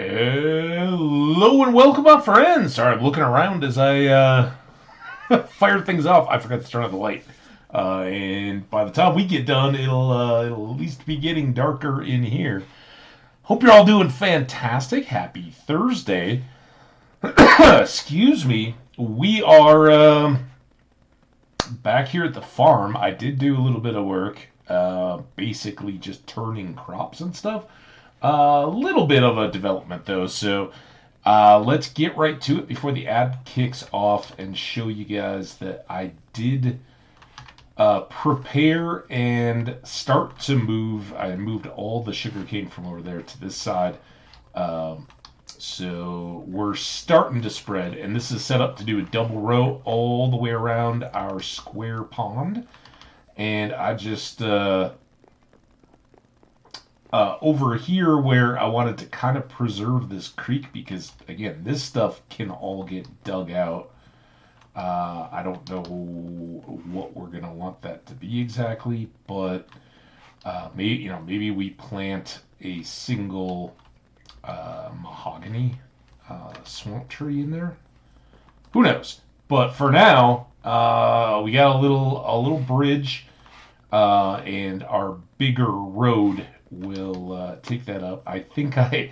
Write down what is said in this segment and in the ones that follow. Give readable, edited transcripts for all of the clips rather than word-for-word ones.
Hello and welcome, my friends. Sorry, I'm looking around as I fired things off. I forgot to turn on the light, and by the time we get done, it'll at least be getting darker in here. Hope you're all doing fantastic. Happy Thursday. Excuse me. We are back here at the farm. I did do a little bit of work, basically just turning crops and stuff. A little bit of a development though, so let's get right to it before the ad kicks off and show you guys that I did prepare and start to move. I moved all the sugarcane from over there to this side. So we're starting to spread, and this is set up to do a double row all the way around our square pond. And I just over here where I wanted to kind of preserve this creek because again this stuff can all get dug out. I don't know what we're gonna want that to be exactly, but maybe we plant a single mahogany swamp tree in there. Who knows? But for now, we got a little bridge, and our bigger road will take that up. I think I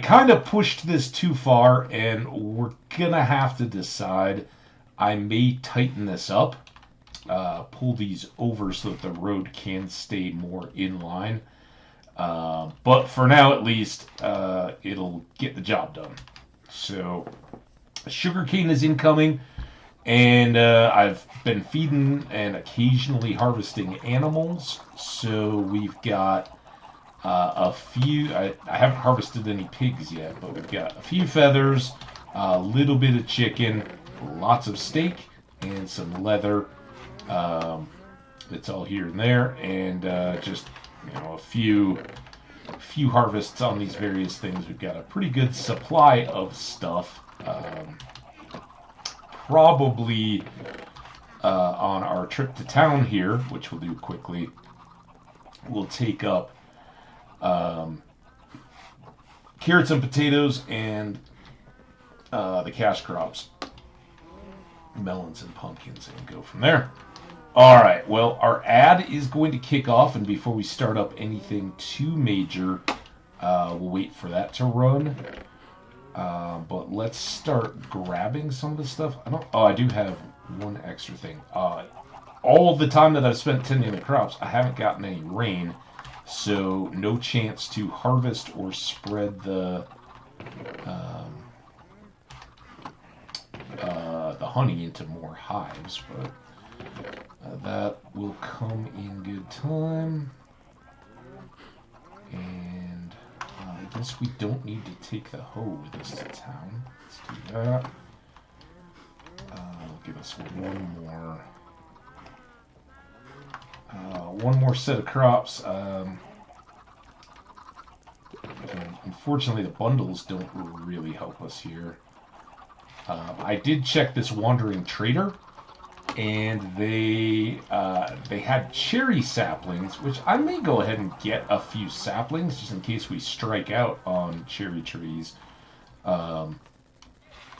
kind of pushed this too far, and we're gonna have to decide. I may tighten this up, pull these over so that the road can stay more in line. But for now, at least, it'll get the job done. So, sugarcane is incoming, and I've been feeding and occasionally harvesting animals. So we've got a few. I haven't harvested any pigs yet, but we've got a few feathers, a little bit of chicken, lots of steak, and some leather. It's all here and there, and just a few harvests on these various things. We've got a pretty good supply of stuff. Probably on our trip to town here, which we'll do quickly, we'll take up carrots and potatoes and the cash crops, melons and pumpkins, and go from there. All right, well, our ad is going to kick off, and before we start up anything too major, we'll wait for that to run. But let's start grabbing some of the stuff. I do have one extra thing. All the time that I've spent tending the crops, I haven't gotten any rain, so no chance to harvest or spread the honey into more hives, but that will come in good time. And I guess we don't need to take the hoe with us to town. Let's do that. Give us one more set of crops. Unfortunately, the bundles don't really help us here. I did check this wandering trader, and they had cherry saplings, which I may go ahead and get a few saplings just in case we strike out on cherry trees.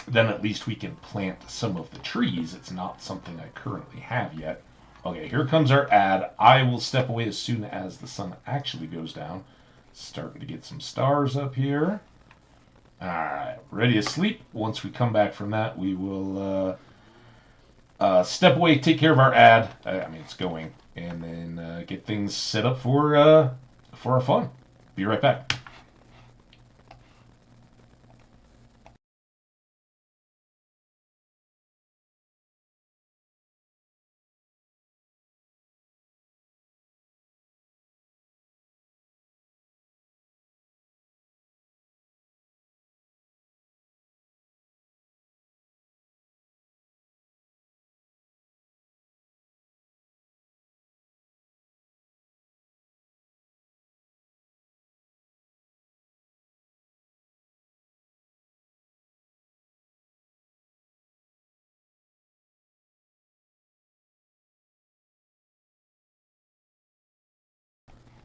Then at least we can plant some of the trees. It's not something I currently have yet. Okay, here comes our ad. I will step away as soon as the sun actually goes down. Starting to get some stars up here. Alright, ready to sleep. Once we come back from that, we will step away, take care of our ad. It's going. And then get things set up for our fun. Be right back.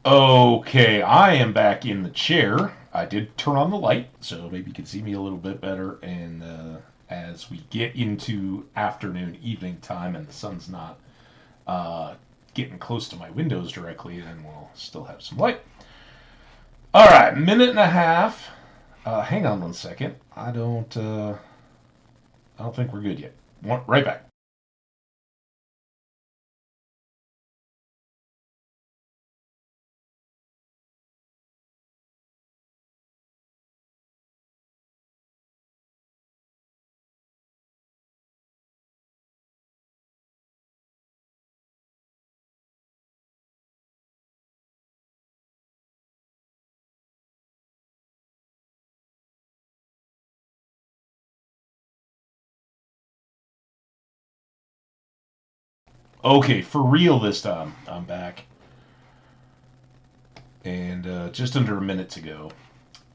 Okay, I am back in the chair. I did turn on the light, so maybe you can see me a little bit better. And as we get into afternoon, evening time, and the sun's not getting close to my windows directly, then we'll still have some light. All right, minute and a half. Hang on one second. I don't think we're good yet. Right back. Okay, for real this time. I'm back. And just under a minute to go.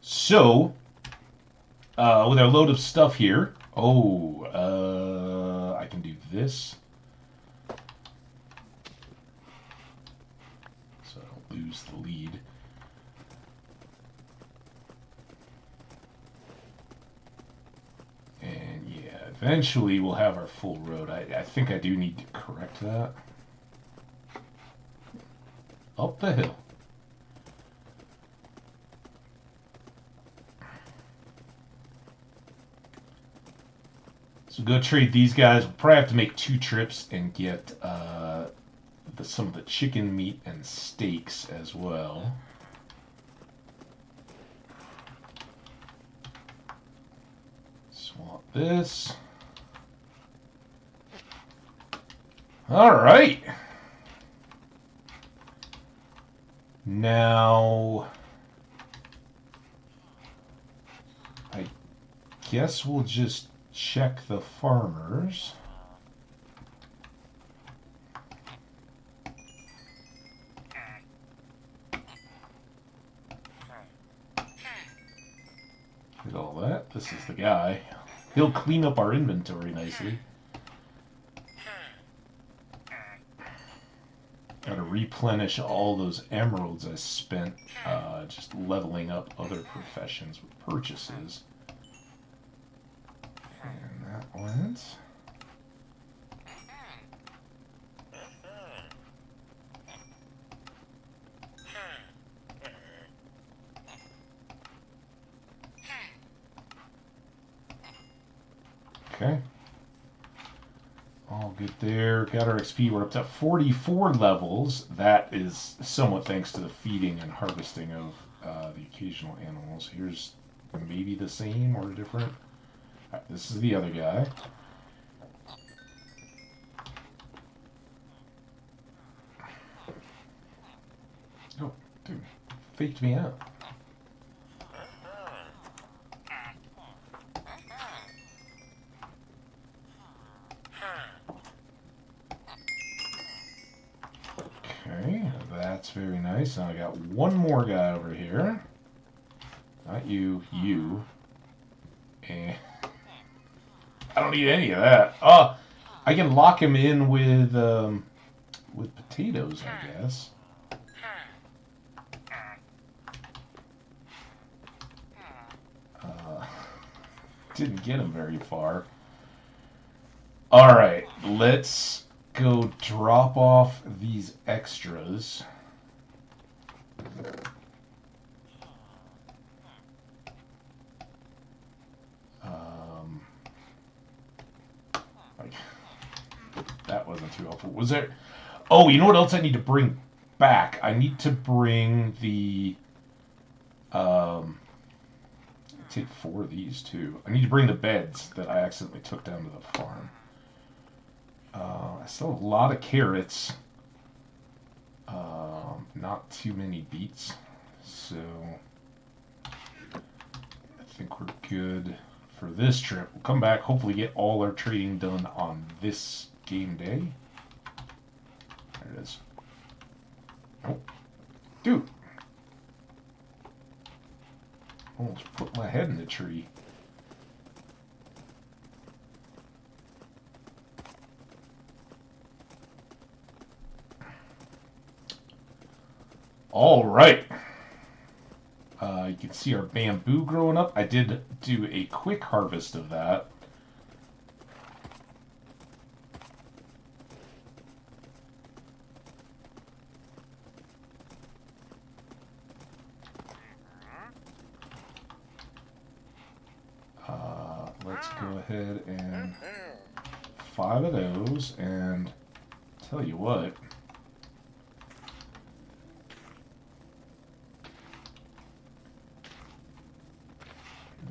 So, with our load of stuff here. Oh, I can do this. So I don't lose the lead. And yeah, eventually we'll have our full road. I think I do need to correct that. Up the hill. So go trade these guys. We'll probably have to make 2 trips and get some of the chicken meat and steaks as well. Swap this. All right. Now, I guess we'll just check the farmers. Get all that. This is the guy. He'll clean up our inventory nicely. Gotta replenish all those emeralds I spent just leveling up other professions with purchases. And that went. Okay. All good there. Got our XP. We're up to 44 levels. That is somewhat thanks to the feeding and harvesting of the occasional animals. Here's maybe the same or different. Right, this is the other guy. Oh, dude. Faked me out. Okay, that's very nice. Now I got one more guy over here. Not you, you. And I don't need any of that. Oh, I can lock him in with potatoes, I guess. Didn't get him very far. All right, let's go drop off these extras. That wasn't too helpful. Was there? Oh, you know what else I need to bring back? I need to bring the. Take 4 of these too. I need to bring the beds that I accidentally took down to the farm. I still have a lot of carrots. Not too many beets. So I think we're good for this trip. We'll come back, hopefully get all our trading done on this game day. There it is. Oh, dude. Almost put my head in the tree. All right. You can see our bamboo growing up. I did do a quick harvest of that. Let's go ahead and 5 of those, and tell you what,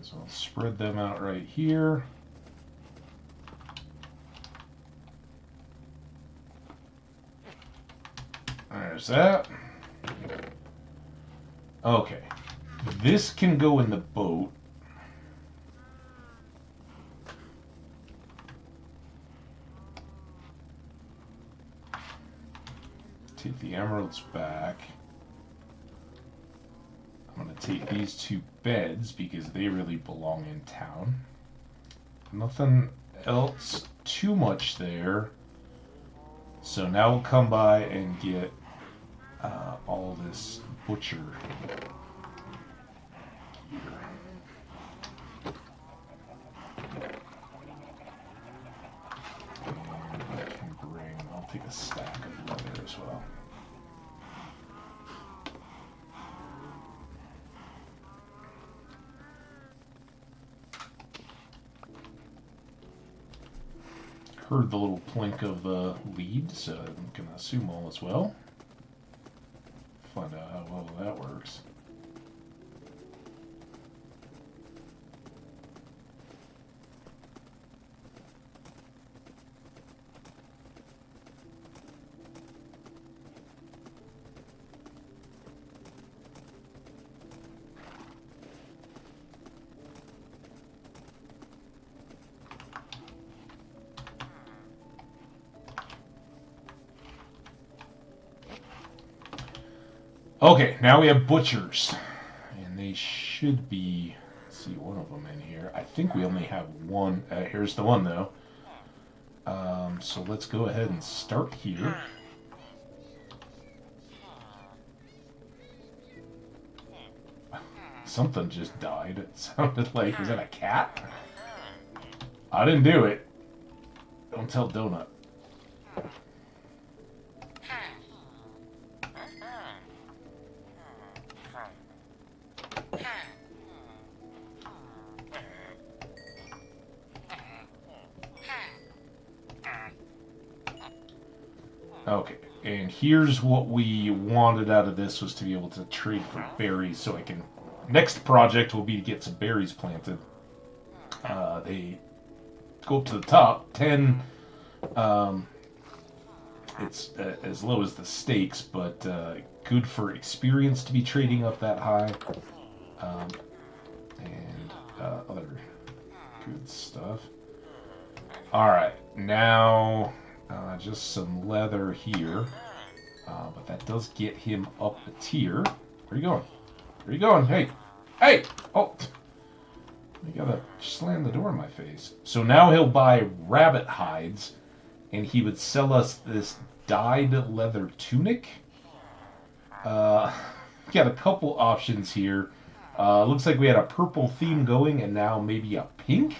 so I'll spread them out right here. There's that. Okay, this can go in the boat. Take the emeralds back. I'm going to take these 2 beds because they really belong in town. Nothing else too much there. So now we'll come by and get all this butcher here. I'll take a stack of leather as well. Heard the little plink of the lead, so I'm going to assume all is well. Find out how well that works. Okay, now we have butchers, and they should be, let's see, one of them in here. I think we only have one. Here's the one, though. So let's go ahead and start here. Something just died. It sounded like, was that a cat? I didn't do it. Don't tell Donut. Okay, and here's what we wanted out of this, was to be able to trade for berries, so I can... Next project will be to get some berries planted. They go up to the top. 10, it's as low as the stakes, but good for experience to be trading up that high. And other good stuff. Alright, now... just some leather here, but that does get him up a tier. Where you going? Where you going? Hey! Hey! Oh! You gotta slam the door in my face. So now he'll buy rabbit hides, and he would sell us this dyed leather tunic. We got a couple options here. Looks like we had a purple theme going, and now maybe a pink.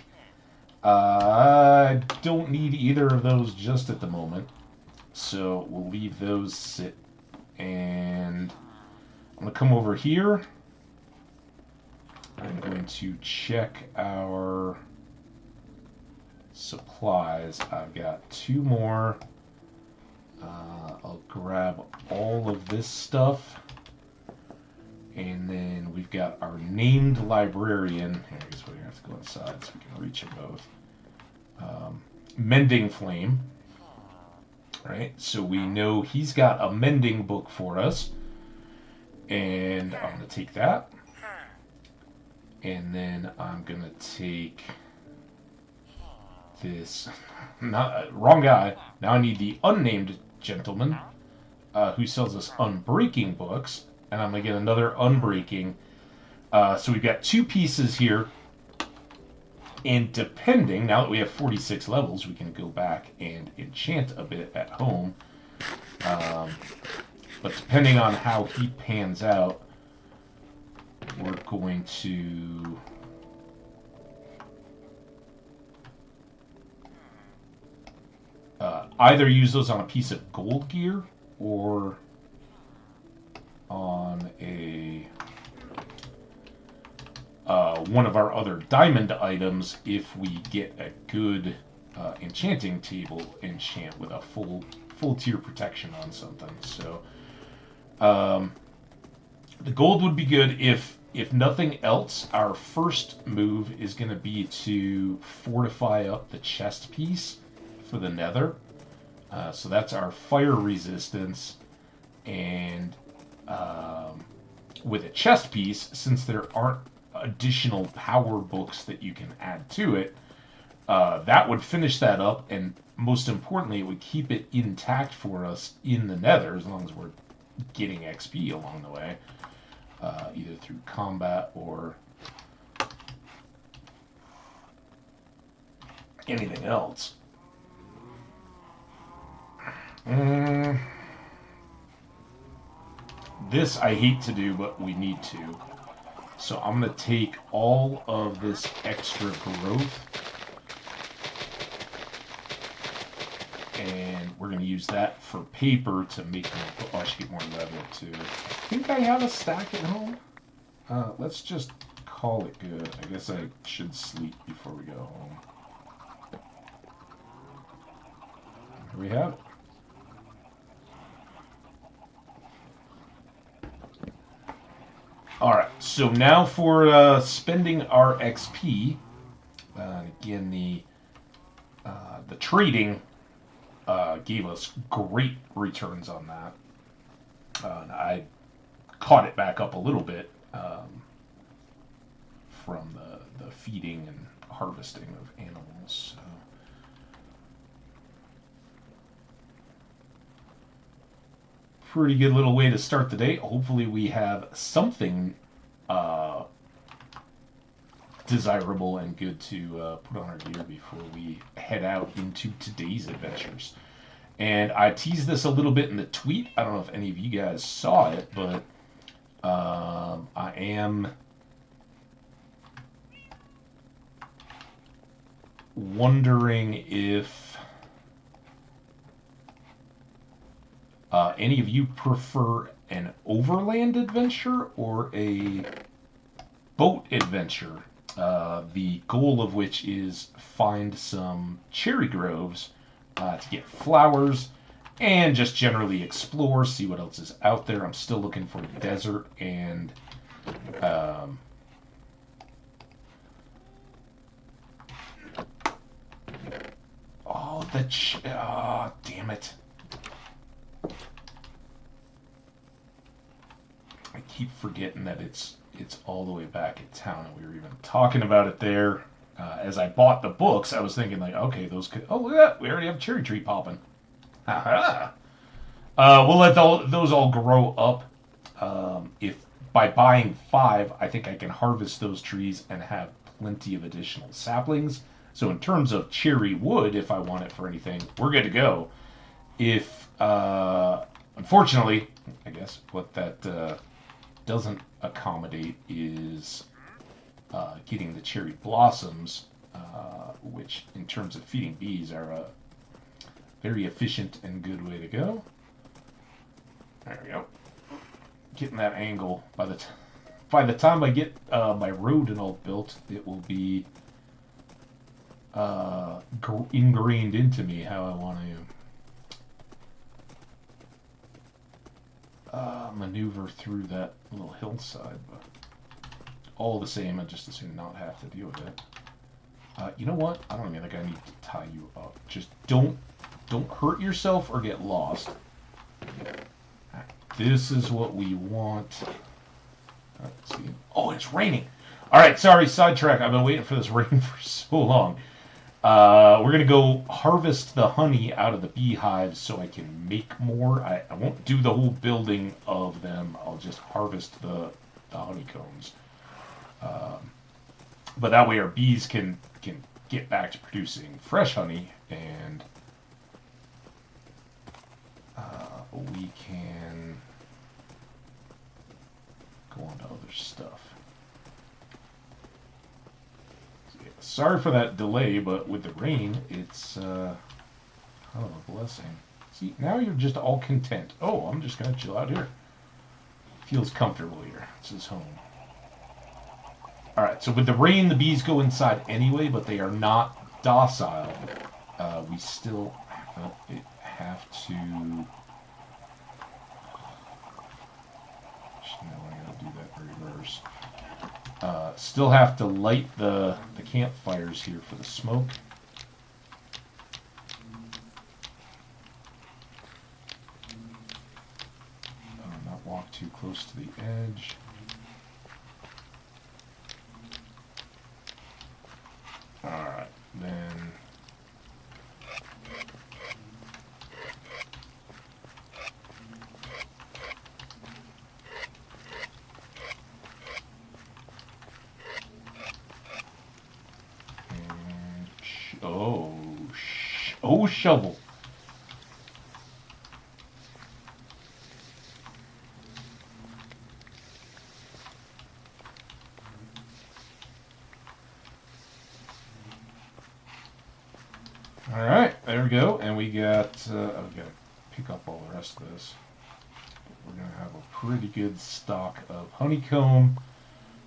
I don't need either of those just at the moment, so we'll leave those sit. And I'm going to come over here. I'm going to check our supplies. I've got 2 more. I'll grab all of this stuff. And then we've got our named librarian. Here, I guess we're going to have to go inside so we can reach them both. Mending Flame. Right, so we know he's got a mending book for us. And I'm going to take that. And then I'm going to take this. Wrong guy. Now I need the unnamed gentleman who sells us unbreaking books. And I'm going to get another unbreaking. So we've got 2 pieces here. And depending, now that we have 46 levels, we can go back and enchant a bit at home. But depending on how he pans out, we're going to either use those on a piece of gold gear or on a one of our other diamond items if we get a good enchanting table enchant with a full tier protection on something. So the gold would be good. If nothing else, our first move is going to be to fortify up the chest piece for the nether. So that's our fire resistance, and with a chest piece, since there aren't additional power books that you can add to it, that would finish that up, and most importantly, it would keep it intact for us in the nether as long as we're getting XP along the way, either through combat or anything else. This I hate to do, but we need to. So I'm going to take all of this extra growth and we're going to use that for paper to make more. Oh, I should get more leather too. I think I have a stack at home. Let's just call it good. I guess I should sleep before we go home. Here we have it. Alright, so now for spending our XP. Again, the trading gave us great returns on that. I caught it back up a little bit from the feeding and harvesting of animals. So. Pretty good little way to start the day. Hopefully we have something desirable and good to put on our gear before we head out into today's adventures. And I teased this a little bit in the tweet. I don't know if any of you guys saw it, but I am wondering if any of you prefer an overland adventure or a boat adventure, the goal of which is find some cherry groves to get flowers and just generally explore, see what else is out there. I'm still looking for desert and damn it. I keep forgetting that it's all the way back in town, and we were even talking about it there. As I bought the books, I was thinking like, okay, those could. Oh, look at that! We already have a cherry tree popping. Aha! We'll let those all grow up. If by buying 5, I think I can harvest those trees and have plenty of additional saplings. So in terms of cherry wood, if I want it for anything, we're good to go. If unfortunately, I guess what that doesn't accommodate is getting the cherry blossoms, which in terms of feeding bees are a very efficient and good way to go. There we go. Getting that angle. By the time I get my road and all built, it will be ingrained into me how I want to maneuver through that little hillside, but all the same, I just assume not have to deal with it. You know what? I don't even think I need to tie you up. Just don't hurt yourself or get lost. This is what we want. Let's see. Oh, it's raining. All right, sorry, sidetrack. I've been waiting for this rain for so long. We're gonna go harvest the honey out of the beehives so I can make more. I won't do the whole building of them. I'll just harvest the honeycombs. But that way our bees can get back to producing fresh honey, and we can go on to other stuff. Sorry for that delay, but with the rain, it's a blessing. See, now you're just all content. Oh, I'm just gonna chill out here. Feels comfortable here. This is home. All right. So with the rain, the bees go inside anyway, but they are not docile. We still have to. No, I'm gonna do that reverse. Still have to light the campfires here for the smoke. Not walk too close to the edge. Alright, then. Oh, shovel. All right, there we go, and we got. We got to pick up all the rest of this. We're gonna have a pretty good stock of honeycomb.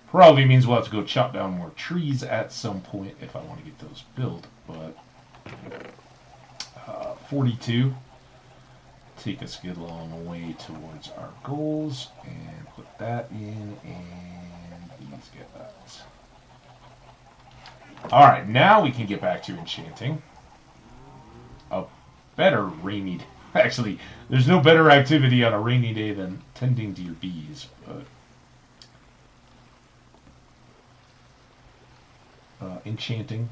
Probably means we'll have to go chop down more trees at some point if I want to get those built. But 42 take us a good long way towards our goals, and put that in, and these get that. All right, now we can get back to enchanting. A better rainy day. Actually, there's no better activity on a rainy day than tending to your bees. But enchanting,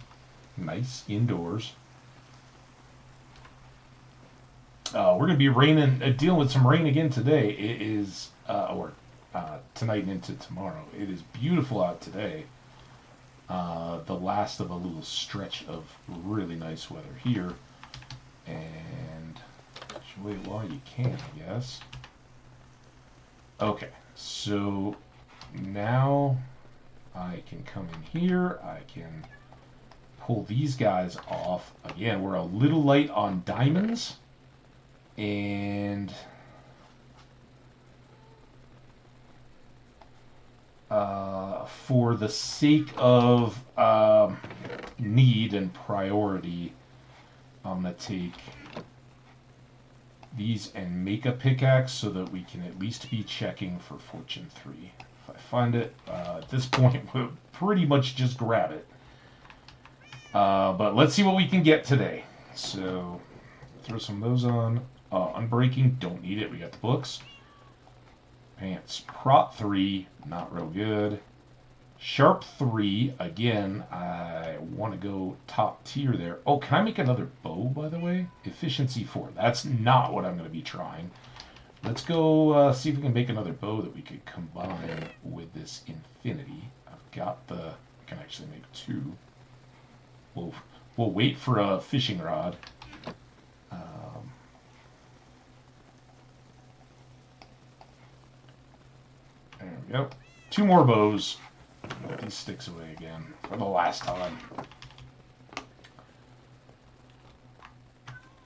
nice indoors. We're going to be dealing with some rain again today. It is, tonight and into tomorrow. It is beautiful out today. The last of a little stretch of really nice weather here. And wait while you can, I guess. Okay, so now I can come in here. I can pull these guys off. Again, we're a little light on diamonds. And for the sake of need and priority, I'm going to take these and make a pickaxe so that we can at least be checking for Fortune 3. If I find it, at this point, we'll pretty much just grab it. But let's see what we can get today. So, throw some of those on. Unbreaking, don't need it. We got the books. Pants. Prot 3, not real good. Sharp 3, again, I want to go top tier there. Oh, can I make another bow, by the way? Efficiency 4. That's not what I'm going to be trying. Let's go see if we can make another bow that we could combine with this infinity. I've got the... I can actually make 2. We'll wait for a fishing rod. There we go. 2 more bows. Put these sticks away again for the last time.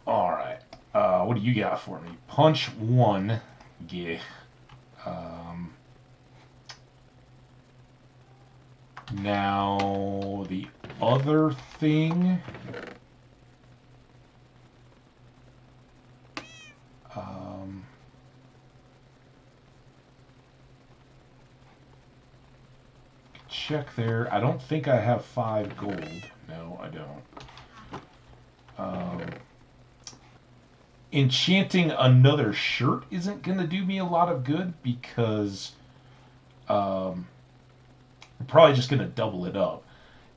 Alright. What do you got for me? Punch 1. Yeah. Now, the other thing... check there. I don't think I have 5 gold. No, I don't. Enchanting another shirt isn't going to do me a lot of good because I'm probably just going to double it up.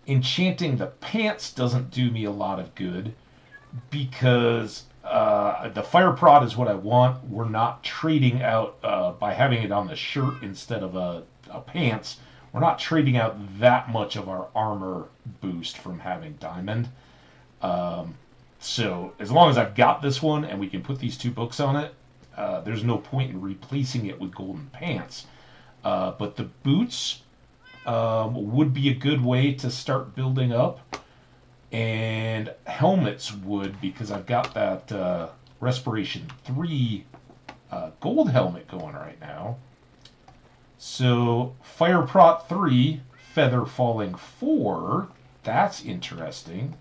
Enchanting the pants doesn't do me a lot of good because the fire prod is what I want. We're not trading out by having it on the shirt instead of a pants. We're not trading out that much of our armor boost from having diamond. So as long as I've got this one and we can put these 2 books on it, there's no point in replacing it with golden pants. But the boots would be a good way to start building up. And helmets would, because I've got that Respiration 3 gold helmet going right now. So Fire Prot 3, Feather Falling 4, that's interesting.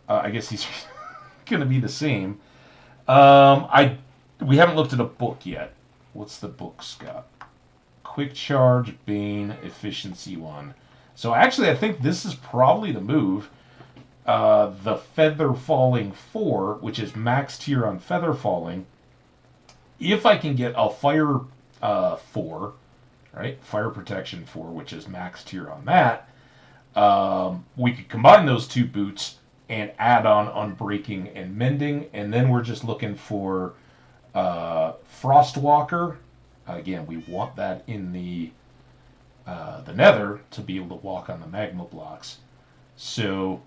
I guess he's going to be the same. We haven't looked at a book yet. What's the book's got? Quick Charge, Bane, Efficiency 1. So actually, I think this is probably the move. The Feather Falling 4, which is max tier on Feather Falling. If I can get a Fire 4, right? Fire Protection 4, which is max tier on that, we could combine those two boots and add on Unbreaking and Mending, and then we're just looking for Frostwalker. Again, we want that in the Nether to be able to walk on the magma blocks. So,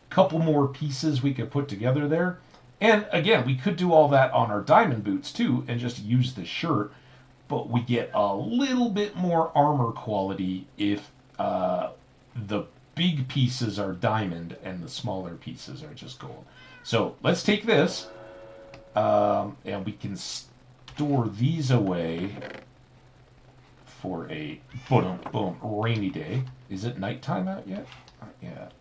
couple more pieces we could put together there. And again, we could do all that on our diamond boots too and just use the shirt, but we get a little bit more armor quality if the big pieces are diamond and the smaller pieces are just gold. So let's take this, and we can store these away for a boom rainy day. Is it nighttime out yet? Not yet.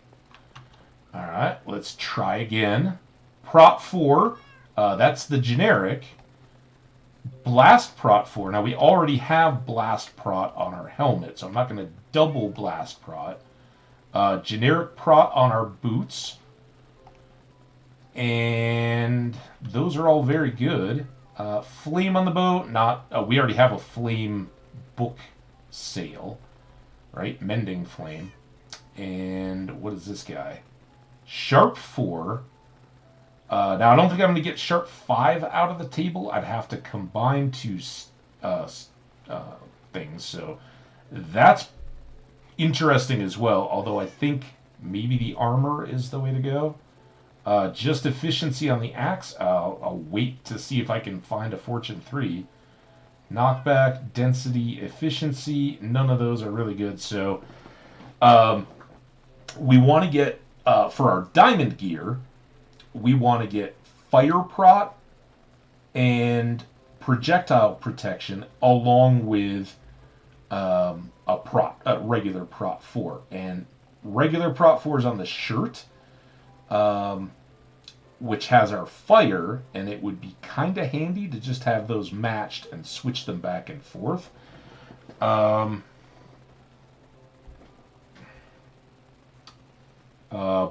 All right, let's try again. Prot 4, that's the generic. Blast Prot 4. Now we already have Blast Prot on our helmet, so I'm not going to double Blast Prot. Generic Prot on our boots. And those are all very good. Flame on the bow, not. We already have a Flame book sale, right? Mending Flame. And what is this guy? Sharp 4. Now, I don't think I'm going to get Sharp 5 out of the table. I'd have to combine two things. So that's interesting as well, although I think maybe the armor is the way to go. Just efficiency on the axe. I'll wait to see if I can find a Fortune 3. Knockback, density, efficiency. None of those are really good. So we want to get, for our diamond gear, we want to get Fire Prot and Projectile Protection along with a regular Prot 4. And regular Prot 4 is on the shirt, which has our fire, and it would be kind of handy to just have those matched and switch them back and forth.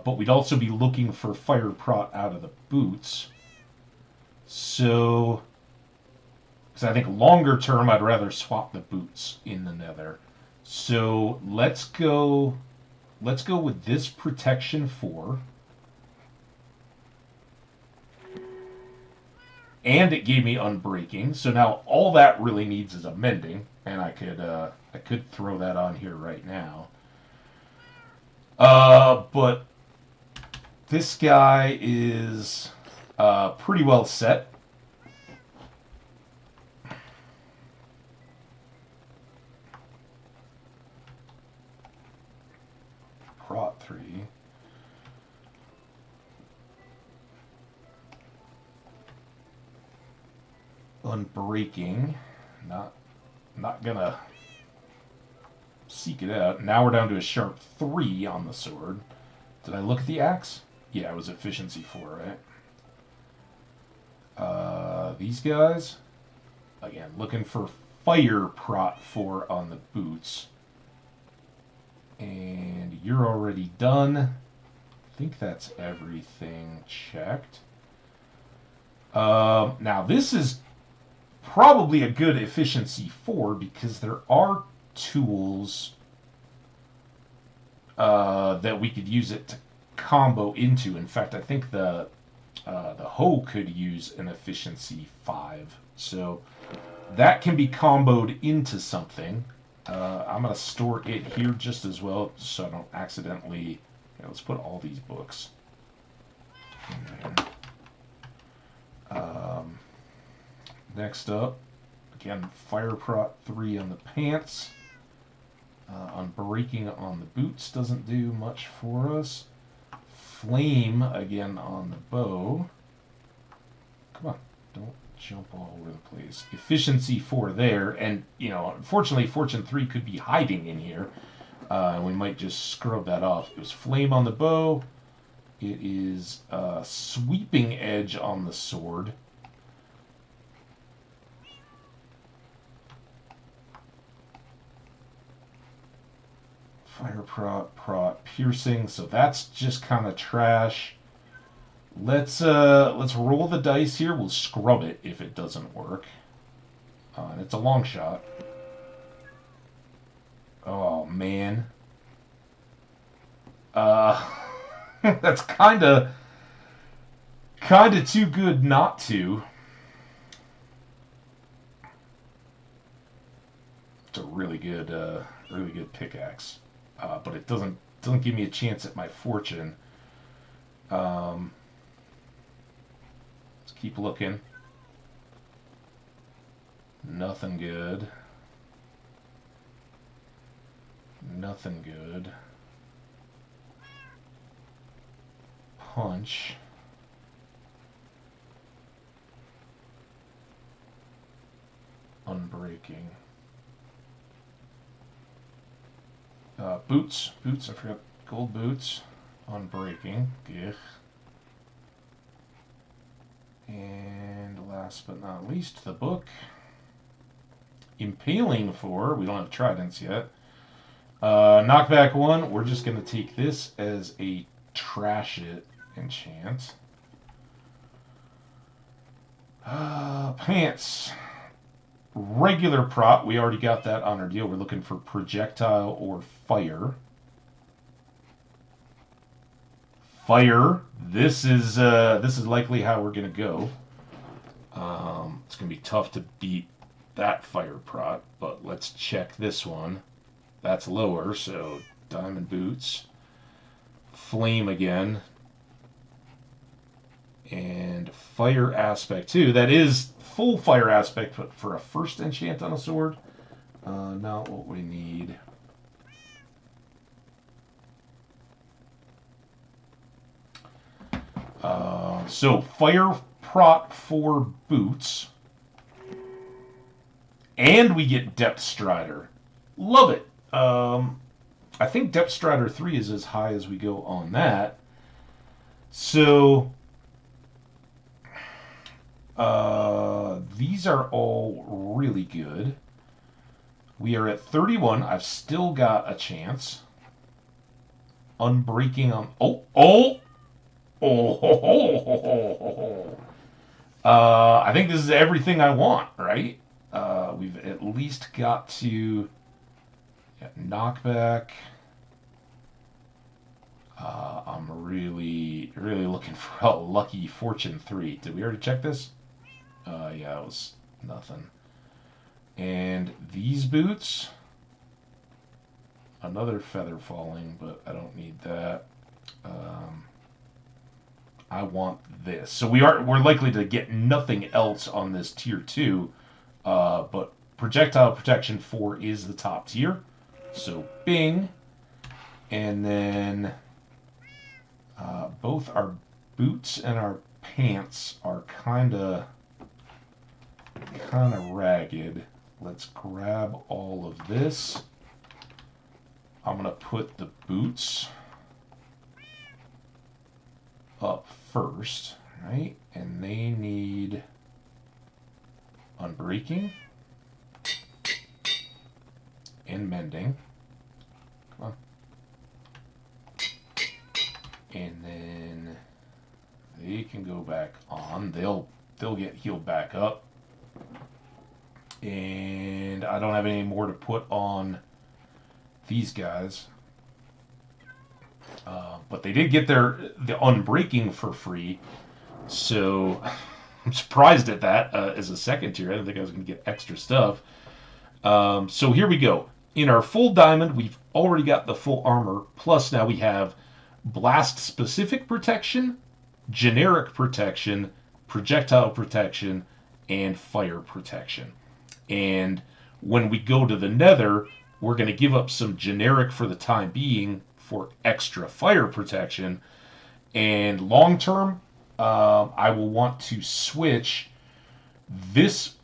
But we'd also be looking for Fire Prot out of the boots. So, because I think longer term, I'd rather swap the boots in the Nether. So let's go with this Protection 4. And it gave me Unbreaking. So now all that really needs is a Mending, and I could throw that on here right now. But this guy is pretty well set. Prot 3. Unbreaking. Not gonna seek it out. Now we're down to a Sharp 3 on the sword. Did I look at the axe? Yeah, it was Efficiency 4, right? These guys, again, looking for Fire Prot 4 on the boots. And you're already done. I think that's everything checked. Now this is probably a good Efficiency 4 because there are tools that we could use it to combo into. In fact, I think the hoe could use an Efficiency 5, so that can be comboed into something. I'm going to store it here just as well, so I don't accidentally. Let's put all these books in there. Next up, Again, fire prot 3 on the pants. Unbreaking on the boots doesn't do much for us. Flame again on the bow. Come on, don't jump all over the place. Efficiency 4 there, and unfortunately, Fortune 3 could be hiding in here, and we might just scrub that off. It was flame on the bow. It is sweeping edge on the sword. Fire prot, piercing. So that's just kind of trash. Let's roll the dice here. We'll scrub it if it doesn't work. And it's a long shot. Oh man. That's kind of too good not to. It's a really good pickaxe, but it doesn't give me a chance at my fortune. Let's keep looking. Nothing good. Nothing good. Punch. Unbreaking. Boots. I forgot gold boots. Unbreaking. Gich. And last but not least, the book. Impaling 4. We don't have tridents yet. Knockback 1. We're just going to take this as a trash it enchant. Pants. Regular prot. We already got that on our deal. We're looking for projectile or fire. Fire. This is likely how we're going to go. It's going to be tough to beat that fire prot, but let's check this one. That's lower, so diamond boots. Flame again. And fire aspect too. That is full fire aspect, but for a first enchant on a sword, not what we need. So fire prot for boots, and we get Depth Strider. Love it. I think Depth Strider 3 is as high as we go on that. So these are all really good. We are at 31. I've still got a chance. Unbreaking on... I think this is everything I want, right? We've at least got to... knockback. I'm really looking for a lucky Fortune 3. Did we already check this? Yeah, it was nothing. And these boots, another feather falling, but I don't need that. I want this. So we're likely to get nothing else on this tier 2, but projectile protection 4 is the top tier. So bing, and then both our boots and our pants are kind of ragged. Let's grab all of this. I'm gonna put the boots up first, right? And they need unbreaking and mending. Come on. And then they can go back on. They'll get healed back up. And I don't have any more to put on these guys. But they did get the unbreaking for free. So I'm surprised at that as a second tier. I didn't think I was going to get extra stuff. So here we go. In our full diamond, we've already got the full armor. Plus now we have blast-specific protection, generic protection, projectile protection, and fire protection. And when we go to the nether, we're going to give up some generic for the time being for extra fire protection. And long term, I will want to switch this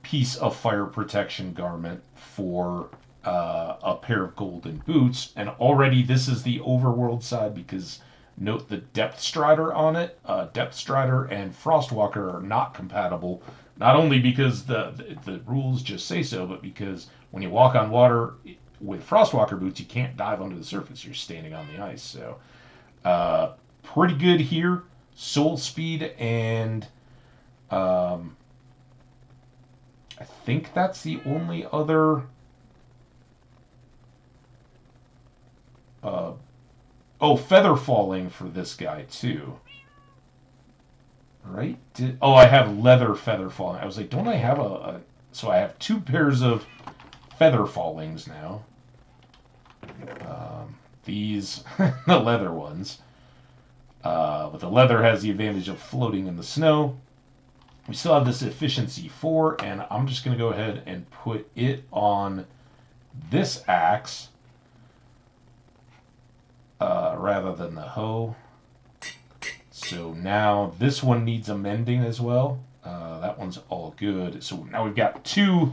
piece of fire protection garment for a pair of golden boots. And already this is the overworld side because note the depth strider on it. Depth strider and frostwalker are not compatible. Not only because the rules just say so, but because when you walk on water with frostwalker boots, you can't dive under the surface. You're standing on the ice. So pretty good here. Soul speed and I think that's the only other. Feather falling for this guy too. Right? I have leather feather falling. I was like, don't I have so I have 2 pairs of feather fallings now. These, the leather ones. But the leather has the advantage of floating in the snow. We still have this efficiency 4, and I'm just going to go ahead and put it on this axe rather than the hoe. So now this one needs amending as well. That one's all good. So now we've got 2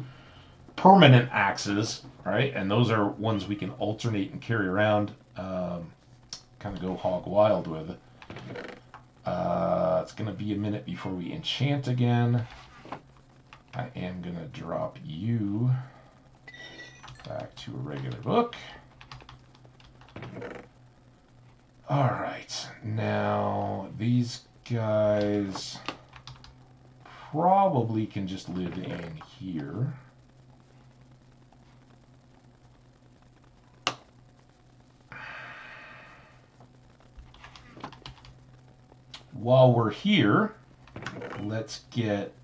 permanent axes, right? And those are ones we can alternate and carry around, kind of go hog wild with. It's going to be a minute before we enchant again. I am going to drop you back to a regular book. Alright, now these guys probably can just live in here. While we're here, let's get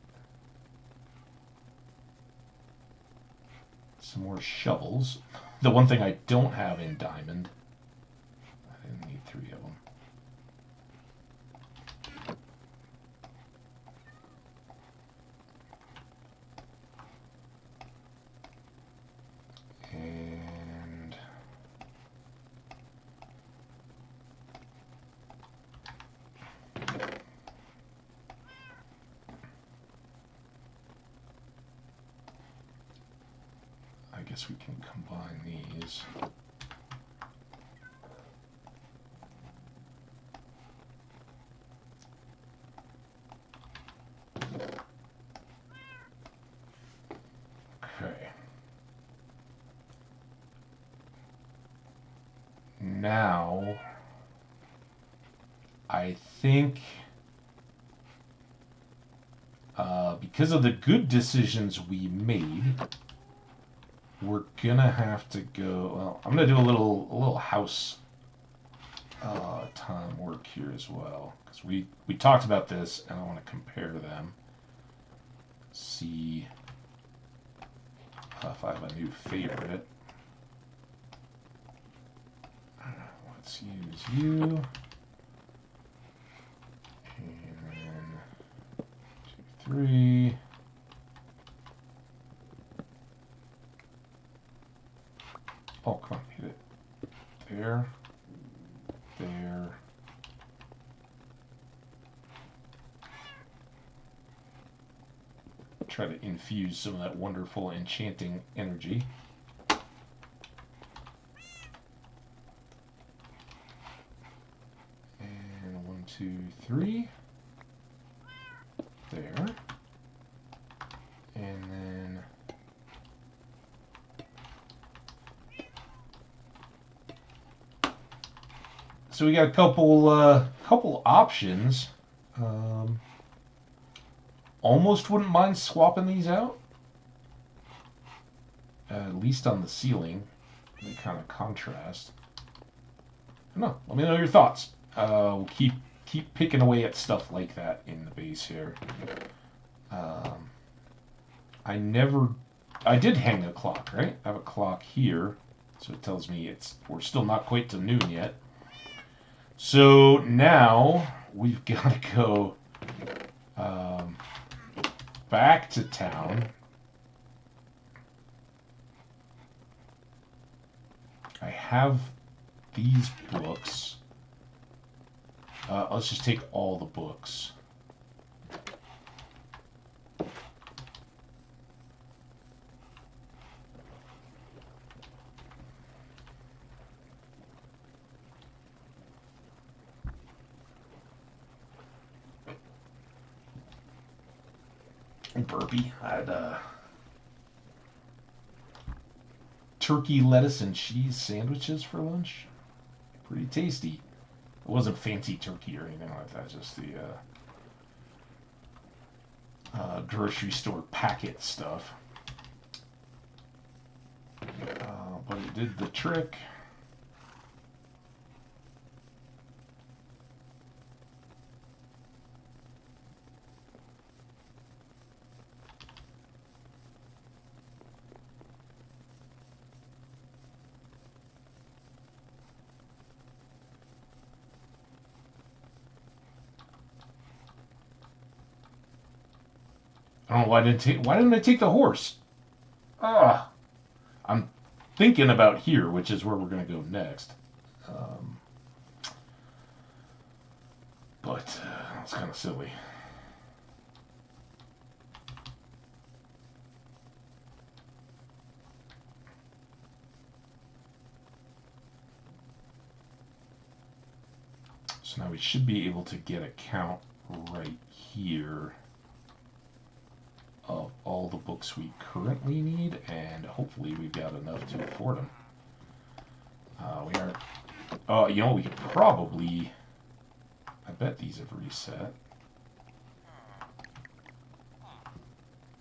some more shovels. The one thing I don't have in diamond, I didn't need 3 of them. And I guess we can combine these. Okay. Now, I think because of the good decisions we made, we're gonna have to go. Well, I'm gonna do a little house time work here as well because we talked about this and I want to compare them. See if I have a new favorite. Let's use you. And then 2, 3. Oh, come on, hit it. There. There. Try to infuse some of that wonderful enchanting energy. And 1, 2, 3. There. And then so we got a couple options. Almost wouldn't mind swapping these out. At least on the ceiling. They kind of contrast. I don't know. Let me know your thoughts. We'll keep picking away at stuff like that in the base here. I did hang a clock, right? I have a clock here, so it tells me we're still not quite to noon yet. So now we've got to go back to town have these books. Let's just take all the books. Burpee. I had turkey, lettuce, and cheese sandwiches for lunch. Pretty tasty. It wasn't fancy turkey or anything like that, just the grocery store packet stuff. But it did the trick. I don't know why didn't I take the horse? Ah, I'm thinking about here, which is where we're going to go next. But it's kind of silly. So now we should be able to get a count right here of all the books we currently need, and hopefully we've got enough to afford them. We are, you know, we could probably, I bet these have reset.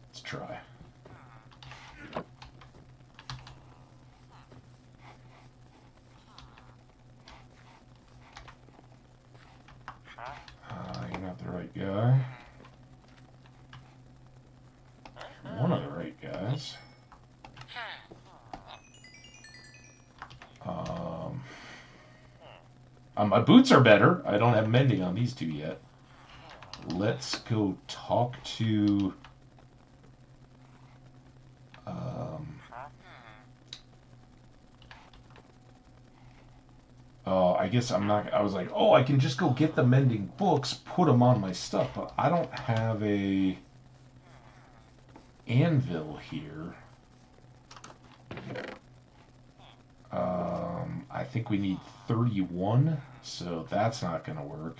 Let's try. You're not the right guy. One of the right guys. My boots are better. I don't have mending on these two yet. Let's go talk to oh, I guess I'm not. I was like, oh, I can just go get the mending books, put them on my stuff, but I don't have a anvil here. I think we need 31, so that's not going to work.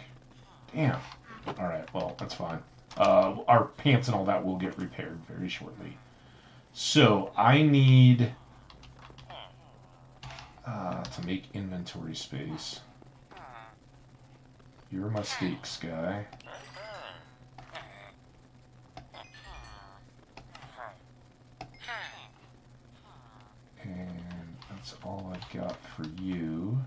Damn. All right, well, that's fine. Our pants and all that will get repaired very shortly. So I need to make inventory space. You're my steaks guy. And that's all I've got for you.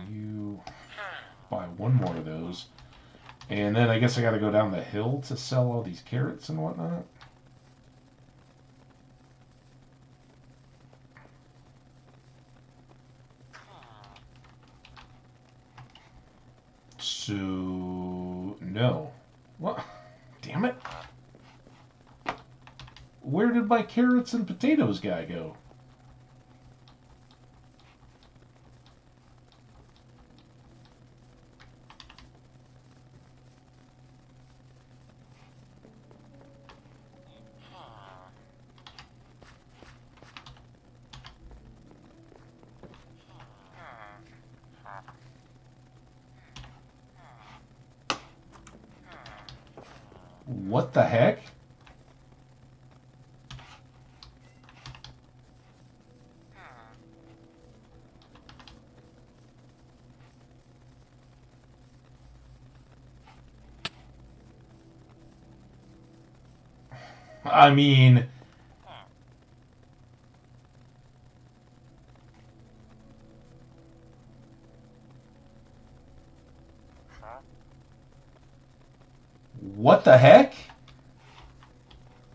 You buy one more of those. And then I guess I got to go down the hill to sell all these carrots and whatnot. So, no. What? Damn it. Where did my carrots and potatoes guy go? What the heck? I mean, what the heck?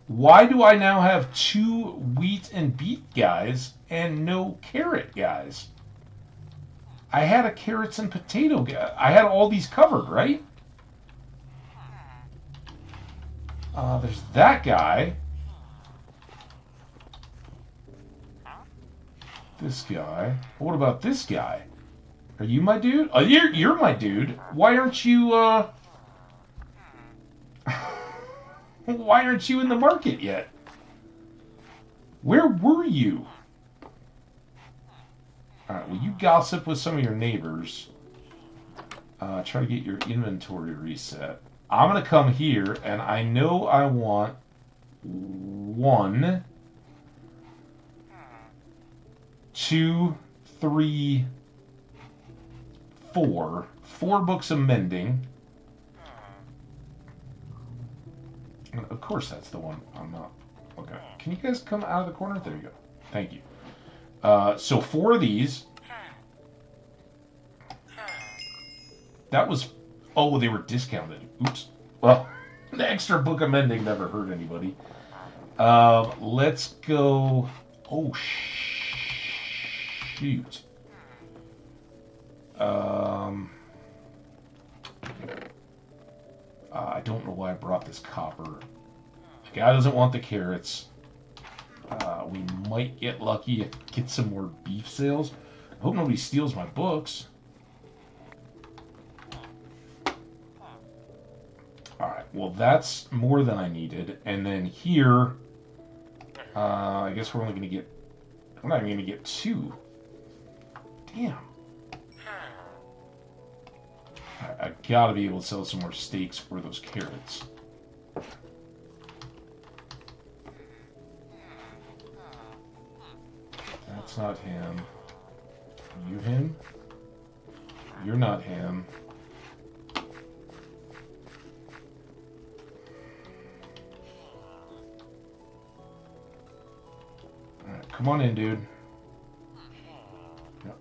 Why do I now have 2 wheat and beet guys and no carrot guys? I had a carrots and potato guy. I had all these covered, right? There's that guy. this guy. What about this guy? Are you my dude? Oh, you're my dude. Why aren't you, why aren't you in the market yet? Where were you? Alright, well, you gossip with some of your neighbors. Try to get your inventory reset. I'm going to come here, and I know I want 1, 2, 3, 4. 4 books of mending. And of course, that's the one I'm not. Okay. Can you guys come out of the corner? There you go. Thank you. So 4 of these. That was... Oh, they were discounted. Oops. Well, the extra book of mending never hurt anybody. Let's go... Oh, shoot. I don't know why I brought this copper. The guy doesn't want the carrots. We might get lucky and get some more beef sales. I hope nobody steals my books. Alright, well that's more than I needed. And then here, I guess we're only going to get... We're not even going to get 2. Damn. I gotta be able to sell some more steaks for those carrots. That's not him. You him? You're not him. Alright, come on in, dude.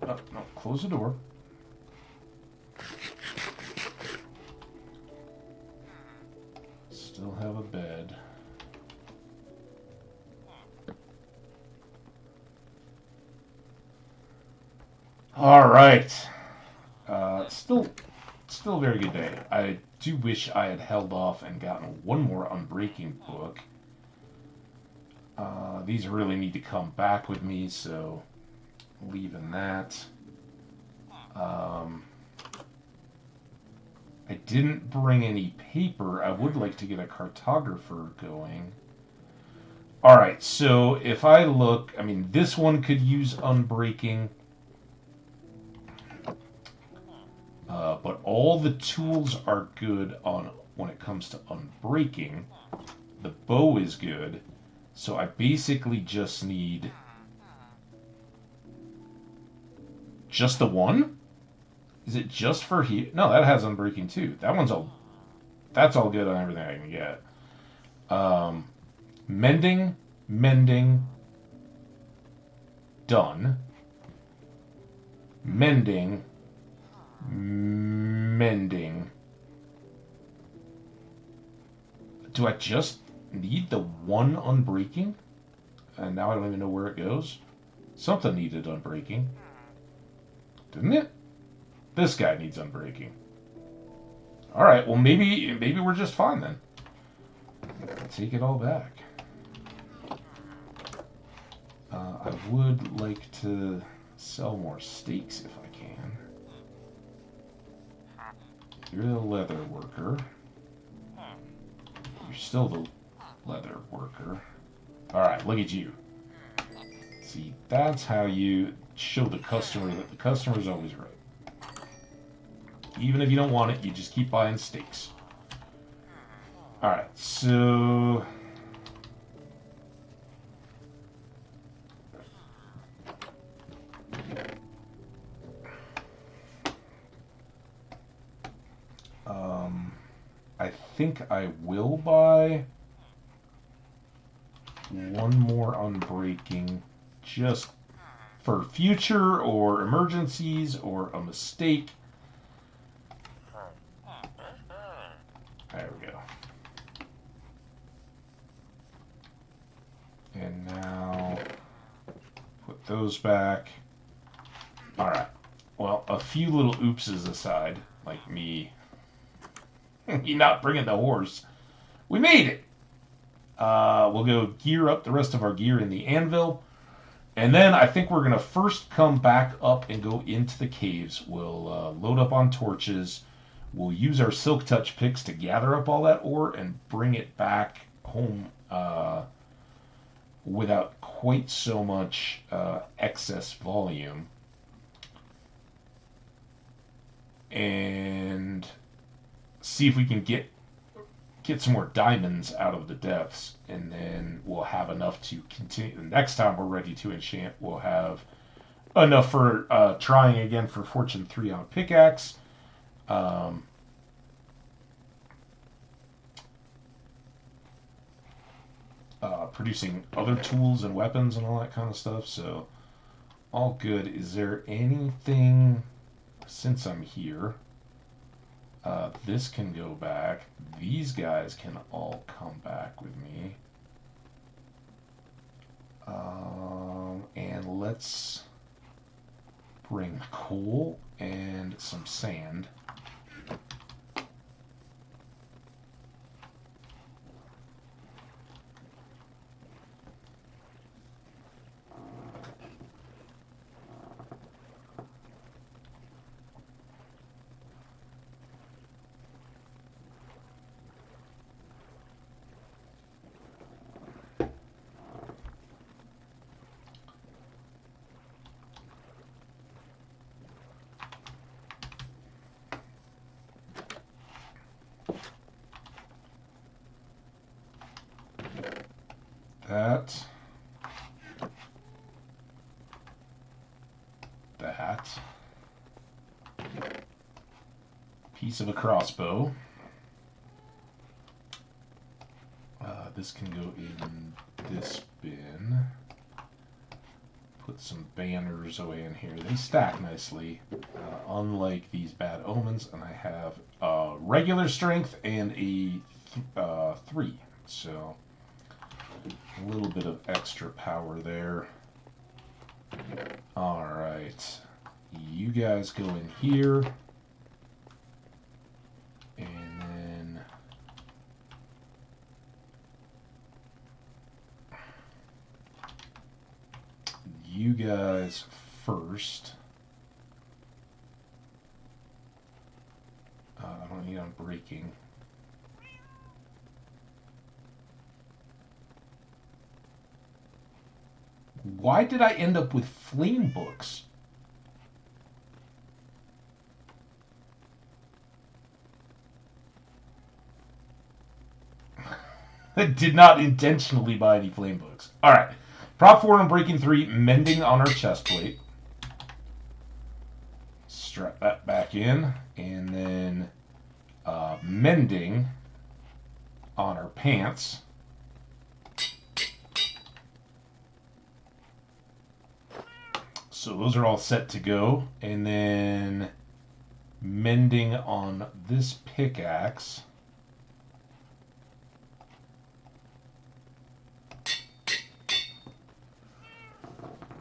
No, close the door. Still have a bed. All right. Still a very good day. I do wish I had held off and gotten 1 more Unbreaking book. These really need to come back with me, so leaving that. I didn't bring any paper. I would like to get a cartographer going. Alright, so if I look, I mean, this one could use Unbreaking. But all the tools are good on when it comes to Unbreaking. The bow is good. So I basically just need just the one? Is it just for here? No, that has Unbreaking too. That's all good on everything I can get. Mending, done. Mending. Do I just need the 1 Unbreaking? And now I don't even know where it goes. Something needed Unbreaking. Didn't it? This guy needs Unbreaking. Alright, well maybe we're just fine then. Take it all back. I would like to sell more steaks if I can. You're the leather worker. You're still the leather worker. Alright, look at you. See, that's how you show the customer that the customer's always right. Even if you don't want it, you just keep buying steaks. Alright, so... I think I will buy 1 more Unbreaking just for future or emergencies or a mistake. There we go. And now put those back. Alright. Well, a few little oopses aside, like me not bringing the horse, we made it. We'll go gear up the rest of our gear in the anvil. And then I think we're going to first come back up and go into the caves. We'll load up on torches. We'll use our Silk Touch picks to gather up all that ore and bring it back home without quite so much excess volume. And see if we can get some more diamonds out of the depths, and then we'll have enough to continue. The next time we're ready to enchant, we'll have enough for trying again for Fortune 3 on a pickaxe. Producing other tools and weapons and all that kind of stuff. So all good. Is there anything, since I'm here, this can go back. These guys can all come back with me. And let's bring coal and some sand. That piece of a crossbow. This can go in this bin. Put some banners away in here. They stack nicely, unlike these bad omens. And I have regular strength and a 3, so a little bit of extra power there. Alright, you guys go in here, and then you guys first. I don't need unbreaking. Why did I end up with flame books? I did not intentionally buy any flame books. Alright. Prop 4 on breaking 3, mending on our chest plate. Strap that back in. And then mending on our pants. So those are all set to go. And then mending on this pickaxe.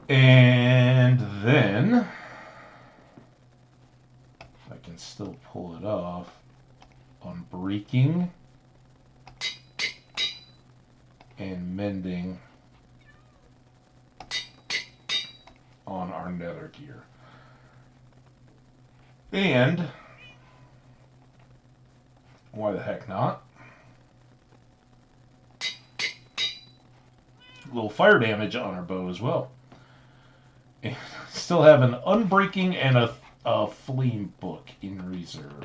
And then, if I can still pull it off, unbreaking and mending on our nether gear. And why the heck not? A little fire damage on our bow as well. And still have an unbreaking and a flame book in reserve.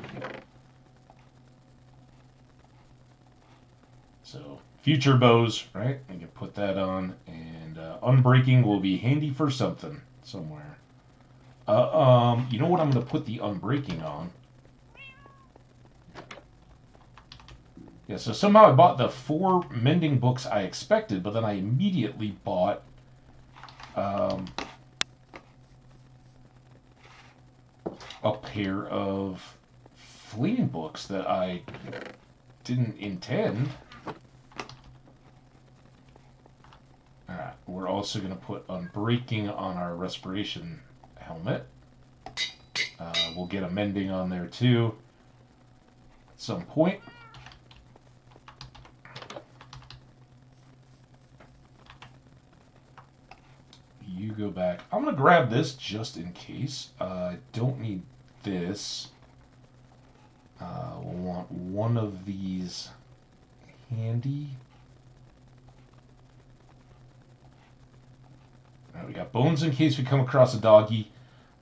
So future bows, right? I can put that on, and unbreaking will be handy for something somewhere. You know what I'm going to put the unbreaking on? Yeah, so somehow I bought the 4 mending books I expected, but then I immediately bought a pair of flame books that I didn't intend. Alright, we're also going to put unbreaking on our respiration helmet. We'll get a mending on there too at some point. You go back. I'm going to grab this just in case. I don't need this. We'll want one of these handy. All right, we got bones in case we come across a doggy.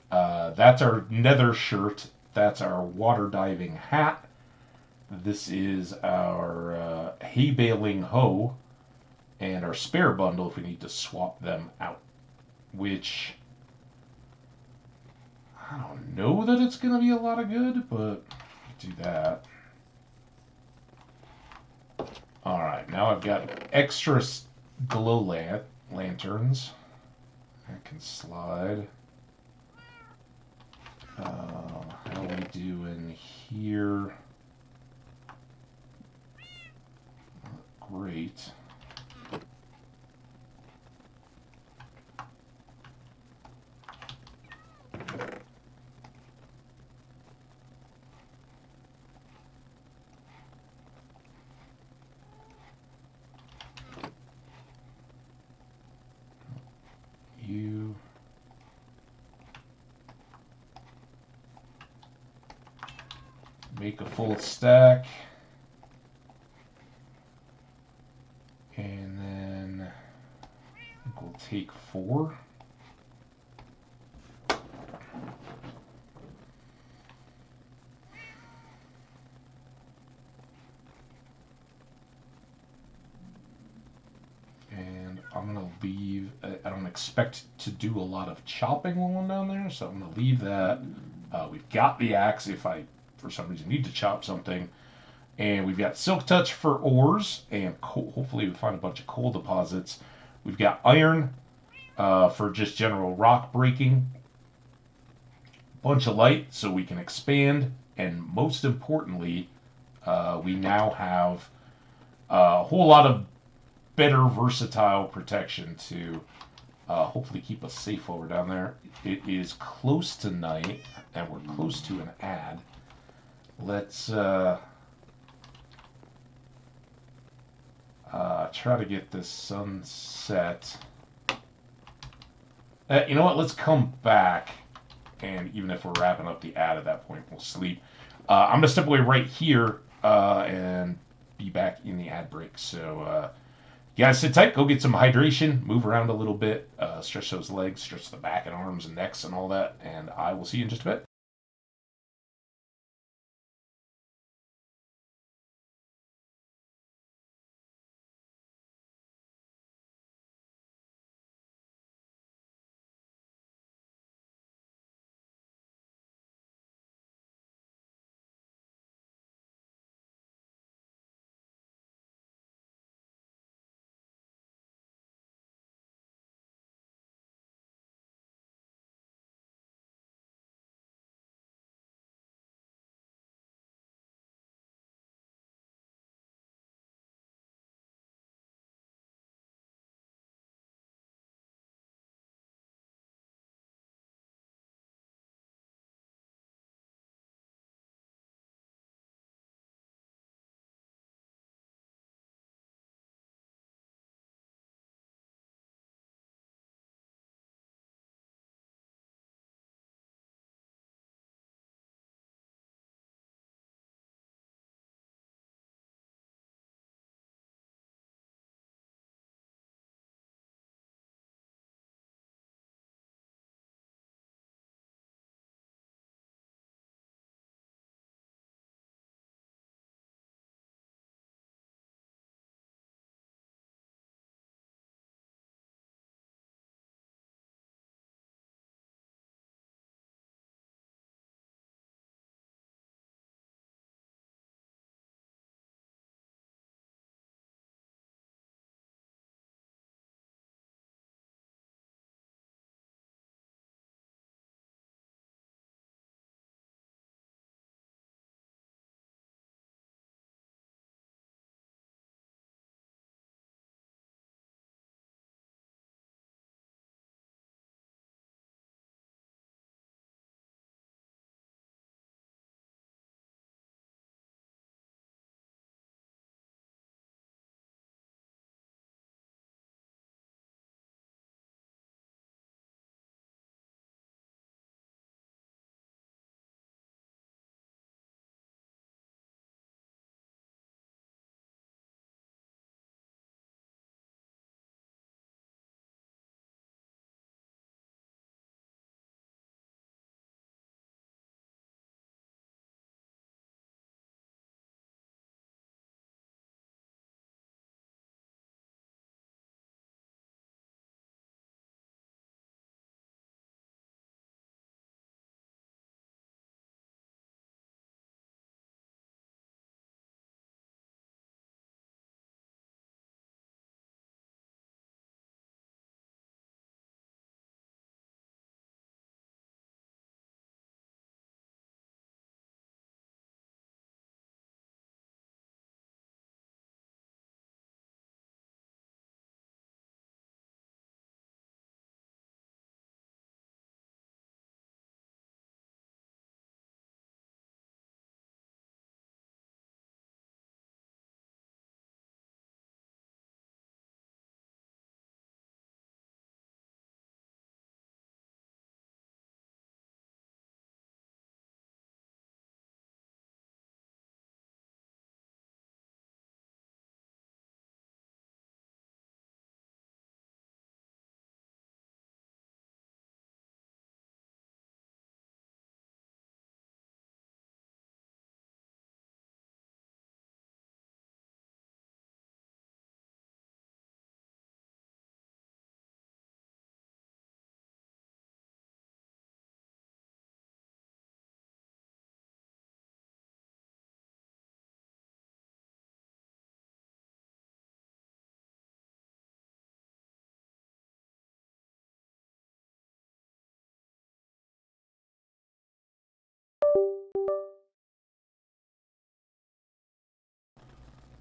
That's our nether shirt. That's our water diving hat. This is our hay baling hoe. And our spare bundle if we need to swap them out. Which, I don't know that it's going to be a lot of good, but do that. Alright, now I've got extra glow lanterns. I can slide. How are we doing here? Great. You make a full stack, and then I think we'll take 4. And I'm going to leave, I don't expect to do a lot of chopping while I'm down there, so I'm going to leave that. We've got the axe if I, for some reason, need to chop something. And we've got Silk Touch for ores, and hopefully we find a bunch of coal deposits. We've got iron for just general rock breaking. Bunch of light so we can expand. And most importantly, we now have a whole lot of better versatile protection to hopefully keep us safe while we're down there. It is close to night, and we're close to an ad. Let's try to get this sunset. You know what? Let's come back, and even if we're wrapping up the ad at that point, we'll sleep. I'm going to step away right here and be back in the ad break. So, you guys sit tight, go get some hydration, move around a little bit, stretch those legs, stretch the back and arms and necks and all that, and I will see you in just a bit.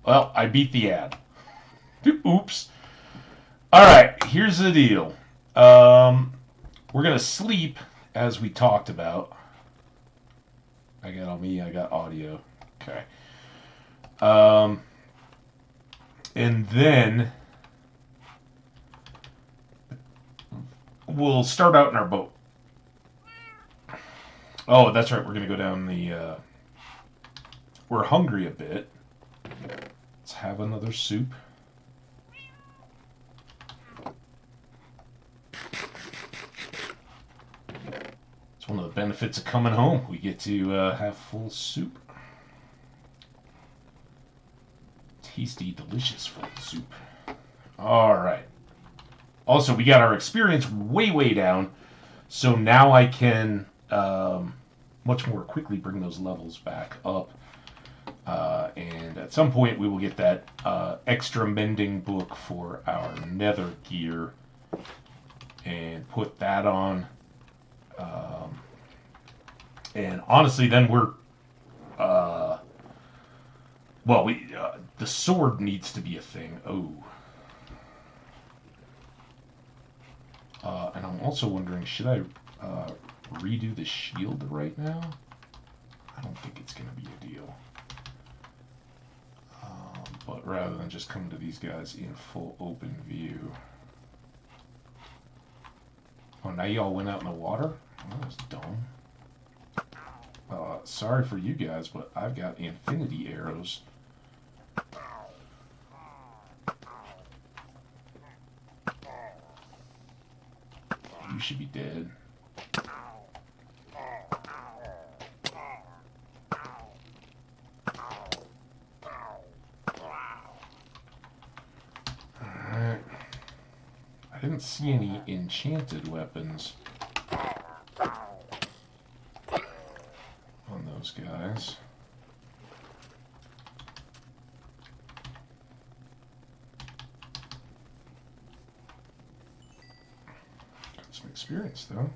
Well, I beat the ad. Oops. All right, here's the deal. We're going to sleep, as we talked about. I got on me, I got audio. Okay. And then we'll start out in our boat. Oh, that's right. We're going to go down the... we're hungry a bit. Let's have another soup. It's one of the benefits of coming home. We get to have full soup. Tasty, delicious full soup. All right. Also, we got our experience way, way down. So now I can much more quickly bring those levels back up. And at some point, we will get that extra mending book for our nether gear and put that on. And honestly, then we're the sword needs to be a thing. Oh. And I'm also wondering, should I redo the shield right now? I don't think it's going to be a deal. But rather than just come to these guys in full open view. Oh, now y'all went out in the water? Oh, that was dumb. Sorry for you guys, but I've got infinity arrows. You should be dead. Alright. I didn't see any enchanted weapons on those guys. Got some experience though.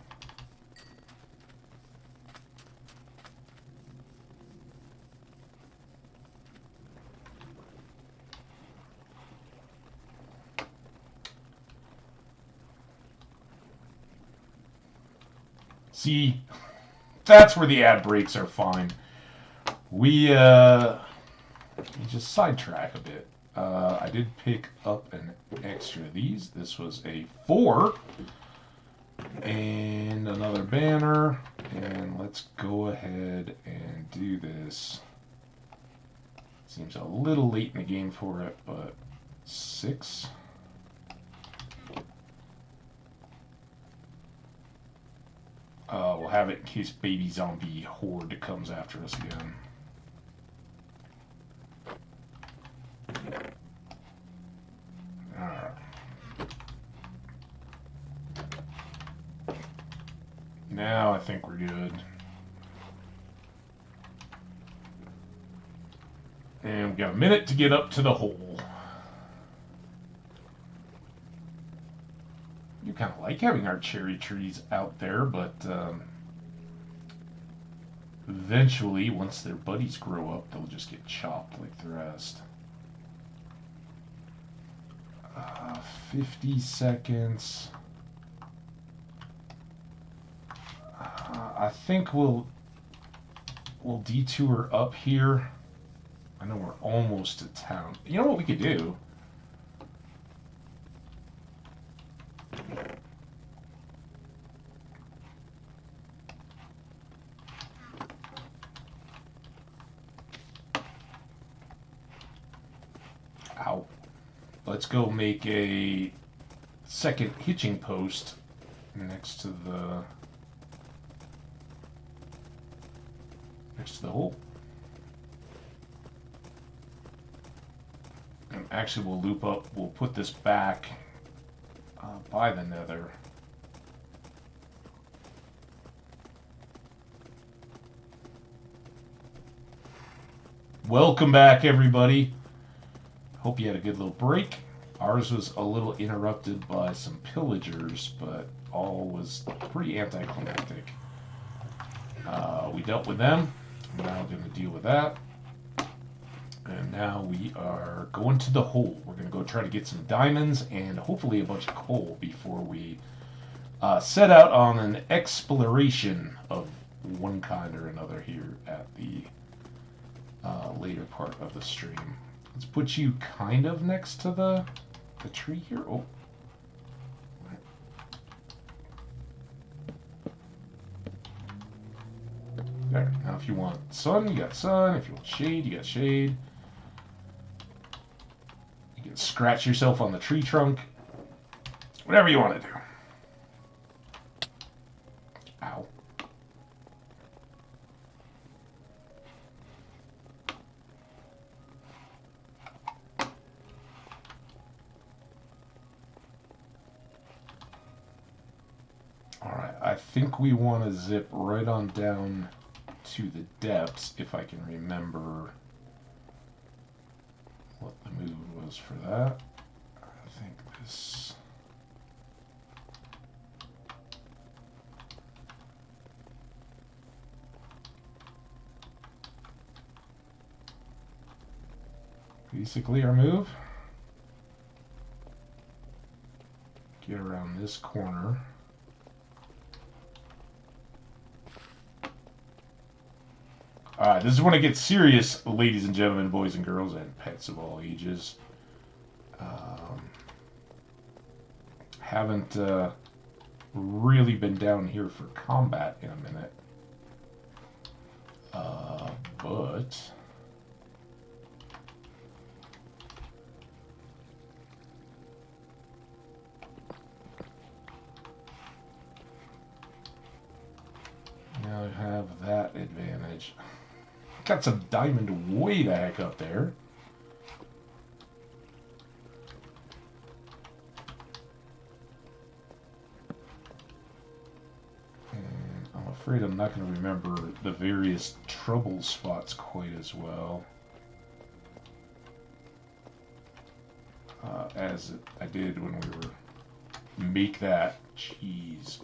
See, that's where the ad breaks are fine. We just sidetrack a bit. I did pick up an extra of these. This was a 4. And another banner. And let's go ahead and do this. Seems a little late in the game for it, but 6. We'll have it in case baby zombie horde comes after us again. Alright. Now I think we're good. And we got a minute to get up to the hole. You kind of like having our cherry trees out there, but eventually, once their buddies grow up, they'll just get chopped like the rest. 50 seconds. I think we'll detour up here. I know we're almost to town. You know what we could do? Ow. Let's go make a second hitching post next to the hole. And actually we'll loop up, we'll put this back by the nether. Welcome back, everybody. Hope you had a good little break. Ours was a little interrupted by some pillagers, but all was pretty anticlimactic. We dealt with them. I'm now going to deal with that. And now we are going to the hole. We're going to go try to get some diamonds and hopefully a bunch of coal before we set out on an exploration of one kind or another here at the later part of the stream. Let's put you kind of next to the tree here. Oh. There. Now if you want sun, you got sun. If you want shade, you got shade. You can scratch yourself on the tree trunk. Whatever you want to do. Ow. Alright, I think we want to zip right on down to the depths, if I can remember what the move was for that. I think this... basically our move. Get around this corner. Alright, this is when it gets serious, ladies and gentlemen, boys and girls, and pets of all ages. Haven't really been down here for combat in a minute. But... now I have that advantage. Got some diamond way the heck up there. And I'm afraid I'm not going to remember the various trouble spots quite as well as I did when we were make that cheese.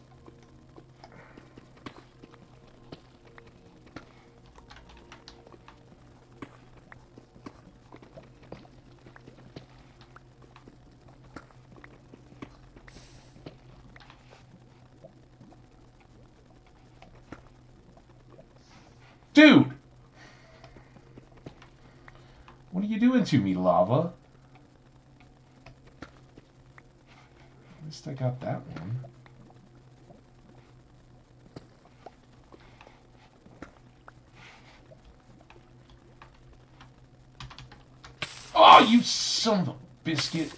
Dude! What are you doing to me, lava? At least I got that one. Oh, you son of a biscuit.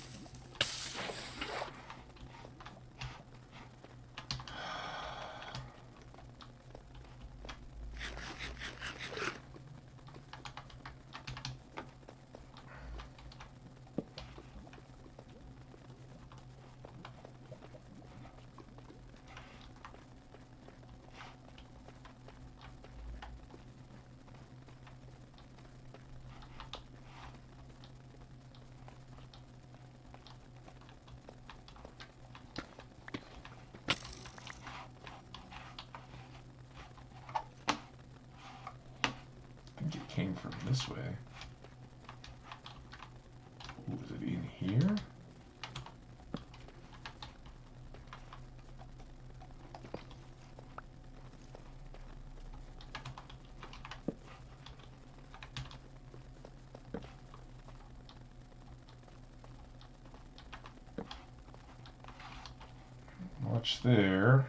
It came from this way. Ooh, is it in here? Watch there.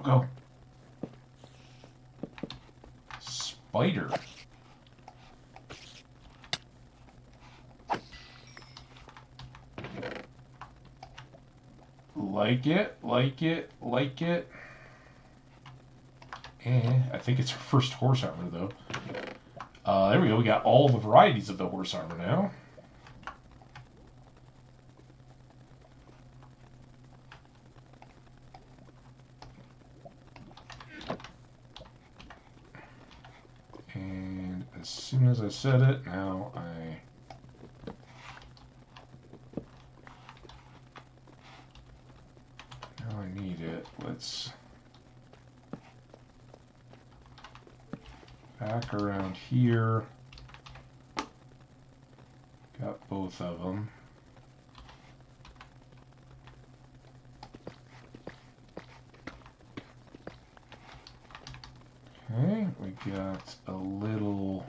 Go. Spider. Like it, like it, like it. And I think it's our first horse armor, though. There we go. We got all the varieties of the horse armor now. And as soon as I said it, now I need it. Let's back around here. Got both of them. Okay, we got a little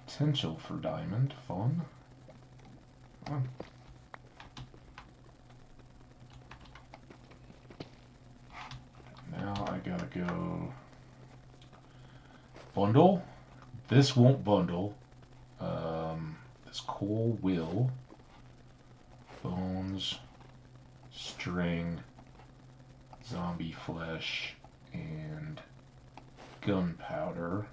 potential for diamond. Fun. Come on. Now I gotta go bundle. This won't bundle. This coal will. Bones, string, zombie flesh, and gunpowder.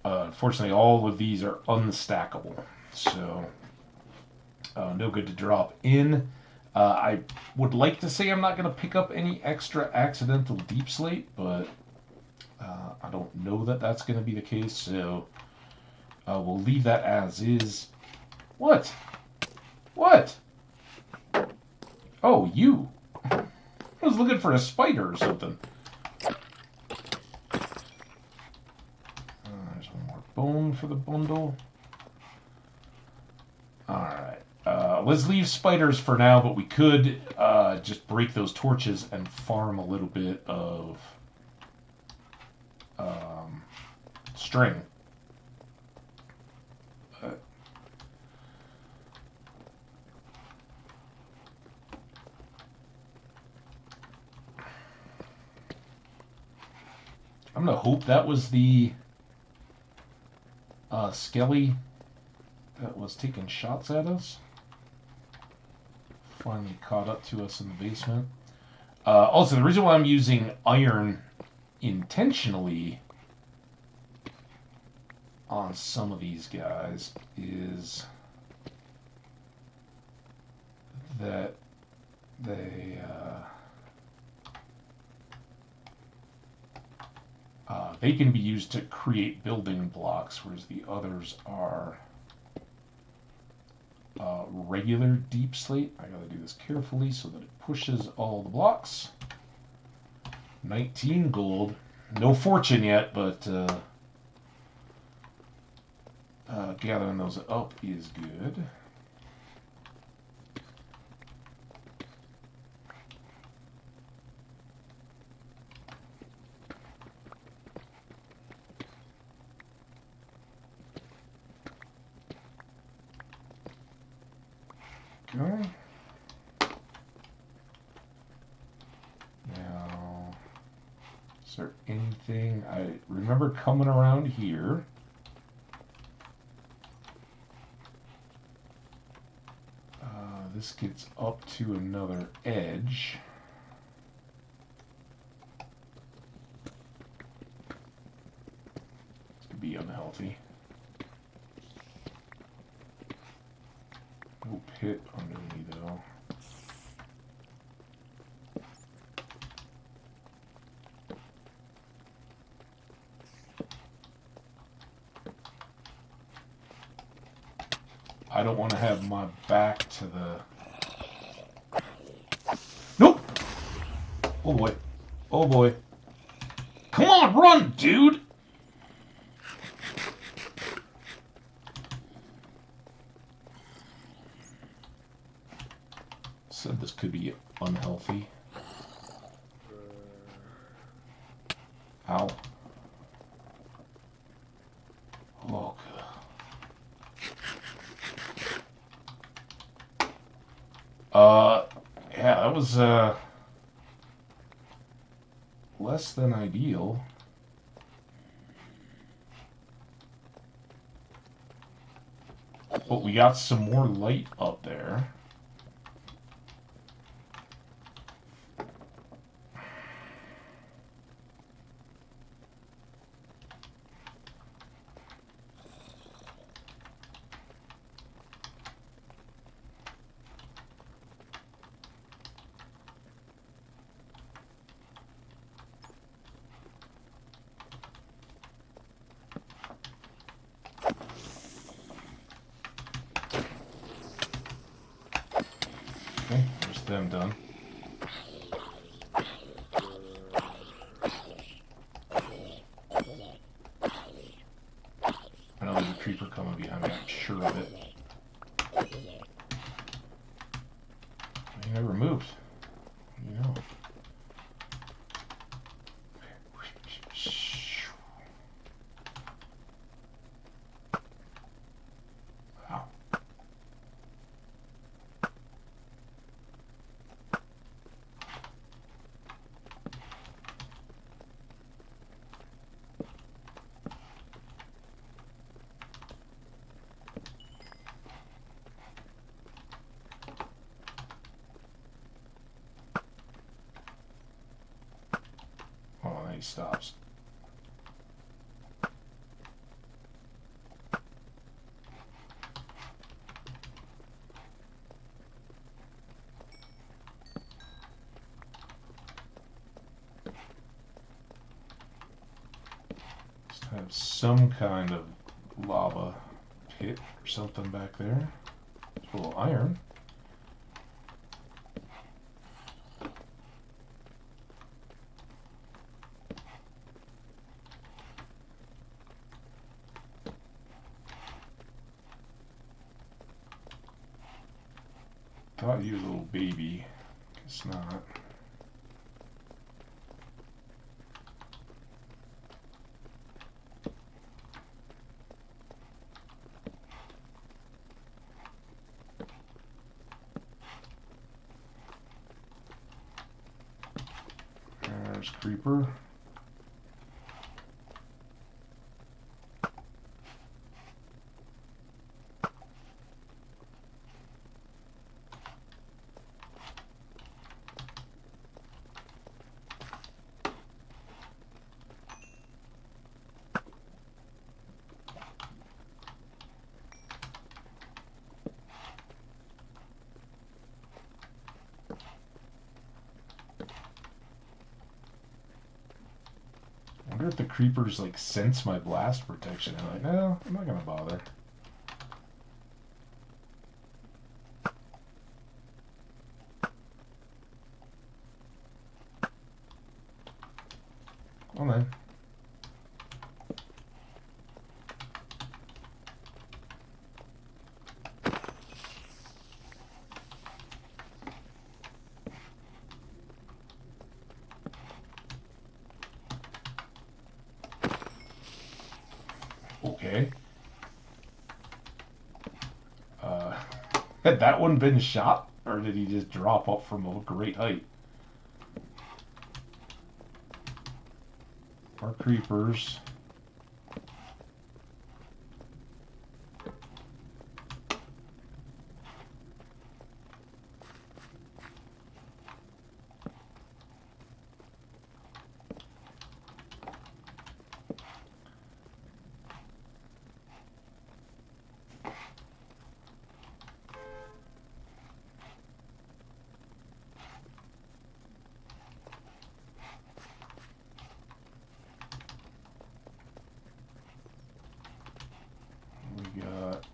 Unfortunately, all of these are unstackable, so no good to drop in. I would like to say I'm not going to pick up any extra accidental deep slate, but I don't know that that's going to be the case, so we'll leave that as is. What? What? Oh, you. I was looking for a spider or something. There's one more bone for the bundle. Alright. Let's leave spiders for now, but we could just break those torches and farm a little bit of string. I'm going to hope that was the skelly that was taking shots at us. Finally caught up to us in the basement. Also, the reason why I'm using iron intentionally on some of these guys is that they can be used to create building blocks, whereas the others are regular deep slate. I gotta do this carefully so that it pushes all the blocks. 19 gold. No fortune yet, but gathering those up is good. Okay. Now, is there anything? I remember coming around here. This gets up to another edge. This could be unhealthy. No pit under me though. I don't want to have my back to the... Nope! Oh boy. Oh boy. Come on, run, dude! Said this could be unhealthy. Ow. Oh, yeah, that was, less than ideal. But we got some more light up there. them done. I know there's a creeper coming behind me, I'm sure of it. He never moved. You know. Wow. Oh, and then he stops. Just have some kind of lava pit or something back there. It's a little iron. Thought he was a little baby. Guess not. There's creeper. I wonder if the creepers like sense my blast protection and like, no, I'm not gonna bother. Well then. Okay. Had that one been shot, or did he just drop up from a great height? More creepers. We got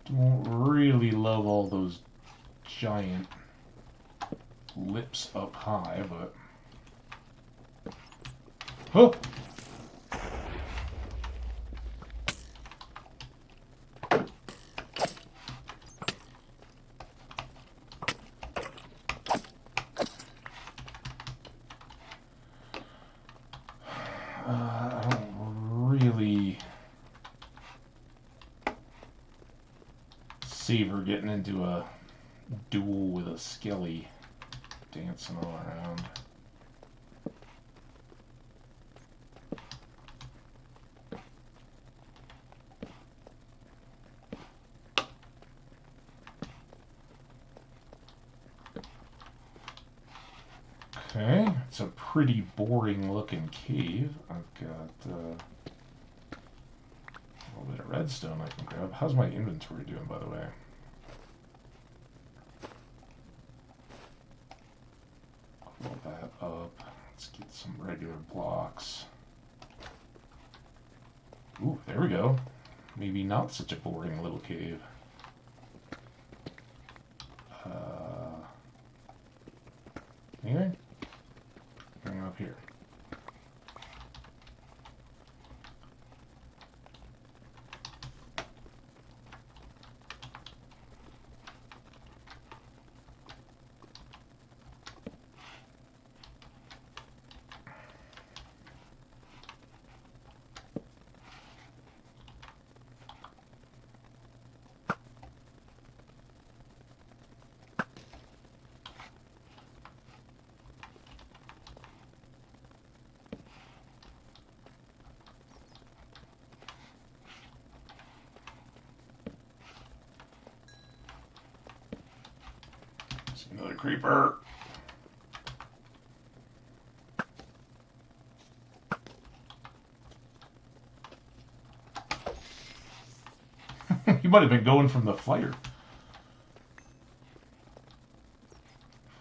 don't really love all those giant lips up high, but oh. I don't really savor getting into a duel with a skelly dancing all around. Okay, it's a pretty boring looking cave. I've got a little bit of redstone I can grab. How's my inventory doing, by the way? Fill that up. Let's Let's get some regular blocks. Ooh, there we go. Maybe not such a boring little cave. Anyway, going up here. Another creeper. He might have been going from the fire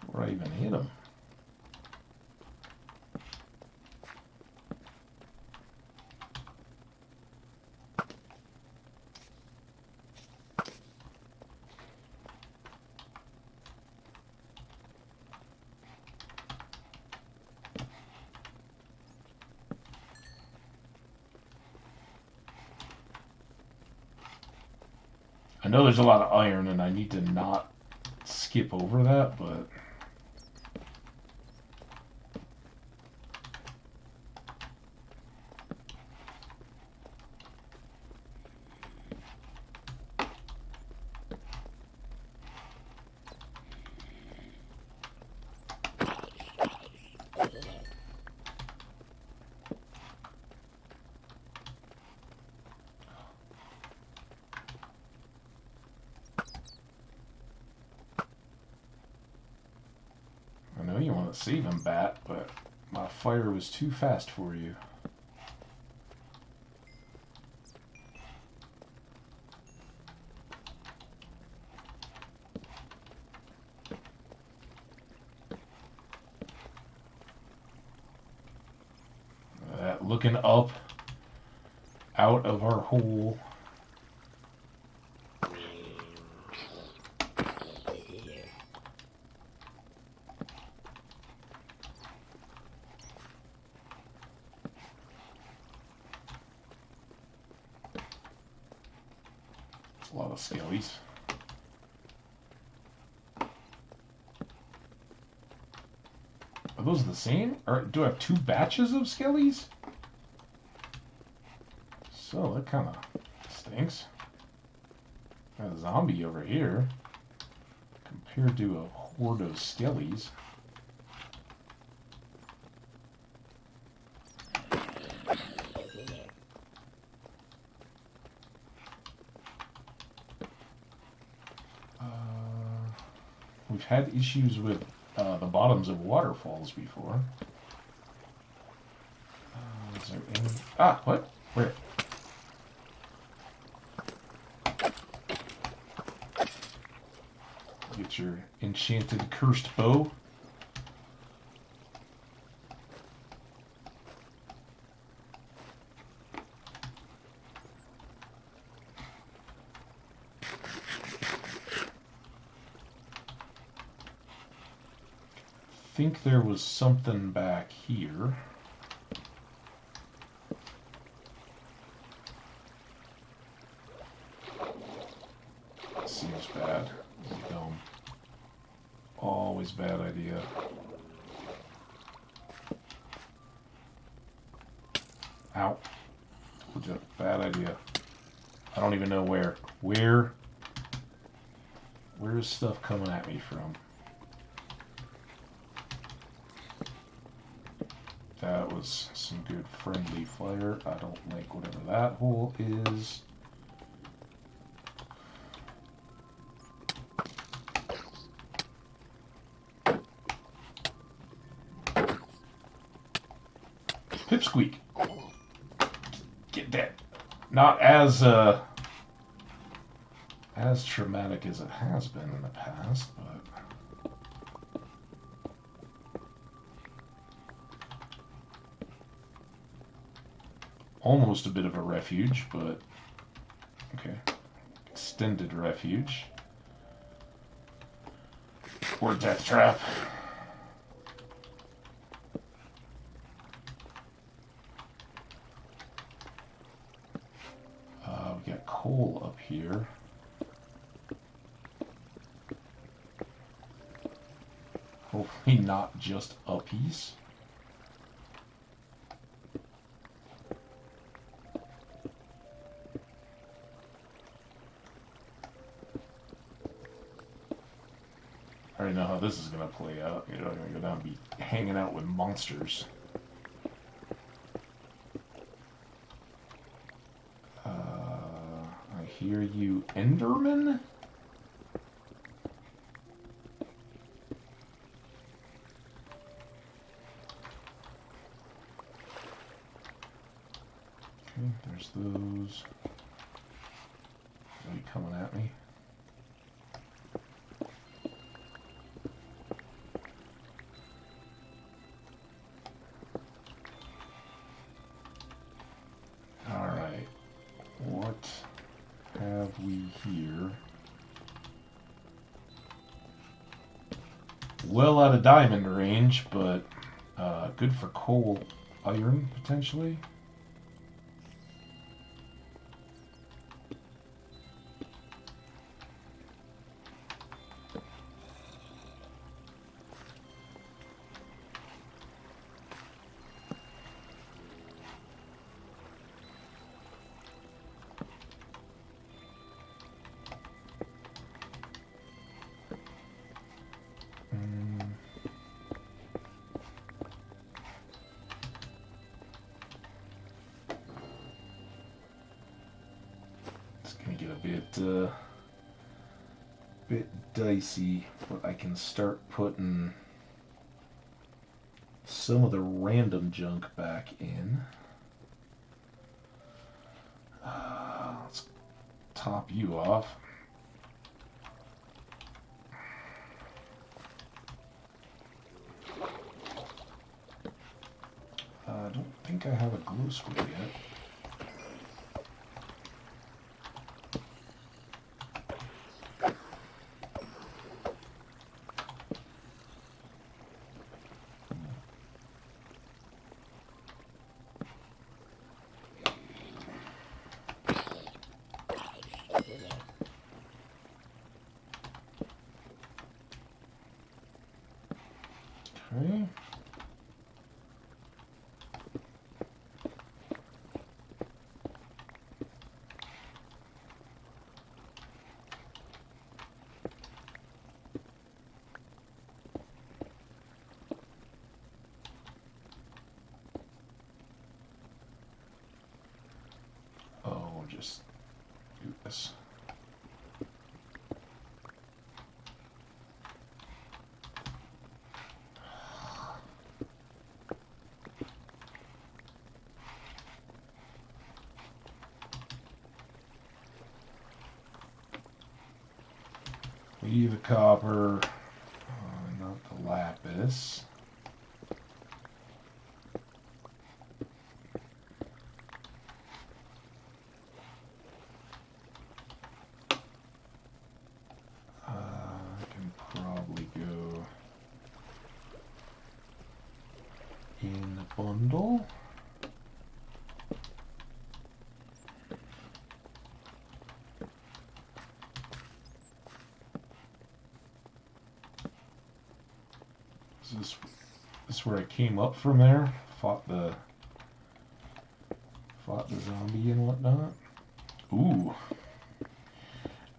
before I even hit him. I know there's a lot of iron and I need to not skip over that, but I know you want to save him, Bat, but my fire was too fast for you. Looking up out of our hole. A lot of skellies. Are those the same? Or do I have two batches of skellies? So that kind of stinks. Got a zombie over here compared to a horde of skellies. We've had issues with the bottoms of waterfalls before. Is there any... Ah, what? Where? Get your enchanted cursed bow. I think there was something back here. Seems bad. Always bad idea. Ow. Told you, bad idea. I don't even know where. Where is stuff coming at me from? That was some good friendly fire. I don't like whatever that hole is. Pipsqueak. Get that. Not as traumatic as it has been in the past, but almost a bit of a refuge, but okay. Extended refuge. Or death trap. We got coal up here. Hopefully not just a piece. I already know how this is going to play out. You're not going to go down and be hanging out with monsters. I hear you, Enderman? Okay, there's those. Are you coming at me? Alright. What have we here? Well out of diamond range, but good for coal iron, potentially. It's gonna get a bit dicey, but I can start putting some of the random junk back in. Let's top you off. I don't think I have a glow squid yet. Okay. Oh, just do this. Leave the copper, not the lapis. I can probably go in the bundle. Is this where I came up from there? Fought the zombie and whatnot. Ooh.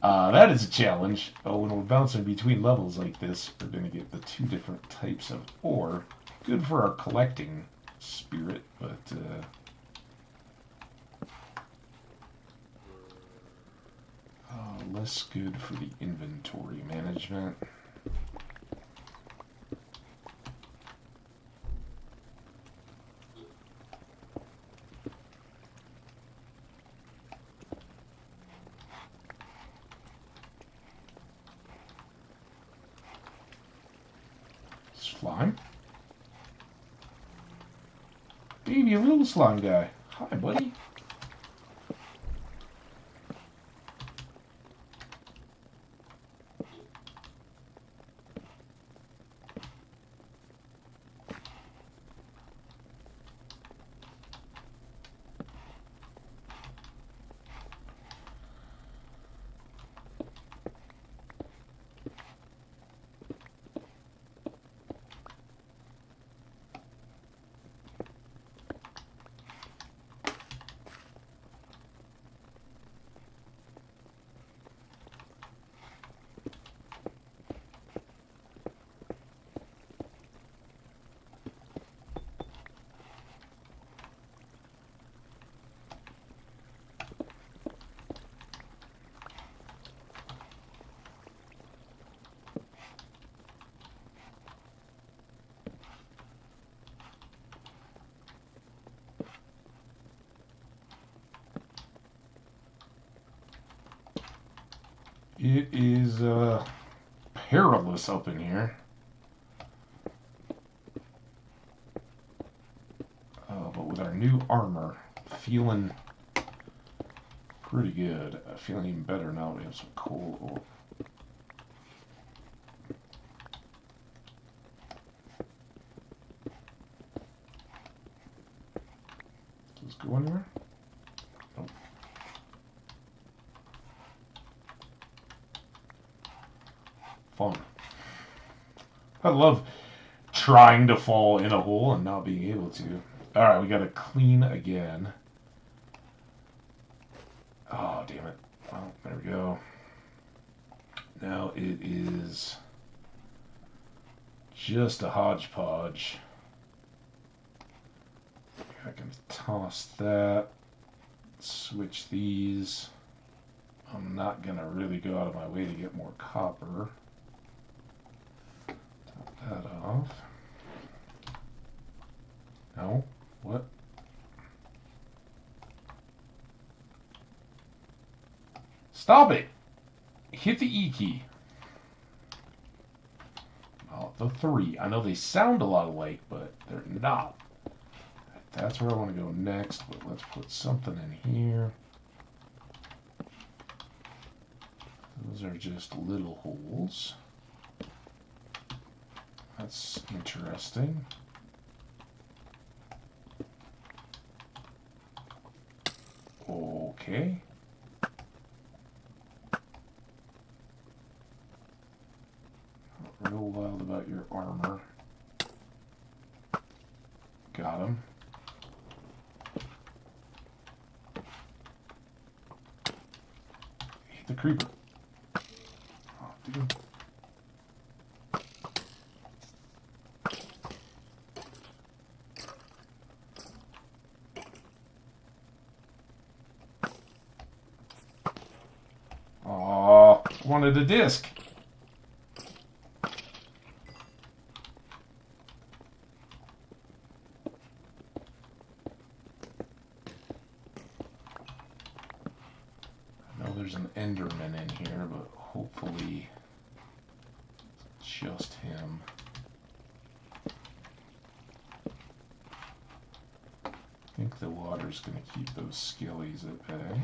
That is a challenge. Oh, when we're bouncing between levels like this, we're going to get the two different types of ore. Good for our collecting spirit, but less good for the inventory management. Slime? Baby, a little slime guy. Hi, buddy. It is perilous up in here. But with our new armor, feeling pretty good. Feeling even better now we have some coal. Oh. Does this go anywhere? Nope. Fun. I love trying to fall in a hole and not being able to. Alright, we gotta clean again. Oh, damn it. Well, there we go. Now it is just a hodgepodge. I can toss that. Switch these. I'm not gonna really go out of my way to get more copper. Top that off. No? What? Stop it! Hit the E key. Oh, the 3. I know they sound a lot alike, but they're not. That's where I want to go next, but let's put something in here. Those are just little holes. That's interesting. Okay. Not real wild about your armor. Got him. Hit the creeper. Oh, dude. Oh, wanted a disc. There's an Enderman in here, but hopefully it's just him. I think the water's going to keep those skillies at bay.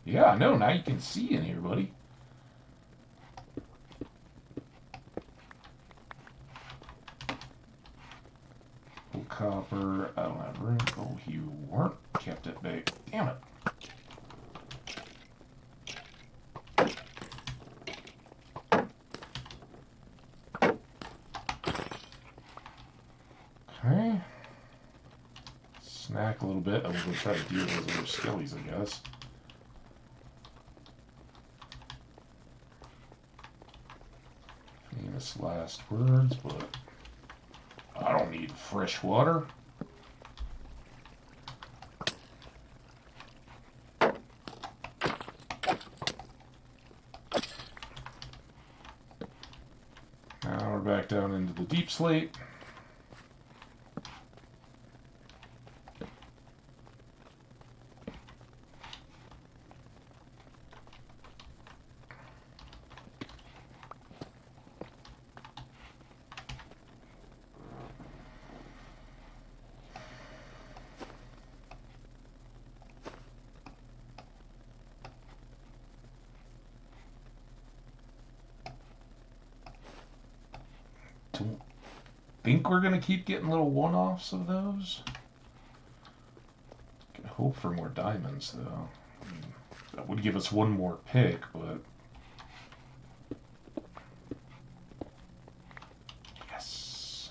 Yeah, I know. Now you can see in here, buddy. Copper, I don't have room. Oh, you weren't kept at bay. Damn it. Okay. Snack a little bit. I'm going to try to deal with those other skellies, I guess. Famous last words, but I don't need fresh water. Now we're back down into the deep slate. don't think we're going to keep getting little one-offs of those. Can hope for more diamonds, though. That would give us one more pick, but... Yes.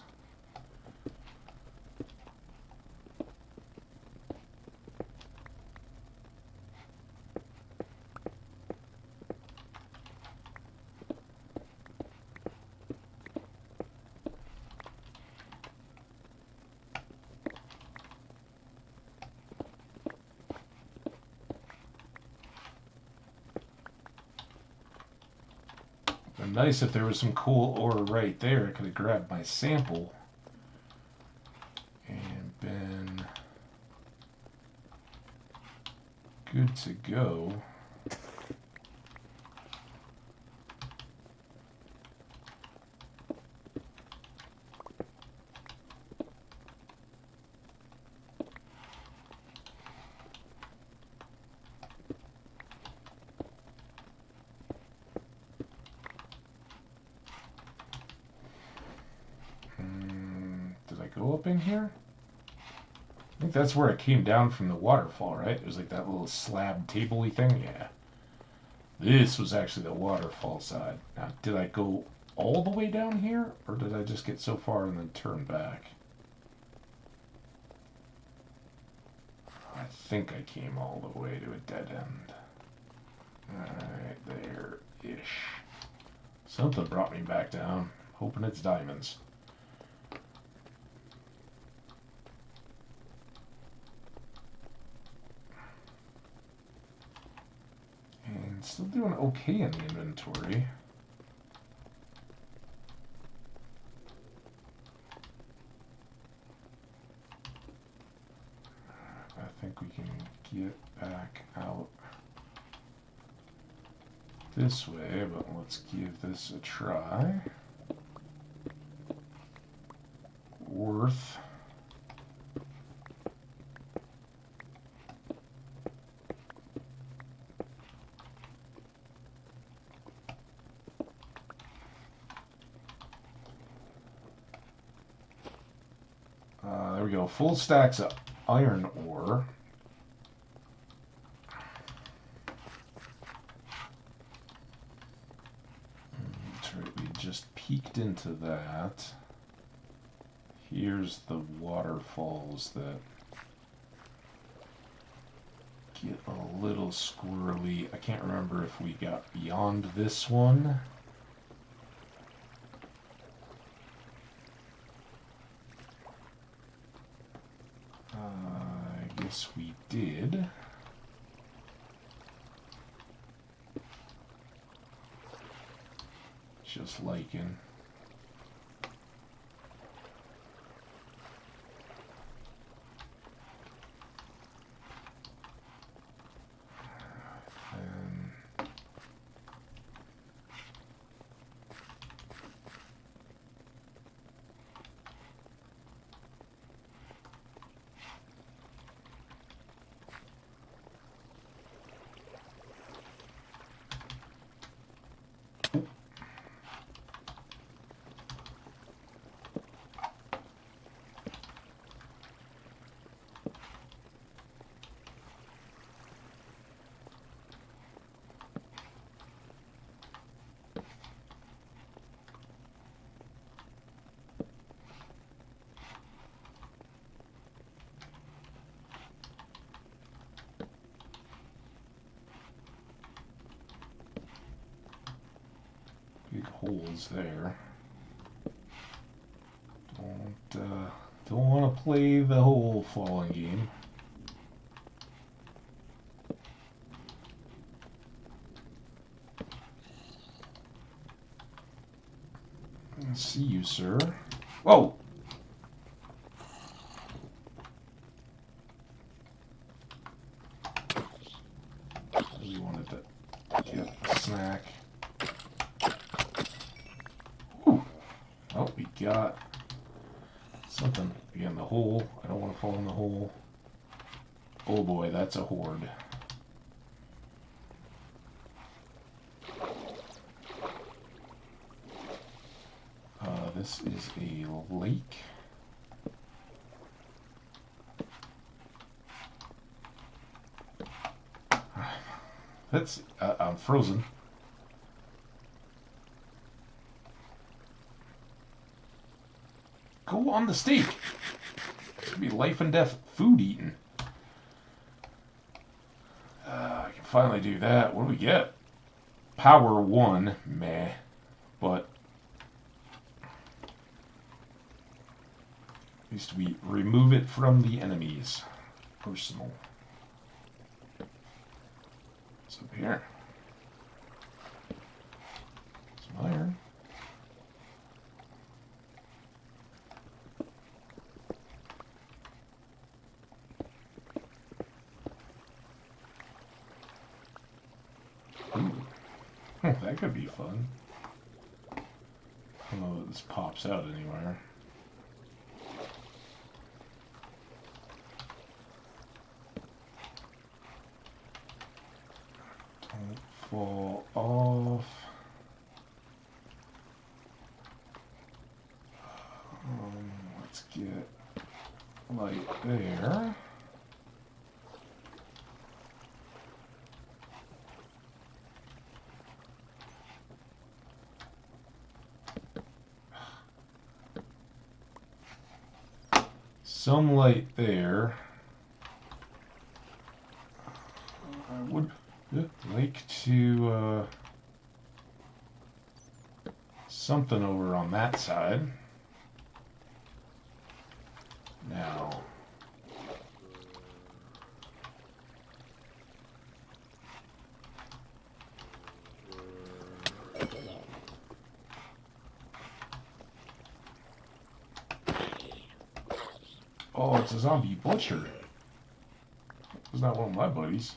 Nice if there was some cool ore right there. I could have grabbed my sample and been good to go. Go up in here? I think that's where it came down from the waterfall, right? It was like that little slab table-y thing. Yeah. This was actually the waterfall side. Now, did I go all the way down here? Or did I just get so far and then turn back? I think I came all the way to a dead end. Alright, there-ish. Something brought me back down. Hoping it's diamonds. Still doing okay in the inventory. I think we can get back out this way, but let's give this a try. Worth. There we go, full stacks of iron ore. That's right, we just peeked into that. Here's the waterfalls that get a little squirrely. I can't remember if we got beyond this one. I guess we did. Just liking. Big holes there. Don't want to play the hole falling game. I see you, sir. Whoa! You wanted to get a snack. Whew. Oh, we got something. Again, the hole. I don't want to fall in the hole. Oh boy, that's a horde. this is a lake. That's I'm frozen. Go on the steak. It's gonna be life and death food eating. I can finally do that. What do we get? Power 1, meh. But needs to be remove it from the enemies. Personal. What's up here? Some iron. Ooh. That could be fun. I don't know that this pops out anywhere. Don't fall off. Let's get light there. Some light there. I would like to something over on that side. Now, oh, it's a zombie butcher. It's not one of my buddies.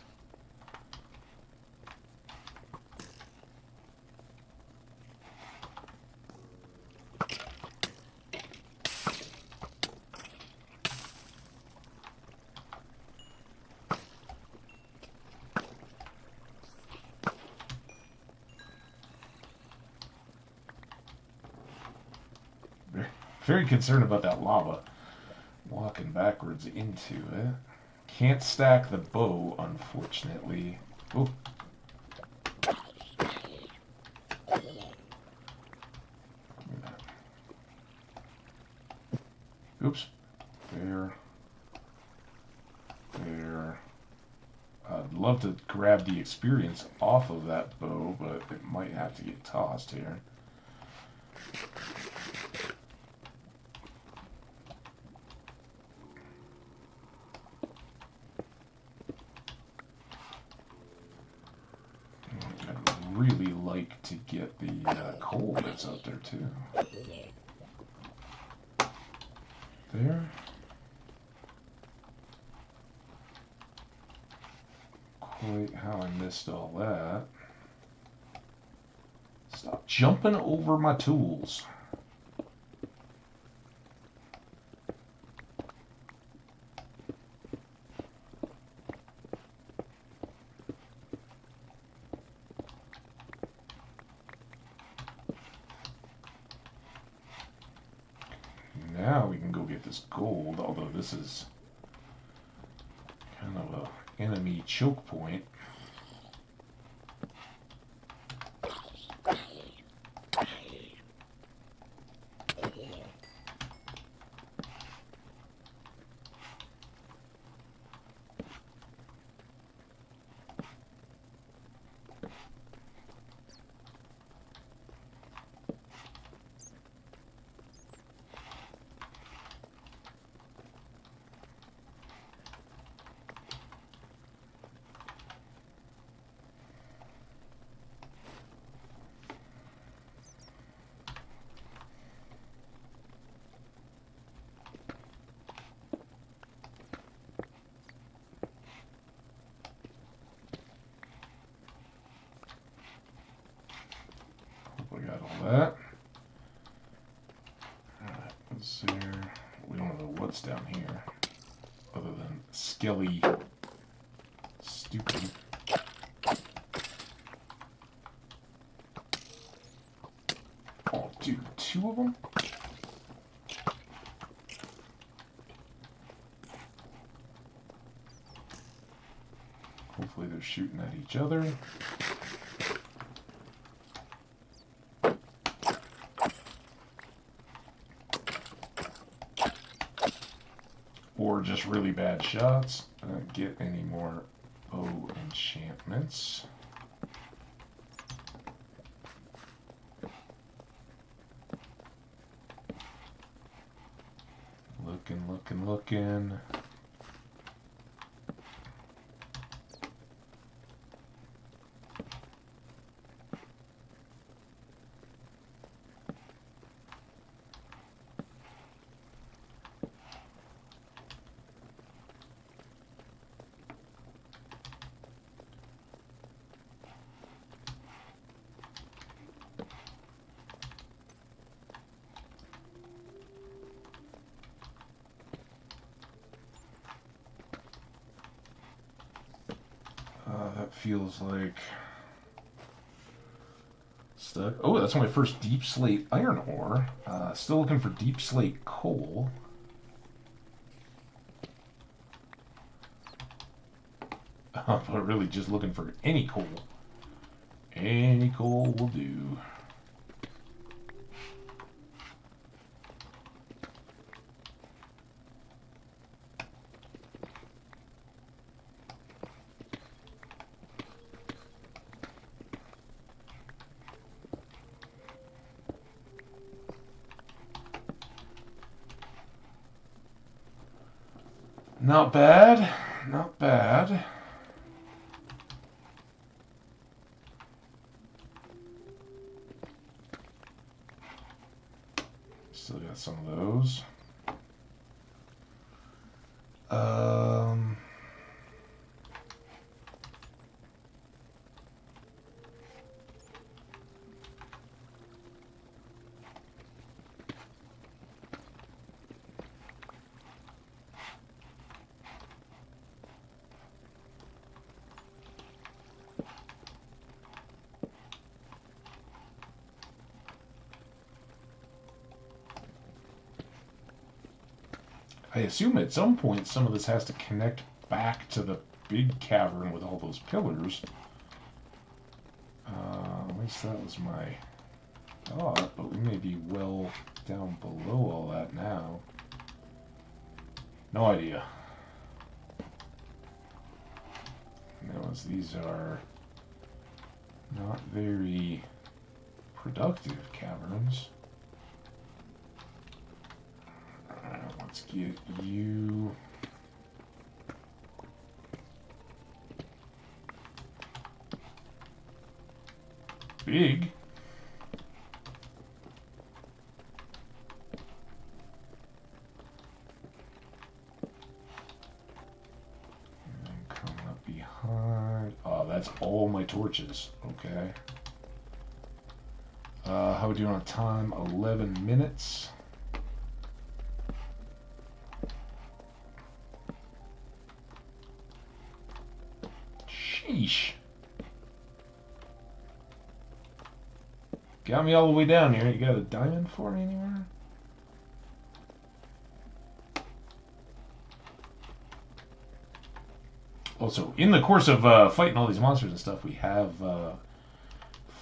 Very concerned about that lava. Walking backwards into it. Can't stack the bow, unfortunately. Oh. Oops. There. There. I'd love to grab the experience off of that bow, but it might have to get tossed here. Really like to get the coal that's up there too. There. Quite how I missed all that. Stop jumping over my tools. Now we can go get this gold, although this is kind of a enemy choke point. We got all that. Alright, what's there? We don't know what's down here. Other than skelly stupid. Oh, dude, 2 of them? Hopefully they're shooting at each other. Or just really bad shots. I don't get any more bow enchantments. Looking. That feels like stuck. Oh, that's my first deep slate iron ore. Still looking for deep slate coal. But really just looking for any coal. Any coal will do. Not bad. Not bad. Still got some of those. I assume at some point some of this has to connect back to the big cavern with all those pillars. At least that was my thought, but we may be well down below all that now. No idea. Now, as these are not very productive caverns. Let's get you. Big. And then coming up behind. Oh, that's all my torches. Okay. How are we doing on time? 11 minutes. Sheesh. Got me all the way down here. You got a diamond for me anywhere? Also, in the course of fighting all these monsters and stuff, we have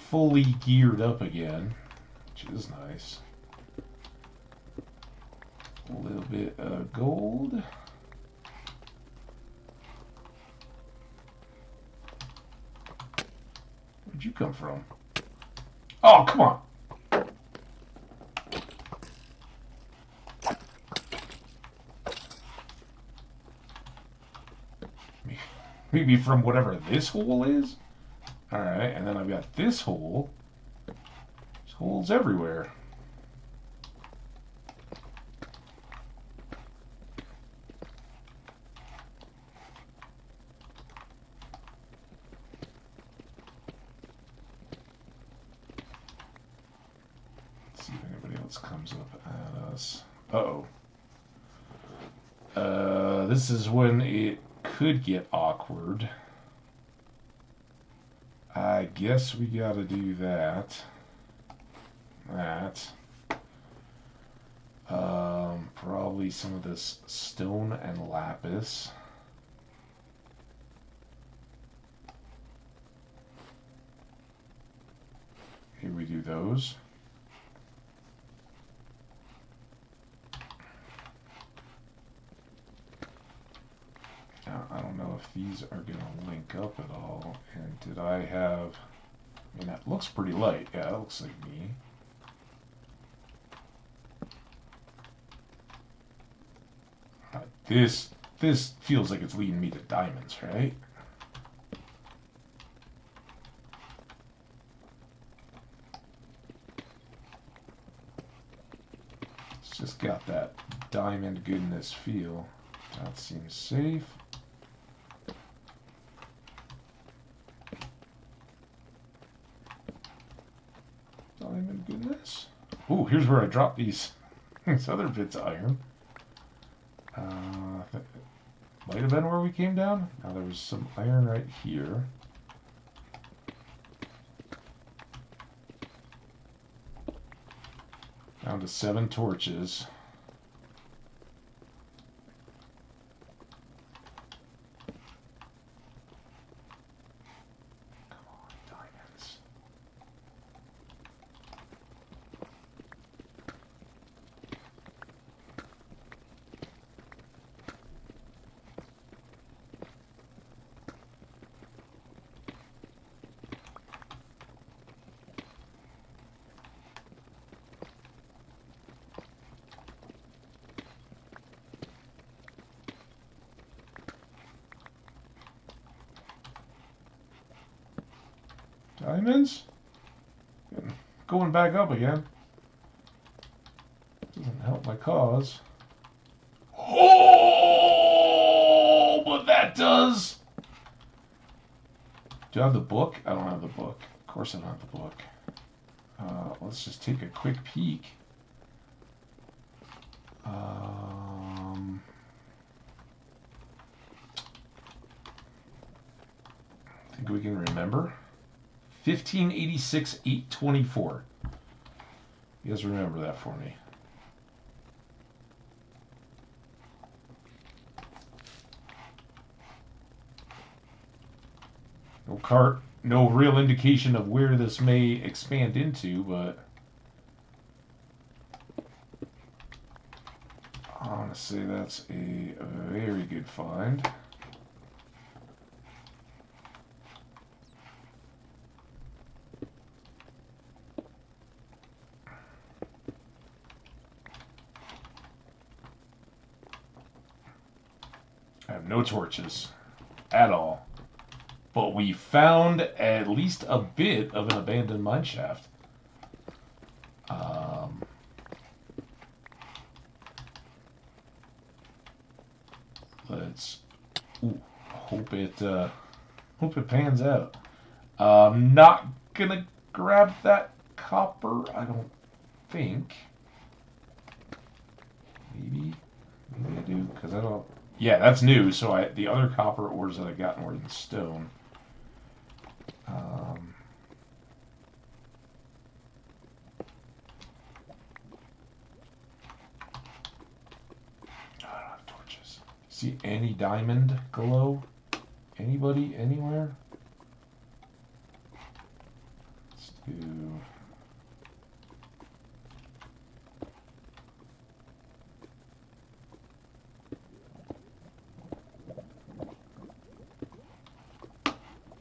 fully geared up again, which is nice. A little bit of gold. Where'd you come from? Oh, come on! Maybe from whatever this hole is? Alright, and then I've got this hole. There's holes everywhere. Let's see if anybody else comes up at us. Uh-oh. This is when it could get awkward. I guess we gotta do that. Probably some of this stone and lapis. Okay, we do those. Now, I don't know if these are going to link up at all. And did I have... I mean, that looks pretty light. Yeah, that looks like me. This feels like it's leading me to diamonds, right? It's just got that diamond goodness feel. That seems safe. Diamond goodness. Ooh, here's where I drop these other bits of iron. Might have been where we came down. Now there was some iron right here. Down to 7 torches. Come on, diamonds. Diamonds? Going back up again. Doesn't help my cause. Oh, but that does. Do I have the book? I don't have the book. Of course I don't have the book. Let's just take a quick peek. Think we can remember? 1586, 824. You guys remember that for me. No cart, no real indication of where this may expand into, but I want to say that's a very good find. I have no torches at all. But we found at least a bit of an abandoned mine shaft. Let's hope it pans out. Not gonna grab that copper, I don't think. Maybe I do, because I don't. Yeah, that's new. So the other copper ores that I got were in stone. I don't have torches. See any diamond glow? Anybody anywhere? Let's do.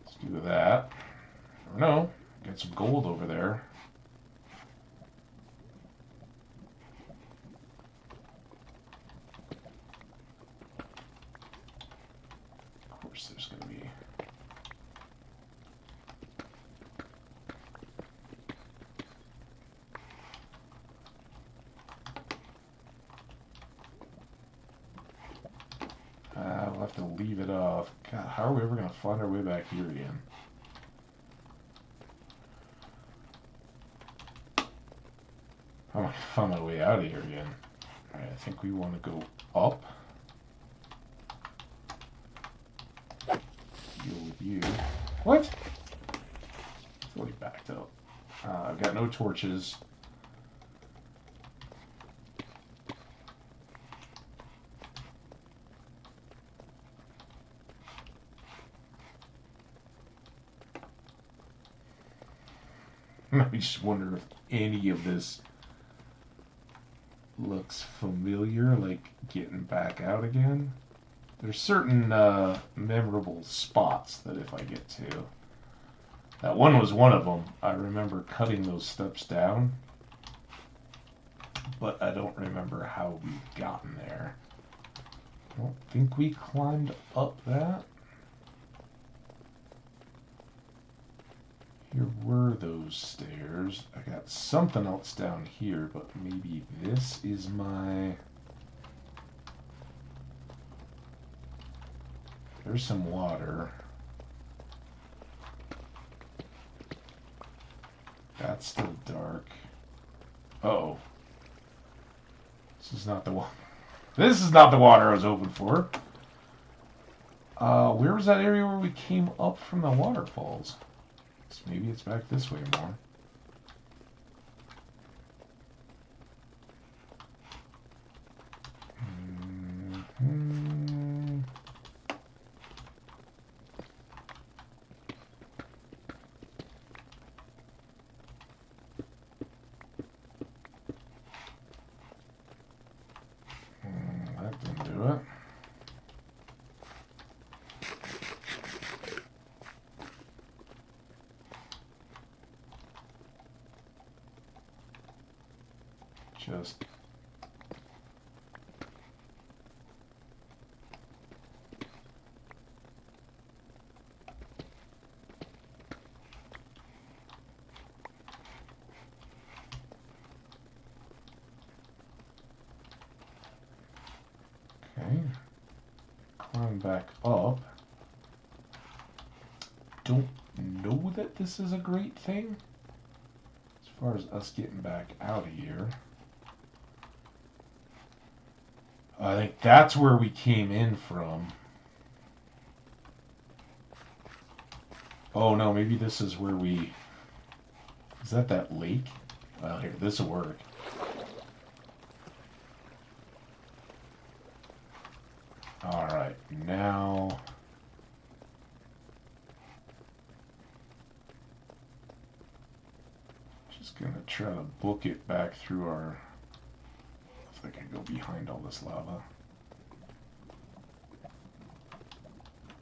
Let's do that. Or no, got some gold over there. Of course, there's going to be. We'll have to leave it off. God, how are we ever going to find our way back here again? I want to find my way out of here again. Alright, I think we want to go up. Deal with you. What? It's already backed up. I've got no torches. I just wonder if any of this looks familiar, like getting back out again. There's certain memorable spots that if I get to. That one was one of them. I remember cutting those steps down, but I don't remember how we've gotten there. I don't think we climbed up that. Here were those stairs. I got something else down here, but maybe this is my... There's some water. That's still dark. Uh-oh. This is not the one. This is not the water I was hoping for. Where was that area where we came up from the waterfalls? So maybe it's back this way more. That didn't do it. Just okay. Climb back up. Don't know that this is a great thing as far as us getting back out of here. I think that's where we came in from. Oh no, maybe this is where we... Is that lake? Well, here, this will work. Alright, now... Just gonna try to book it back through our... I can go behind all this lava.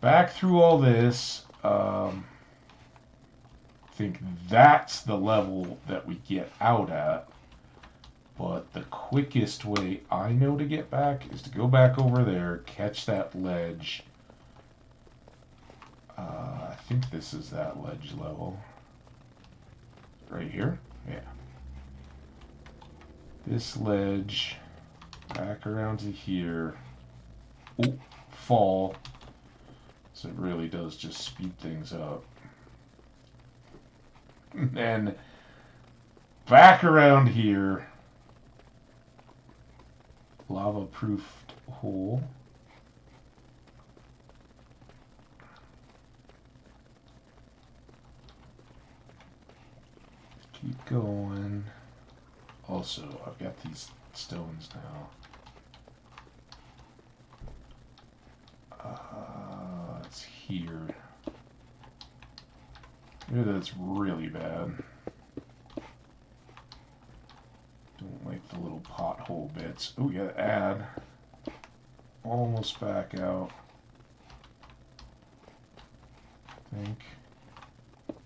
Back through all this. I think that's the level that we get out at. But the quickest way I know to get back is to go back over there, catch that ledge. I think this is that ledge level. Right here? Yeah. This ledge... Back around to here. Oh, fall. So it really does just speed things up. And then back around here. Lava-proofed hole. Keep going. Also, I've got these stones now. It's here. Maybe that's really bad. Don't like the little pothole bits. Oh, we gotta add. Almost back out. I think. There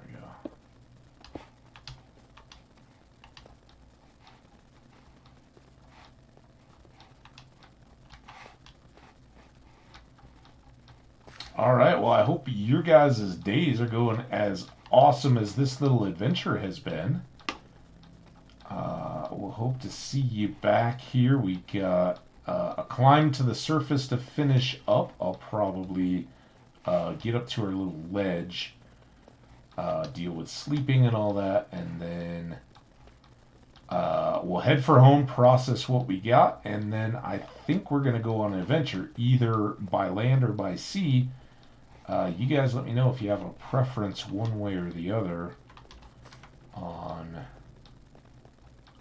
we go. Alright, well I hope your guys' days are going as awesome as this little adventure has been. We'll hope to see you back here. We got a climb to the surface to finish up. I'll probably get up to our little ledge, deal with sleeping and all that, and then we'll head for home, process what we got, and then I think we're going to go on an adventure, either by land or by sea. You guys let me know if you have a preference one way or the other on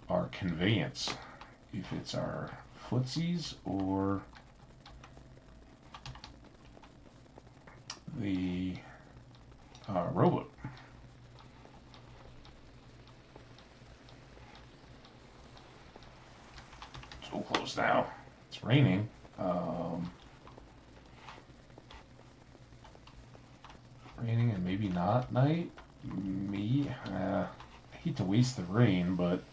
our conveyance. If it's our footsies or the Rowboat. So close now. It's raining. Raining and maybe not night. I hate to waste the rain, but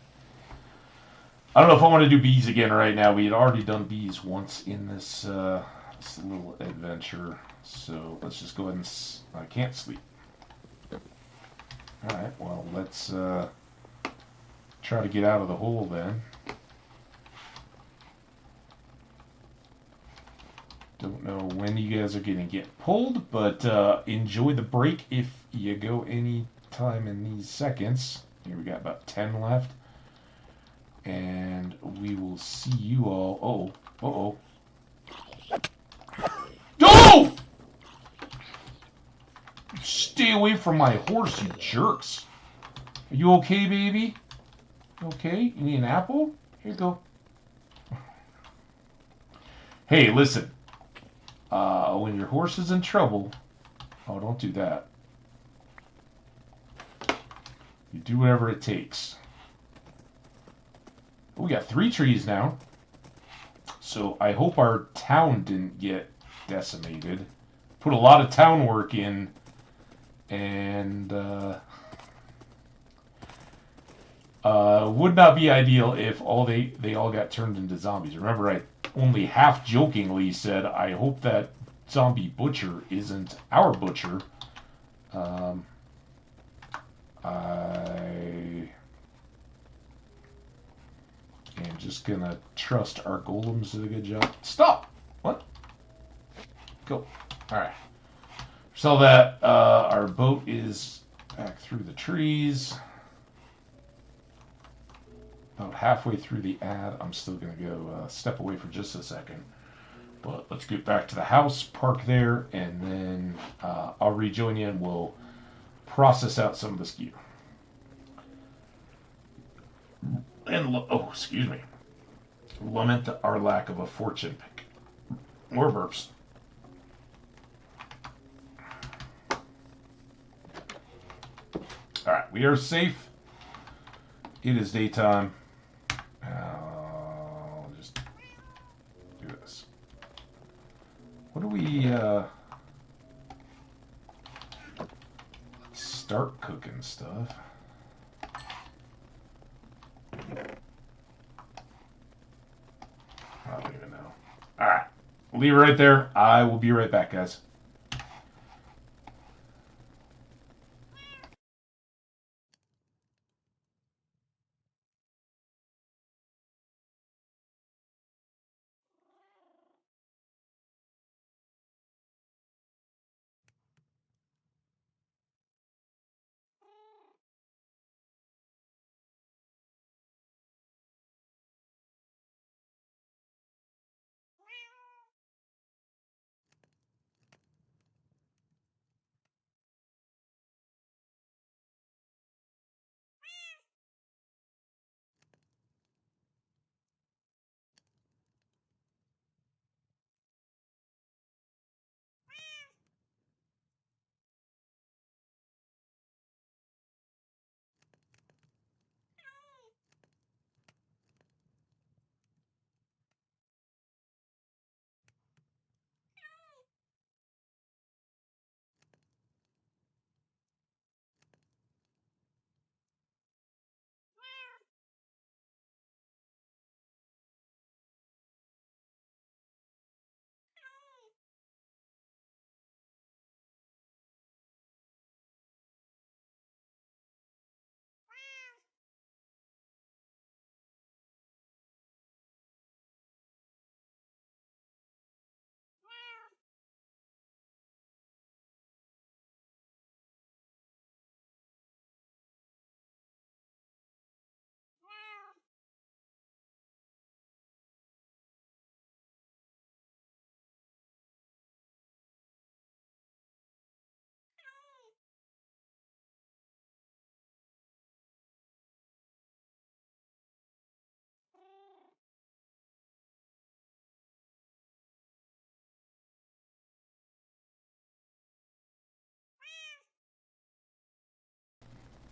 I don't know if I want to do bees again right now. We had already done bees once in this little adventure, so let's just go ahead and. I can't sleep. All right. Well, let's try to get out of the hole then. Don't know when you guys are going to get pulled, but enjoy the break if you go any time in these seconds. Here we got about 10 left. And we will see you all. Oh, oh. Stay away from my horse, you jerks. Are you okay, baby? Okay? You need an apple? Here you go. Hey, listen. When your horse is in trouble, don't do that. You do whatever it takes. We got 3 trees now. So I hope our town didn't get decimated. Put a lot of town work in, and would not be ideal if they all got turned into zombies. Remember, I only half jokingly said I hope that zombie butcher isn't our butcher. I am just gonna trust our golems did a good job. Stop! What? Go. Alright. So that our boat is back through the trees. About halfway through the ad. I'm still gonna go step away for just a second. But let's get back to the house, park there, and then I'll rejoin you and we'll process out some of this gear. And, excuse me. Lament our lack of a fortune pick. More burps. Alright, we are safe. It is daytime. I'll just do this. What do we, start cooking stuff. I don't even know. Alright. We'll leave it right there. I will be right back, guys.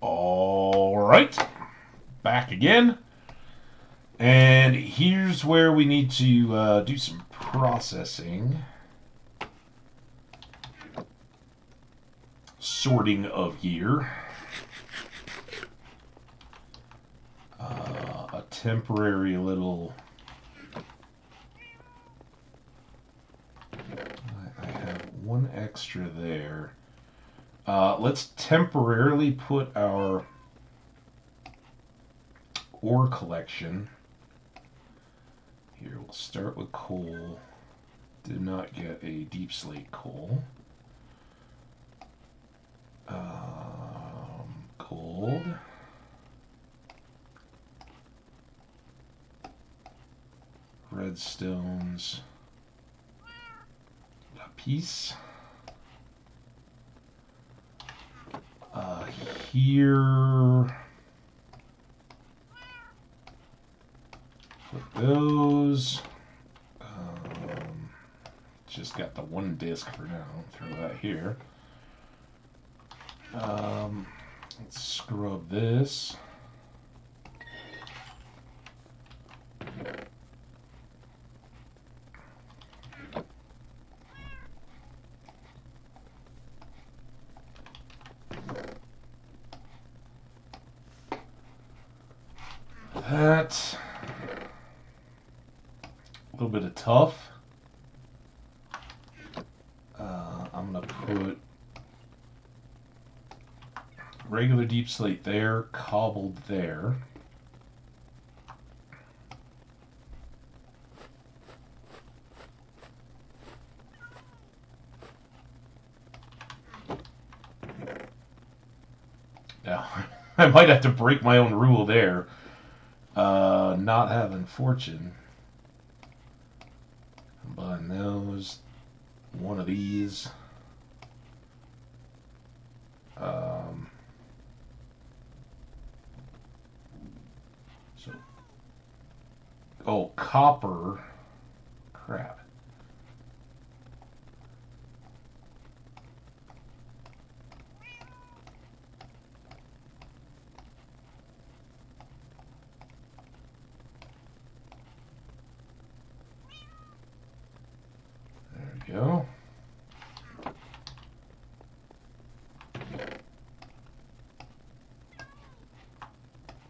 All right, back again. And here's where we need to do some processing. Sorting of gear. A temporary little... I have one extra there. Let's temporarily put our ore collection. Here, we'll start with coal. Did not get a deep slate coal. Gold. Redstones. A piece. Here. Put those. Just got the one disc for now. Throw that here. Let's scrub this. That. A little bit of tough. I'm going to put regular deep slate there, cobbled there. Now, I might have to break my own rule there. Not having fortune. Combine those. One of these. Oh, copper. Crap. There we go.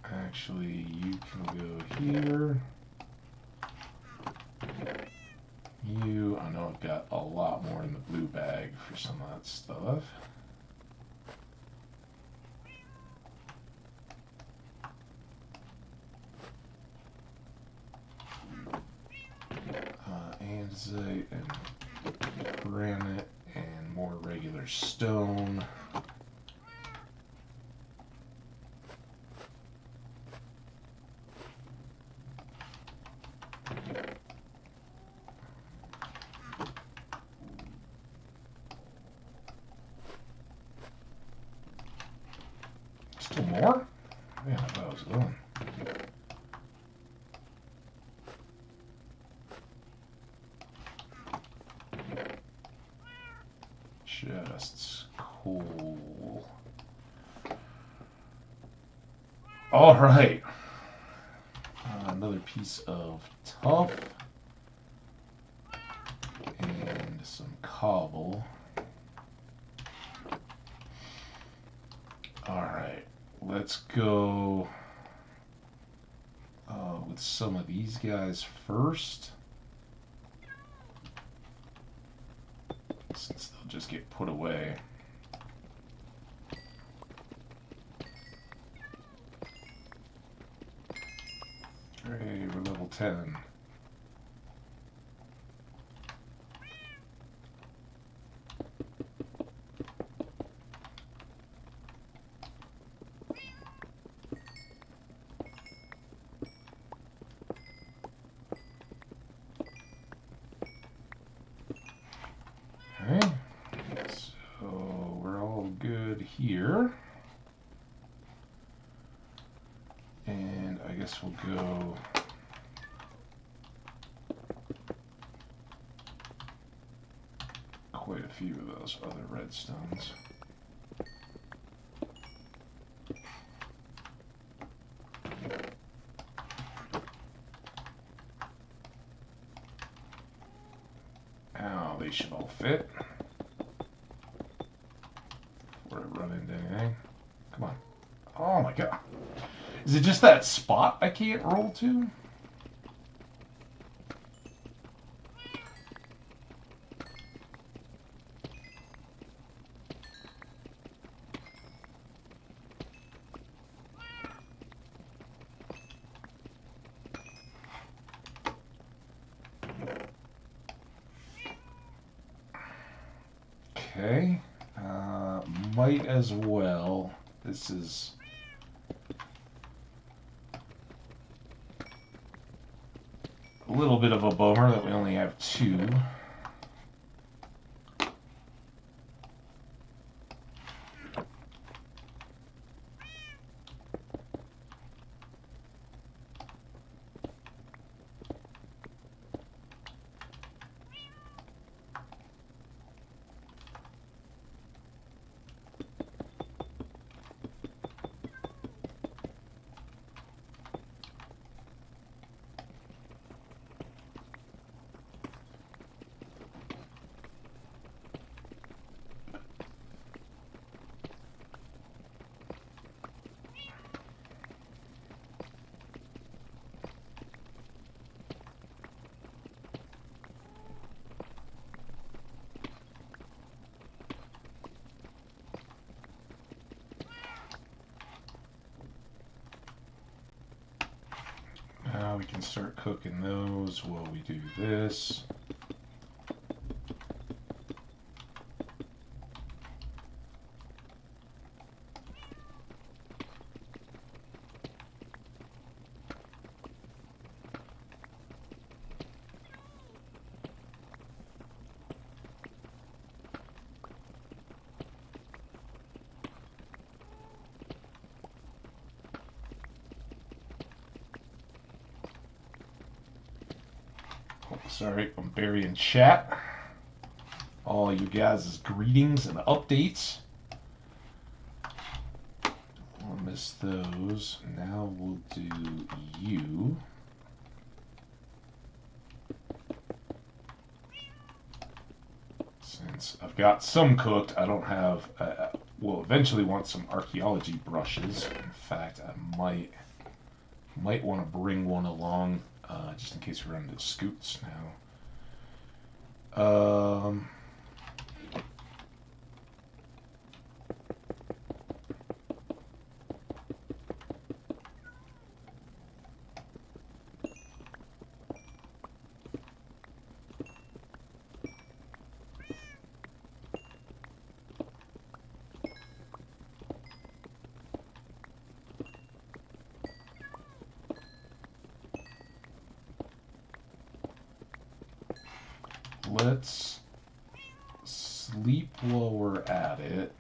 Actually, you can go here. I know I've got a lot more in the blue bag for some of that stuff. Andesite and granite and more regular stone. Still more? Man, I thought I was going. Just cool. All right. Another piece of tough and some cobble. All right. Let's go with some of these guys first, since they'll just get put away. Hey, we're level 10. Okay, so we're all good here. And I guess we'll go quite a few of those other redstones. place should all fit. Before I run into anything. Come on. Oh my god. Is it just that spot I can't roll to? Okay, might as well. This is a little bit of a bummer that we only have 2. Now we can start cooking those while we do this. Sorry, I'm burying chat. All you guys' greetings and updates. I'll miss those. Now we'll do you. Since I've got some cooked, I don't have. We'll eventually want some archaeology brushes. In fact, I might want to bring one along. Just in case we run into scoots now. Let's sleep while we're at it.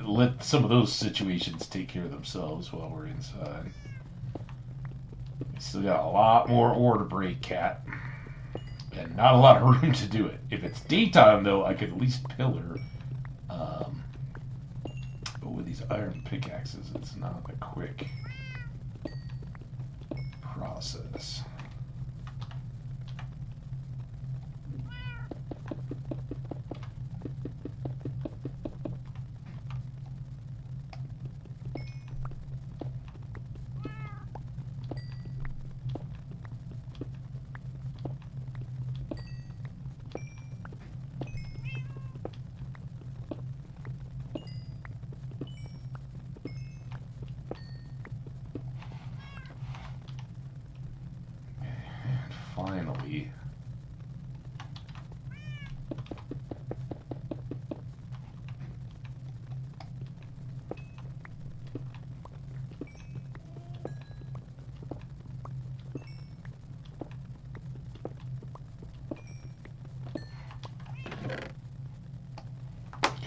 Let some of those situations take care of themselves while we're inside. We still got a lot more ore to break, cat. And not a lot of room to do it. If it's daytime, though, I could at least pillar. But with these iron pickaxes, it's not a quick process. Finally.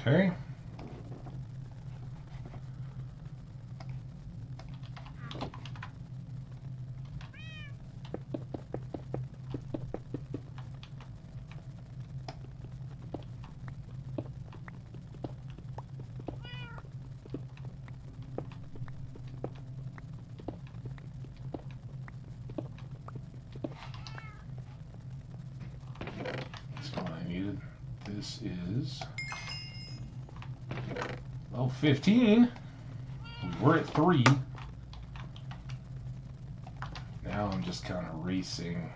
Okay. this is, well, 15. We were at 3. Now I'm just kind of racing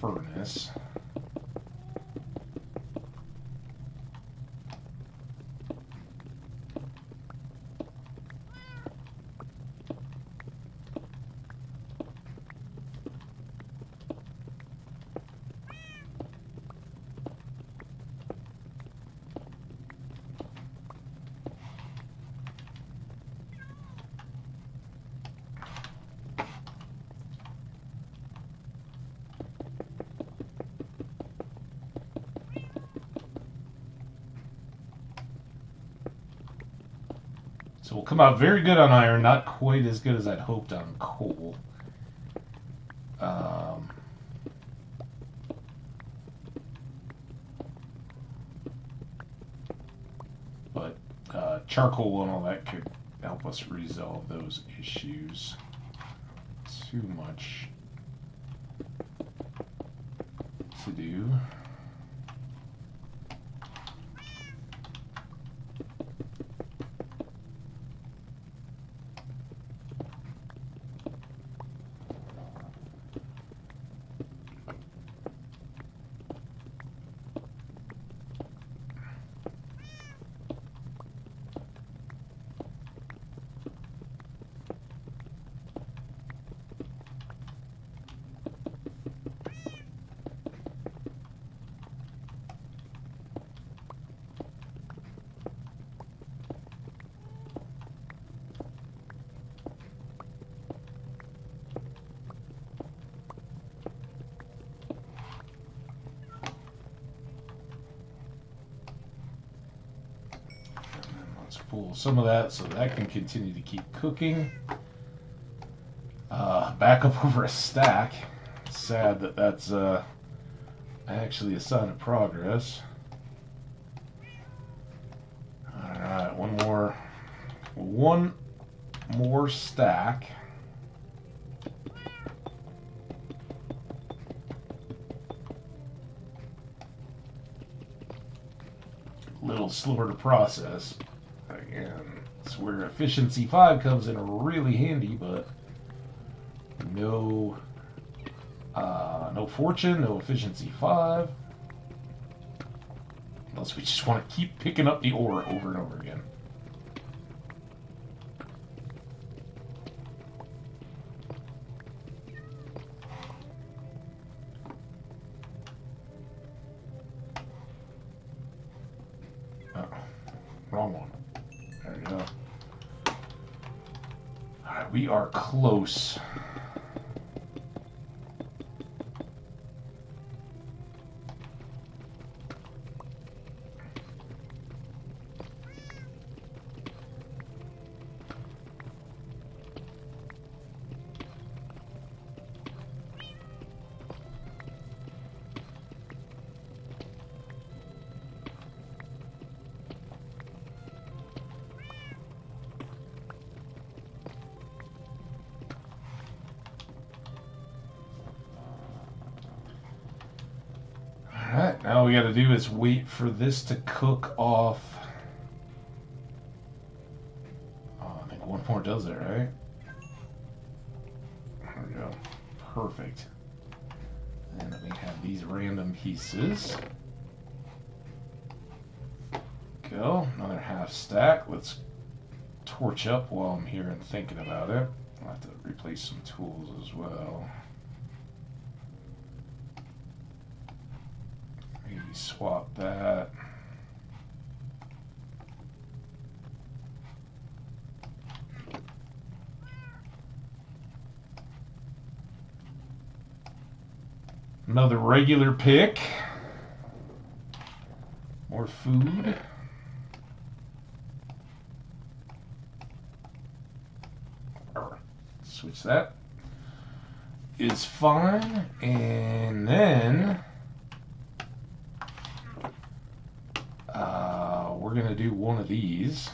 furnace. So we'll come out very good on iron, not quite as good as I'd hoped on coal. But charcoal and all that could help us resolve those issues. Too much to do. Pull some of that so that can continue to keep cooking. Back up over a stack. Sad that that's actually a sign of progress. Alright, one more stack. A little slower to process. Again, that's where efficiency 5 comes in really handy, but no fortune, no efficiency 5. Unless we just want to keep picking up the ore over and over again. Wrong one. There you go. Alright, we are close. Alright, now all we gotta do is wait for this to cook off. Oh, I think one more does it, right? There we go. Perfect. And then we have these random pieces. Go. Another half stack. Let's torch up while I'm here and thinking about it. I'll have to replace some tools as well. Maybe swap that. Another regular pick. More food. Switch that. Is fine. And then we're going to do one of these.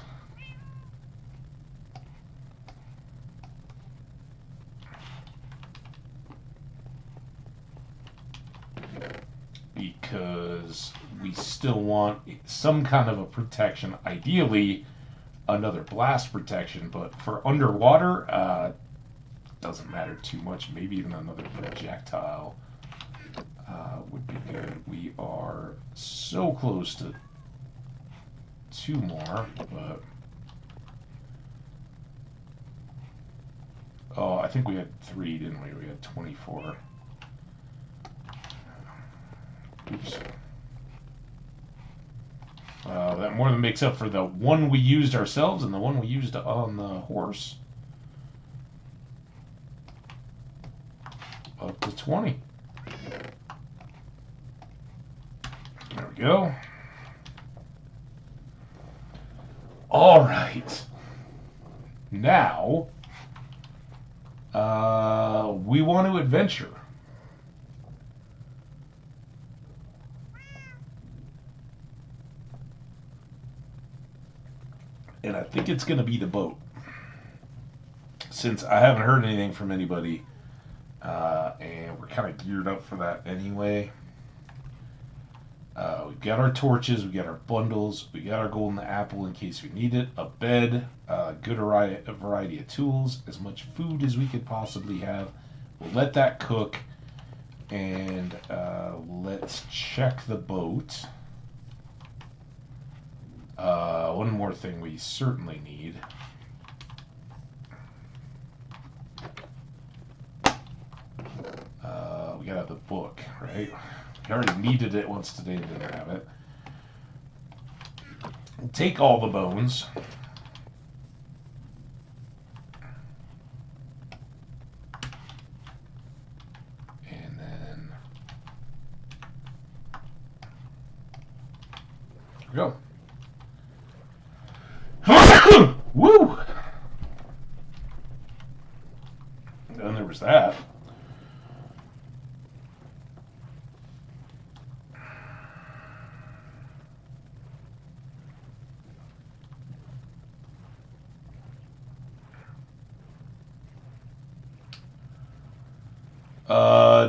Because we still want some kind of a protection. Ideally, another blast protection, but for underwater, doesn't matter too much. Maybe even another projectile would be good. We are so close to 2 more, but oh, I think we had 3, didn't we? We had 24. Oops. That more than makes up for the one we used ourselves and the one we used on the horse. Up to 20. There we go. All right. Now, we want to adventure. And I think it's going to be the boat. Since I haven't heard anything from anybody, and we're kind of geared up for that anyway. We've got our torches, we got our bundles, we got our golden apple in case we need it, a bed, a good variety of tools, as much food as we could possibly have. We'll let that cook, and let's check the boat. One more thing we certainly need. We gotta have the book, right? We already needed it once today and didn't have it. We'll take all the bones. And then there we go. Woo! And there was that.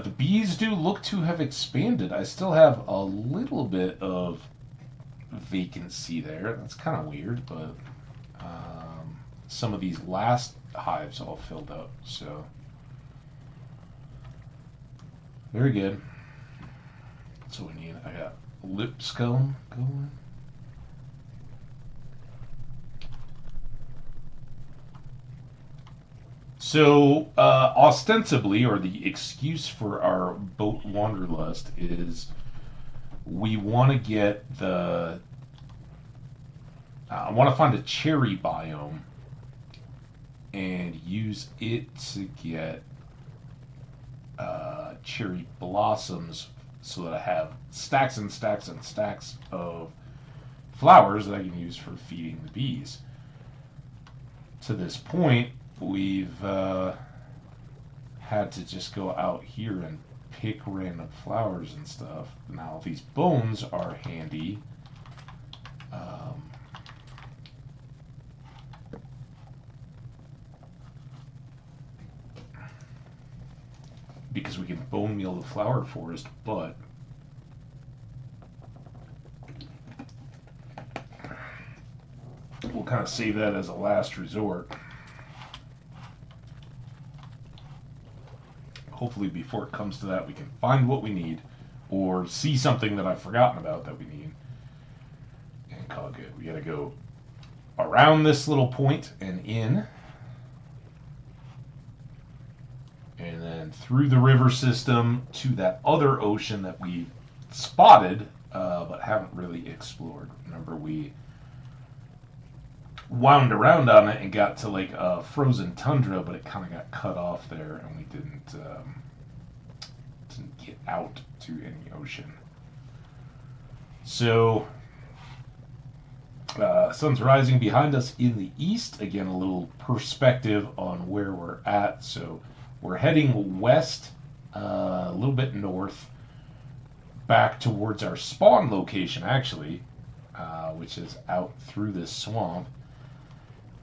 The bees do look to have expanded. I still have a little bit of vacancy there. That's kind of weird, but some of these last hives all filled up, so very good. That's what we need. I got Lipscomb going. So, ostensibly, or the excuse for our boat wanderlust is we want to get the. I want to find a cherry biome and use it to get cherry blossoms so that I have stacks and stacks and stacks of flowers that I can use for feeding the bees. To this point, we've had to just go out here and pick random flowers and stuff. Now, these bones are handy. Because we can bone meal the flower forest, but we'll kind of save that as a last resort. Hopefully before it comes to that, we can find what we need or see something that I've forgotten about that we need and call it good. We got to go around this little point and in, and then through the river system to that other ocean that we spotted but haven't really explored. Remember, we wound around on it and got to like a frozen tundra, but it kind of got cut off there, and we didn't get out to any ocean. So, sun's rising behind us in the east. Again, a little perspective on where we're at. So, we're heading west, a little bit north, back towards our spawn location, actually, which is out through this swamp.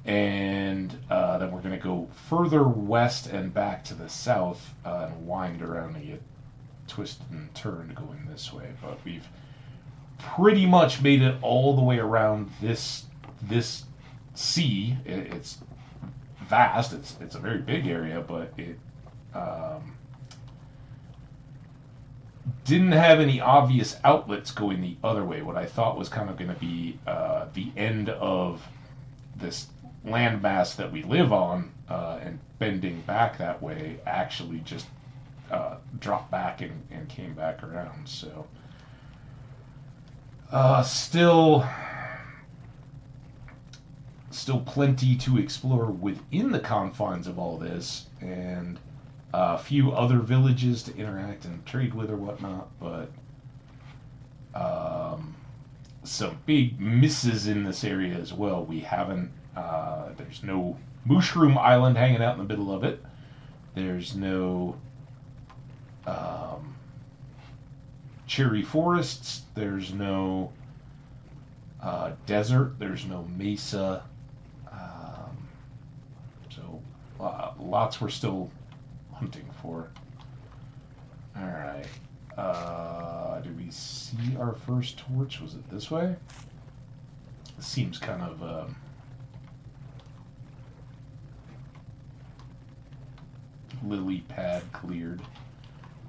And then we're going to go further west and back to the south and wind around and get twisted and turned going this way. But we've pretty much made it all the way around this sea. It's vast. It's a very big area, but it didn't have any obvious outlets going the other way. What I thought was kind of going to be the end of this landmass that we live on and bending back that way actually just dropped back and came back around. So still plenty to explore within the confines of all this, and a few other villages to interact and trade with or whatnot, but some big misses in this area as well. We haven't, there's no Mushroom Island hanging out in the middle of it. There's no cherry forests. There's no desert. There's no mesa. So lots we're still hunting for. Alright. Did we see our first torch? Was it this way? It seems kind of lily pad cleared.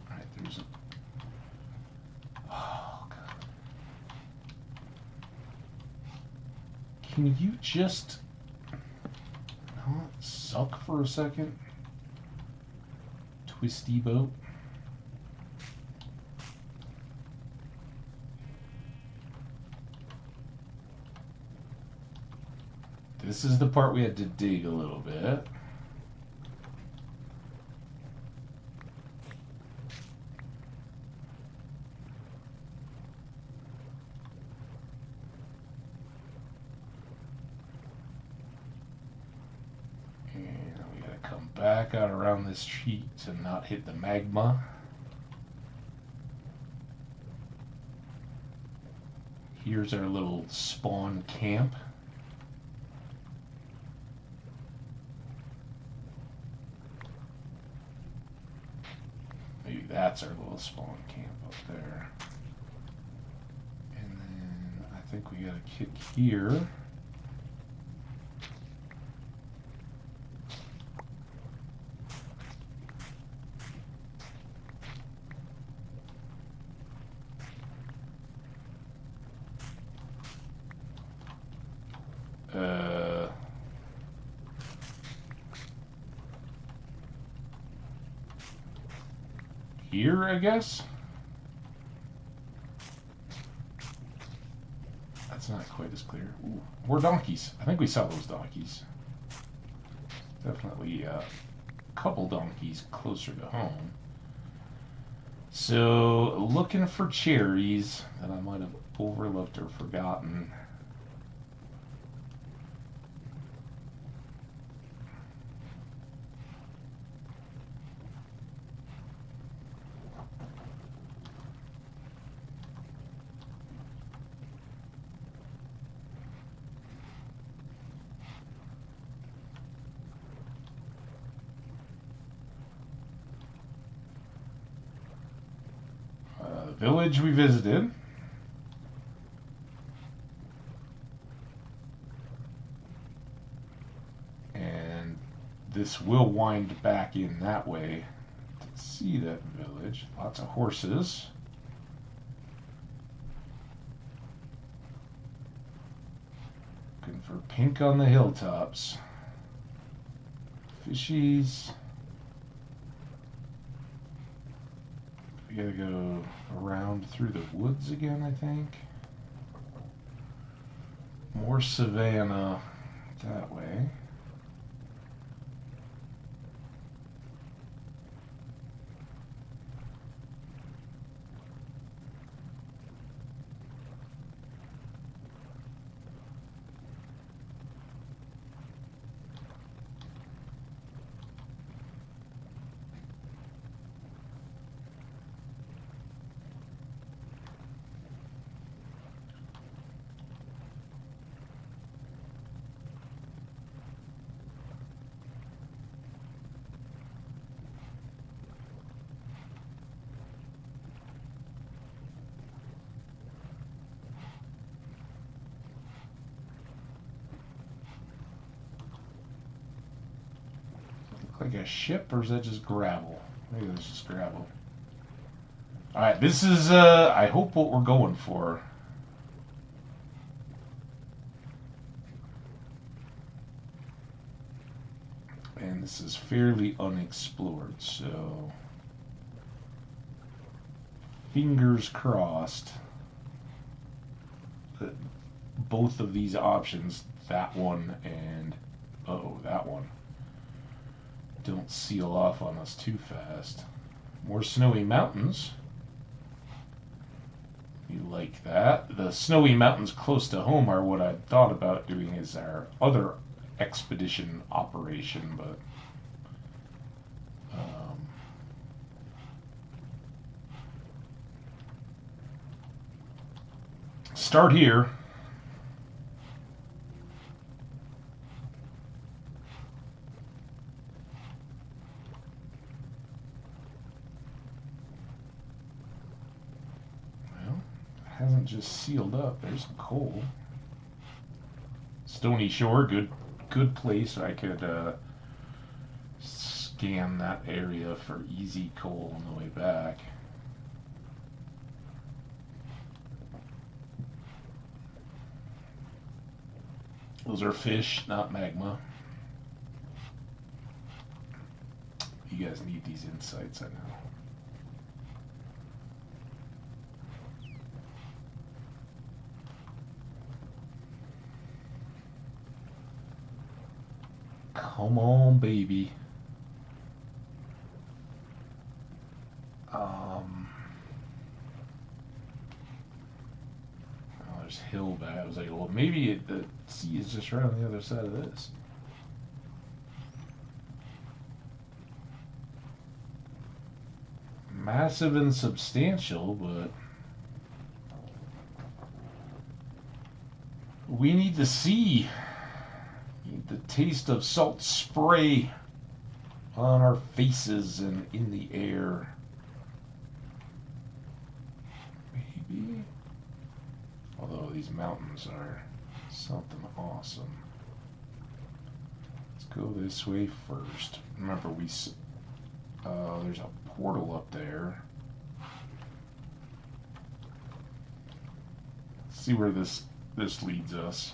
Alright, there's a... Oh, God. Can you just not suck for a second? Twisty boat. This is the part we had to dig a little bit. And we gotta come back out around this sheet to not hit the magma. Here's our little spawn camp. Maybe that's our little spawn camp up there. And then I think we got a kick here. Here, I guess? That's not quite as clear. Ooh, more donkeys. I think we saw those donkeys. Definitely a couple donkeys closer to home. So, looking for cherries that I might have overlooked or forgotten. Village we visited. And this will wind back in that way to see that village. Lots of horses. Looking for pink on the hilltops. Fishies. We gotta go around through the woods again, I think. More savanna that way. like a ship, or is that just gravel? Maybe that's just gravel. Alright, this is, I hope what we're going for. And this is fairly unexplored, so fingers crossed that both of these options, that one and that one, don't seal off on us too fast. More snowy mountains. You like that. The snowy mountains close to home are what I thought about doing as our other expedition operation, but start here. Well, it hasn't just sealed up. There's some coal. Stony Shore, good place. I could scan that area for easy coal on the way back. Those are fish, not magma. You guys need these insights, I know. Come on, baby. There's Hambbage. I was like, well, maybe the sea is just right on the other side of this. Massive and substantial, but we need the sea. We need the taste of salt spray on our faces and in the air. Maybe. Although these mountains are something awesome. Let's go this way first. Remember, there's a portal up there. Let's see where this leads us.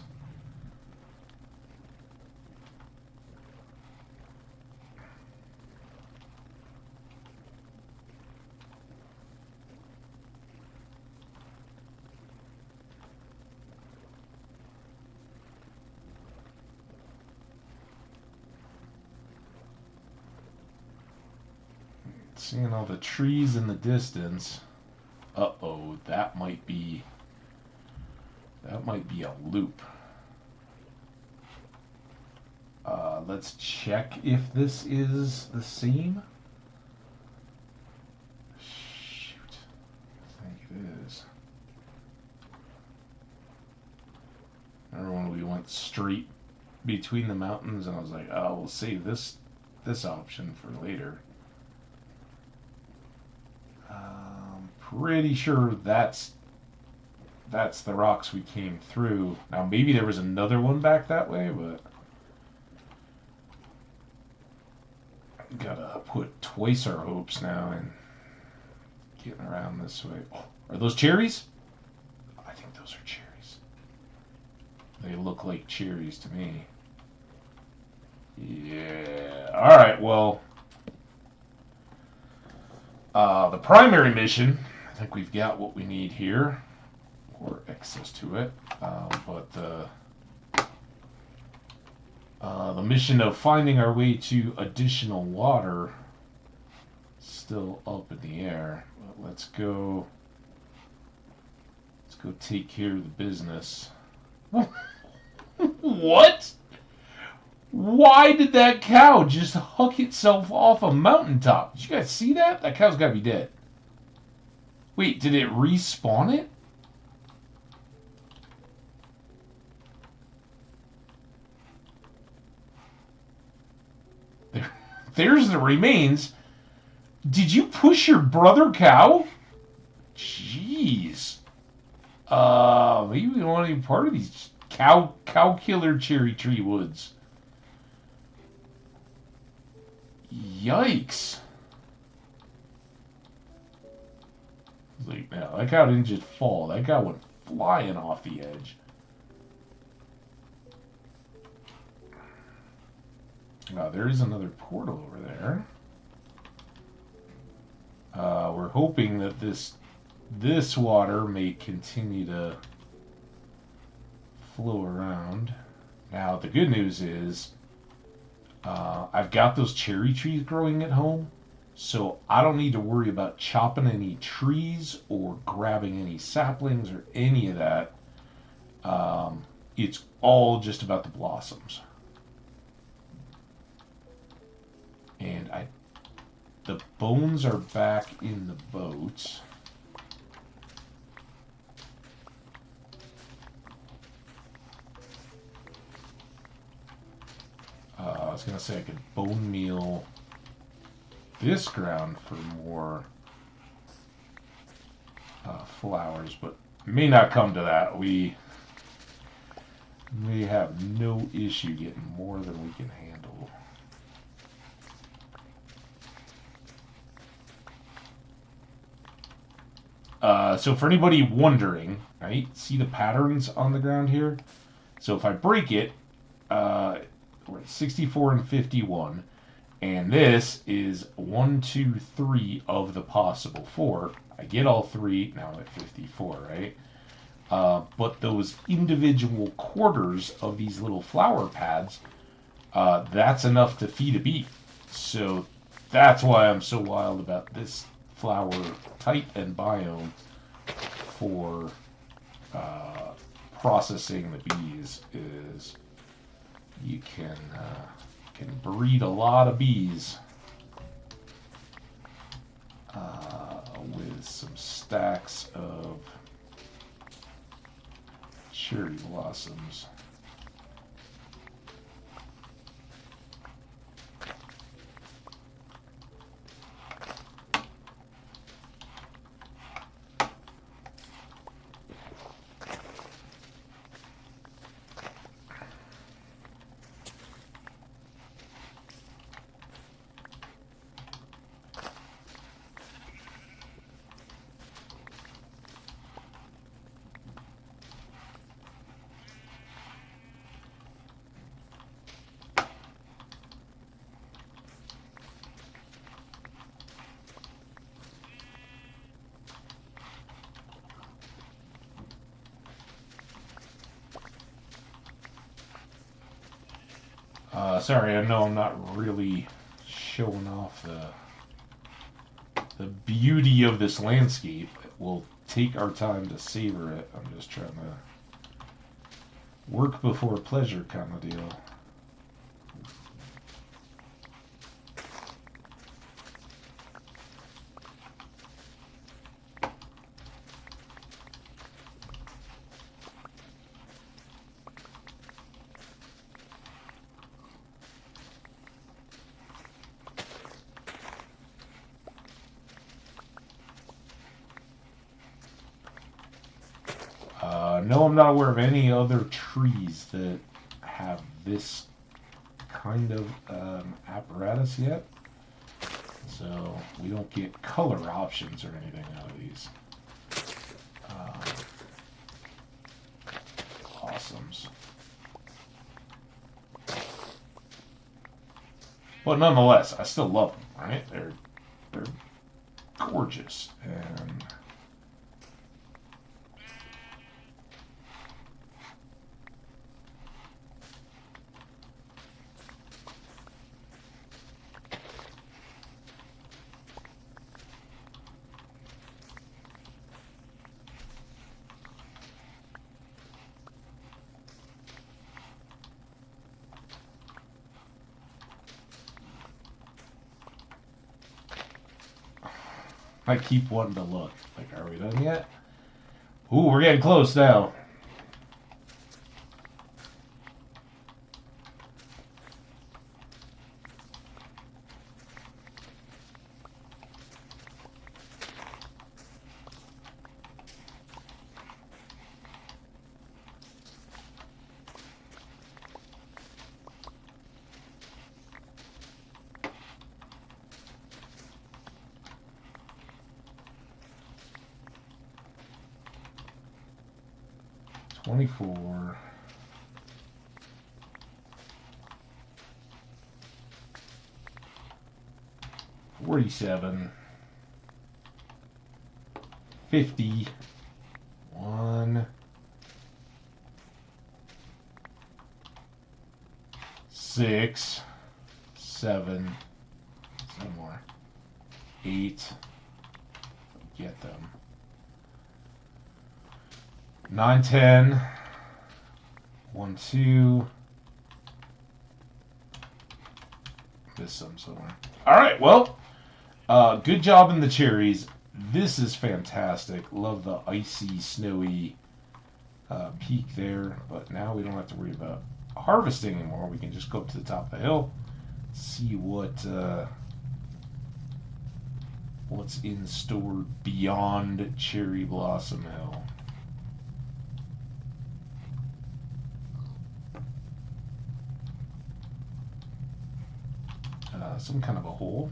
Seeing all the trees in the distance. Uh-oh, that might be a loop. Let's check if this is the same. Shoot. I think it is. Remember when we went straight between the mountains and I was like, oh, we'll save this option for later. Pretty sure that's the rocks we came through. Now maybe there was another one back that way, but gotta put twice our hopes now in getting around this way. Oh, are those cherries? I think those are cherries. They look like cherries to me. Yeah. All right. Well, the primary mission, I think we've got what we need here, or access to it. But the mission of finding our way to additional water still up in the air. But let's go take care of the business. What? Why did that cow just hook itself off a mountaintop? Did you guys see that? That cow's got to be dead. Wait, did it respawn it? There's the remains. Did you push your brother cow? Jeez. Maybe we don't want any part of these cow killer cherry tree woods. Yikes. Like, now, that guy didn't just fall. That guy went flying off the edge. There is another portal over there. We're hoping that this water may continue to flow around. Now, the good news is I've got those cherry trees growing at home, so I don't need to worry about chopping any trees or grabbing any saplings or any of that. It's all just about the blossoms. And the bones are back in the boat. I was going to say I could bone meal this ground for more flowers, but it may not come to that. We may have no issue getting more than we can handle. So for anybody wondering, right, see the patterns on the ground here? So if I break it, we're at 64 and 51, and this is 1, 2, 3 of the possible 4. I get all 3, now I'm at 54, right? But those individual quarters of these little flower pads, that's enough to feed a bee. So that's why I'm so wild about this flower type and biome for processing the bees. Is you can breed a lot of bees with some stacks of cherry blossoms. Sorry, I know I'm not really showing off the beauty of this landscape. We'll take our time to savor it. I'm just trying to work before pleasure kind of deal. No, I'm not aware of any other trees that have this kind of apparatus yet. So we don't get color options or anything out of these. Awesomes. But nonetheless, I still love them, right? They're gorgeous. And I keep wanting to look. Like, are we done yet? Ooh, we're getting close now. 24. 47. 50. 1. 6. 7. Some more. 8. Get them. 9, 10. 1, 2. Missed some somewhere. All right, well, good job in the cherries. This is fantastic. Love the icy, snowy peak there. But now we don't have to worry about harvesting anymore. We can just go up to the top of the hill, see what's in store beyond Cherry Blossom Hill. Some kind of a hole.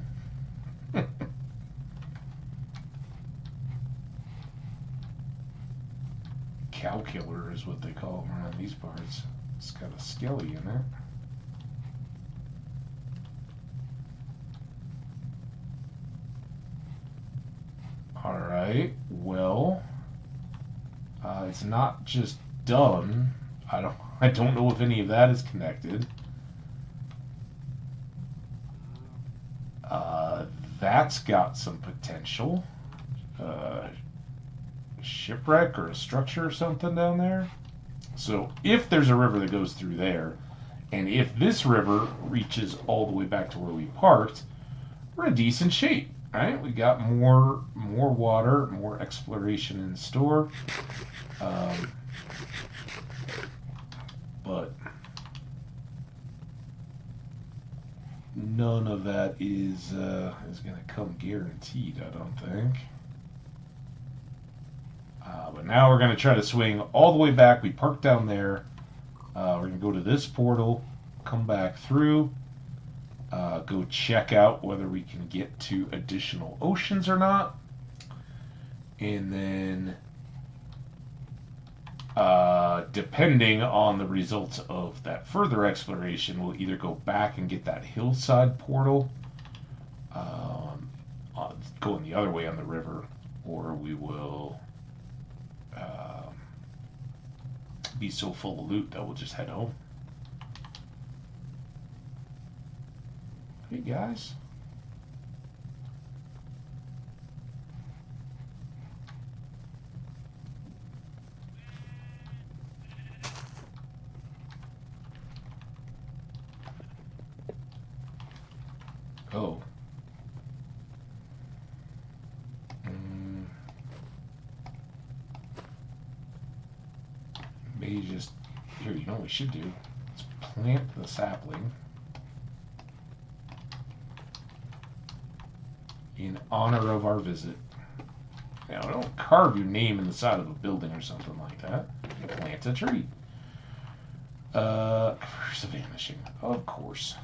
Cow killer is what they call them around these parts. It's got a skelly in it. Alright, well, it's not just done. I don't know if any of that is connected. That's got some potential. Shipwreck or a structure or something down there. So if there's a river that goes through there, and if this river reaches all the way back to where we parked, we're in decent shape, right? We got more water, more exploration in store. But none of that is going to come guaranteed, I don't think. But now we're going to try to swing all the way back. We parked down there. We're going to go to this portal, come back through, go check out whether we can get to additional oceans or not. And then, depending on the results of that further exploration, we'll either go back and get that hillside portal, going the other way on the river, or we will be so full of loot that we'll just head home. Hey guys. Oh. Maybe just here. You know what we should do? Let's plant the sapling in honor of our visit. Now, don't carve your name in the side of a building or something like that. You plant a tree. Curse of vanishing, of course.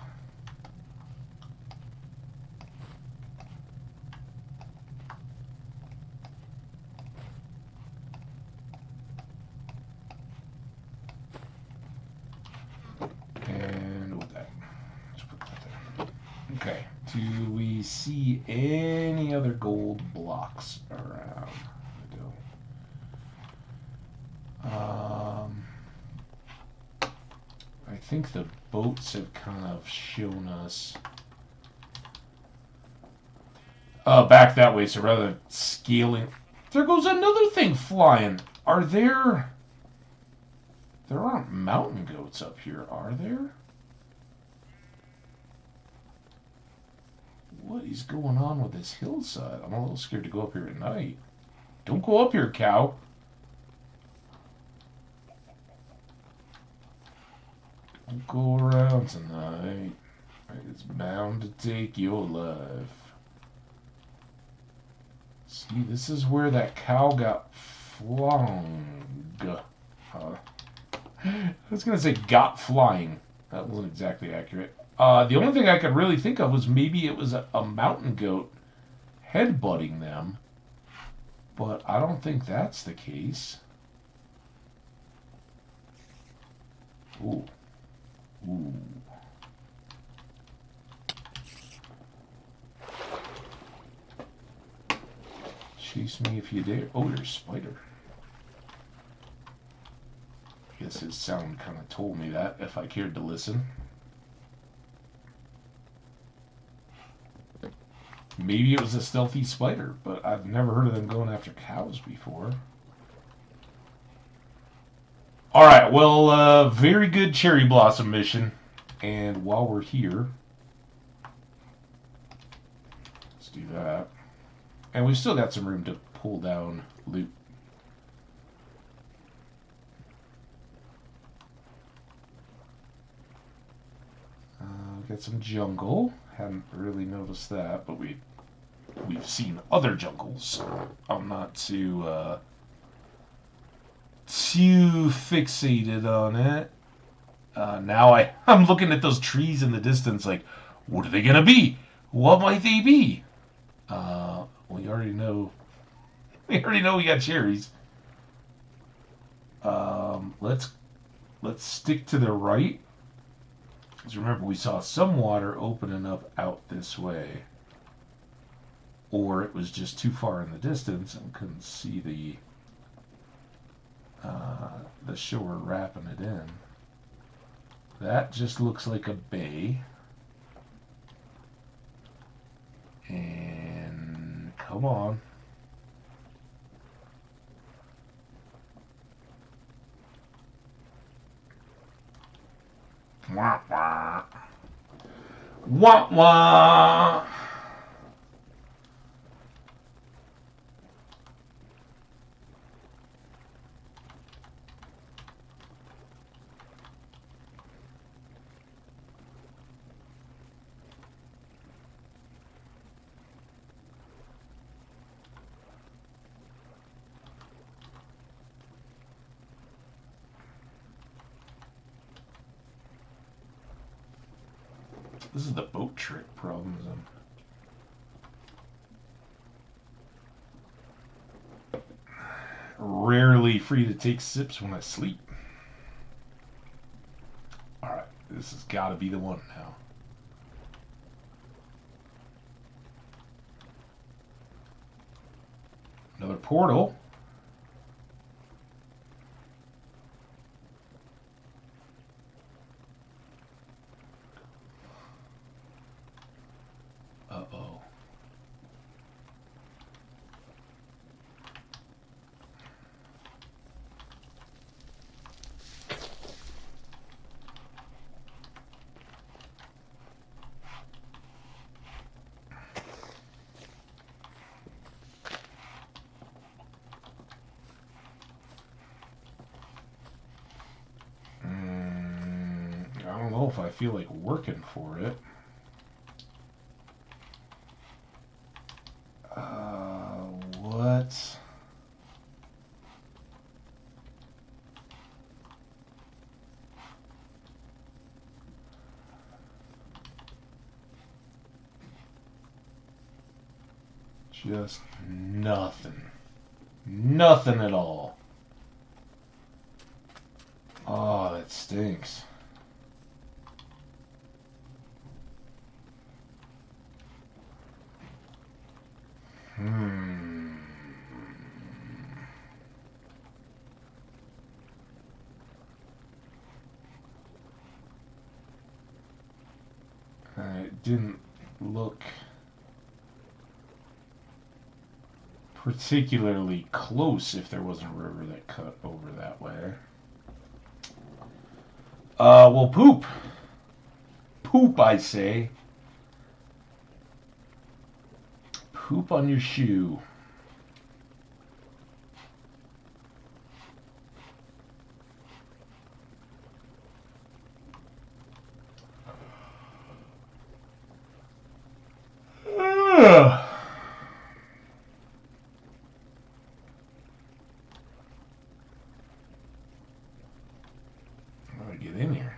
Do we see any other gold blocks around? I think the boats have kind of shown us back that way, so rather than scaling... There goes another thing flying. There aren't mountain goats up here, are there? What is going on with this hillside? I'm a little scared to go up here at night. Don't go up here, cow. Don't go around tonight. It's bound to take your life. See, this is where that cow got flung. I was going to say got flying. That wasn't exactly accurate. The only thing I could really think of was maybe it was a mountain goat headbutting them. But I don't think that's the case. Ooh. Ooh. Chase me if you dare. Oh, there's a spider. I guess his sound kind of told me that if I cared to listen. Maybe it was a stealthy spider, but I've never heard of them going after cows before. Alright, well, very good cherry blossom mission. And while we're here, let's do that. And we've still got some room to pull down loot. Got some jungle. Hadn't really noticed that, but we've seen other jungles. I'm not too fixated on it. Now I'm looking at those trees in the distance like, what are they gonna be? What might they be? We already know. We already know we got cherries. Let's stick to the right. Because remember, we saw some water opening up out this way. Or it was just too far in the distance and couldn't see the shore wrapping it in. That just looks like a bay. And come on. Wah wah. Wah wah. This is the boat trick problem. I'm rarely free to take sips when I sleep. Alright, this has got to be the one now. Another portal. Uh-oh. I don't know if I feel like working for it. What? Just nothing. Nothing at all. Oh, that stinks. It didn't look particularly close if there wasn't a river that cut over that way. Well, poop. Poop, I say. Poop on your shoe. Ugh. How do I get in here?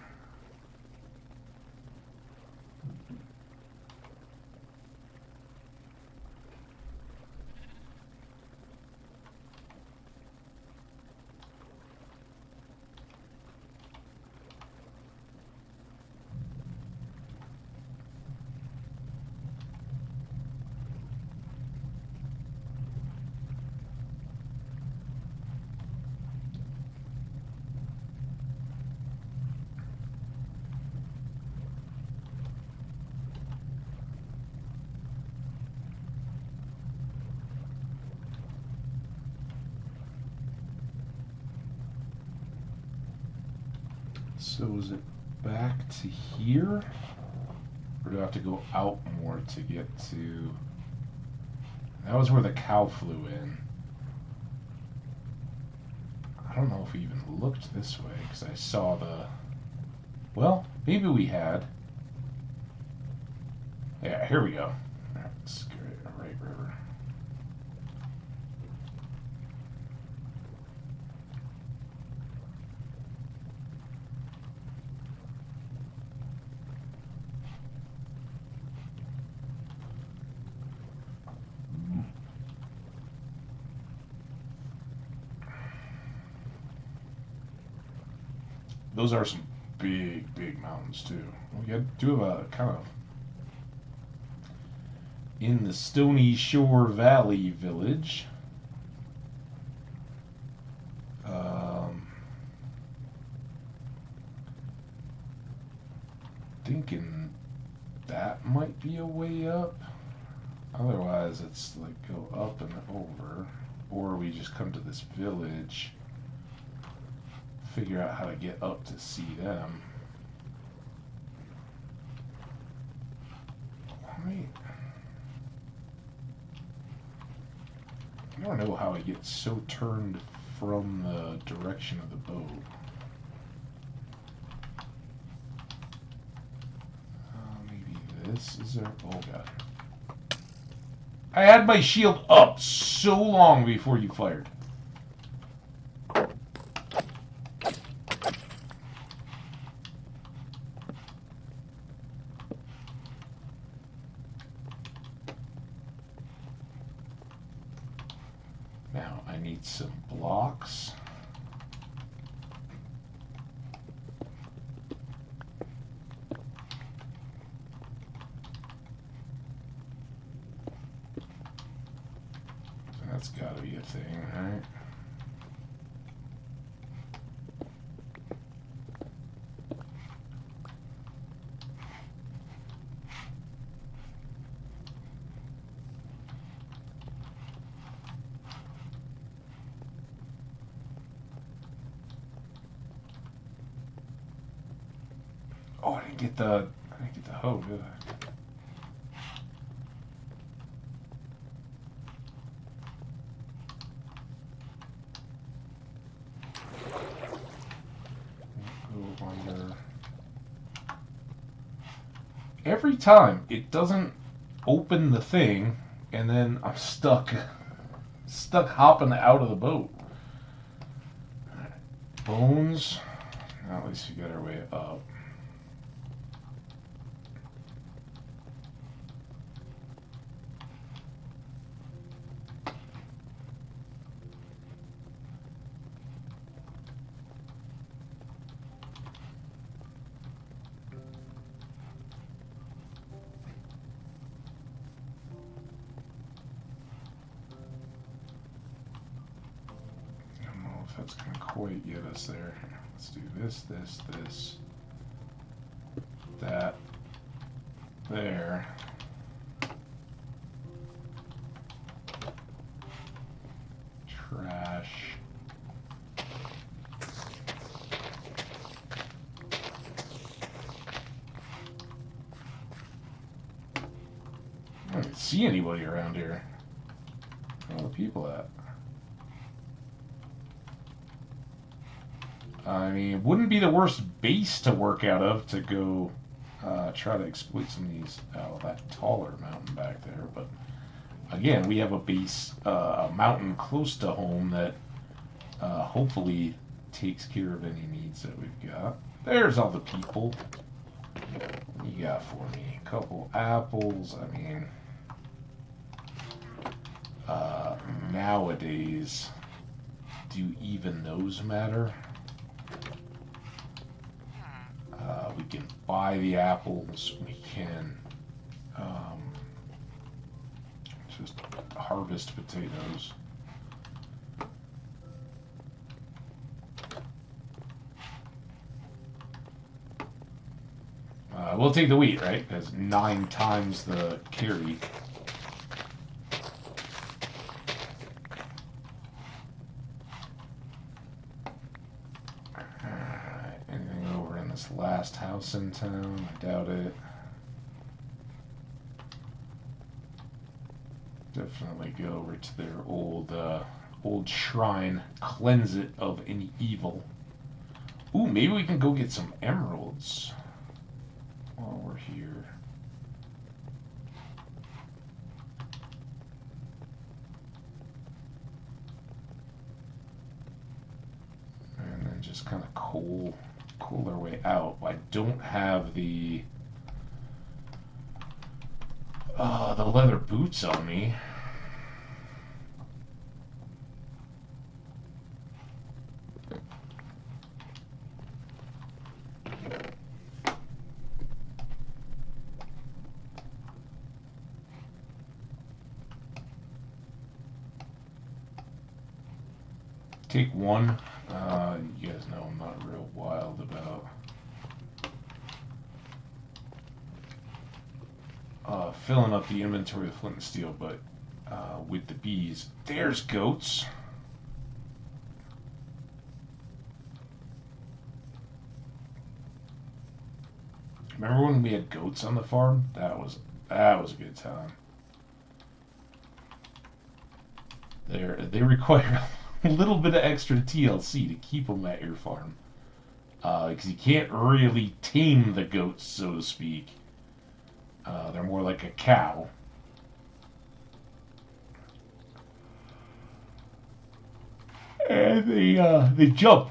So is it back to here? Or do I have to go out more to get to... That was where the cow flew in. I don't know if we even looked this way, because I saw the... Well, maybe we had. Yeah, here we go. That's great. Right river. Those are some big, big mountains too. We do have a kind of in the Stony Shore Valley village. Thinking that might be a way up. Otherwise, it's like go up and over, or we just come to this village, figure out how to get up to see them. Right. I don't know how I get so turned from the direction of the boat. Maybe this is a... Oh god. I had my shield up so long before you fired. Now I need some blocks. That's gotta be a thing, right? Oh, I didn't get the hoe, did I? Go under. Every time it doesn't open the thing, and then I'm stuck hopping out of the boat. Bones. At least we got our way up. That's going to quite get us there. Let's do this, that, there. Trash. I don't see anybody around here. Where are the people at? I mean, it wouldn't be the worst base to work out of to go try to exploit some of these. Oh, that taller mountain back there. But again, we have a base, a mountain close to home that hopefully takes care of any needs that we've got. There's all the people. What you got for me? A couple apples. I mean, nowadays, do even those matter? We can buy the apples. We can just harvest potatoes. We'll take the wheat, right? That's 9 times the carry. Anything over in this last house in town? I doubt it. Definitely go over to their old shrine, cleanse it of any evil. Ooh, maybe we can go get some emeralds while we're here. And then just kind of cool our way out. I don't have the leather boots on me. Take one. You guys know I'm not real wild about filling up the inventory with flint and steel, but with the bees, there's goats. Remember when we had goats on the farm? That was a good time. They require a little bit of extra TLC to keep them at your farm, because you can't really tame the goats, so to speak. They're more like a cow. And they jump.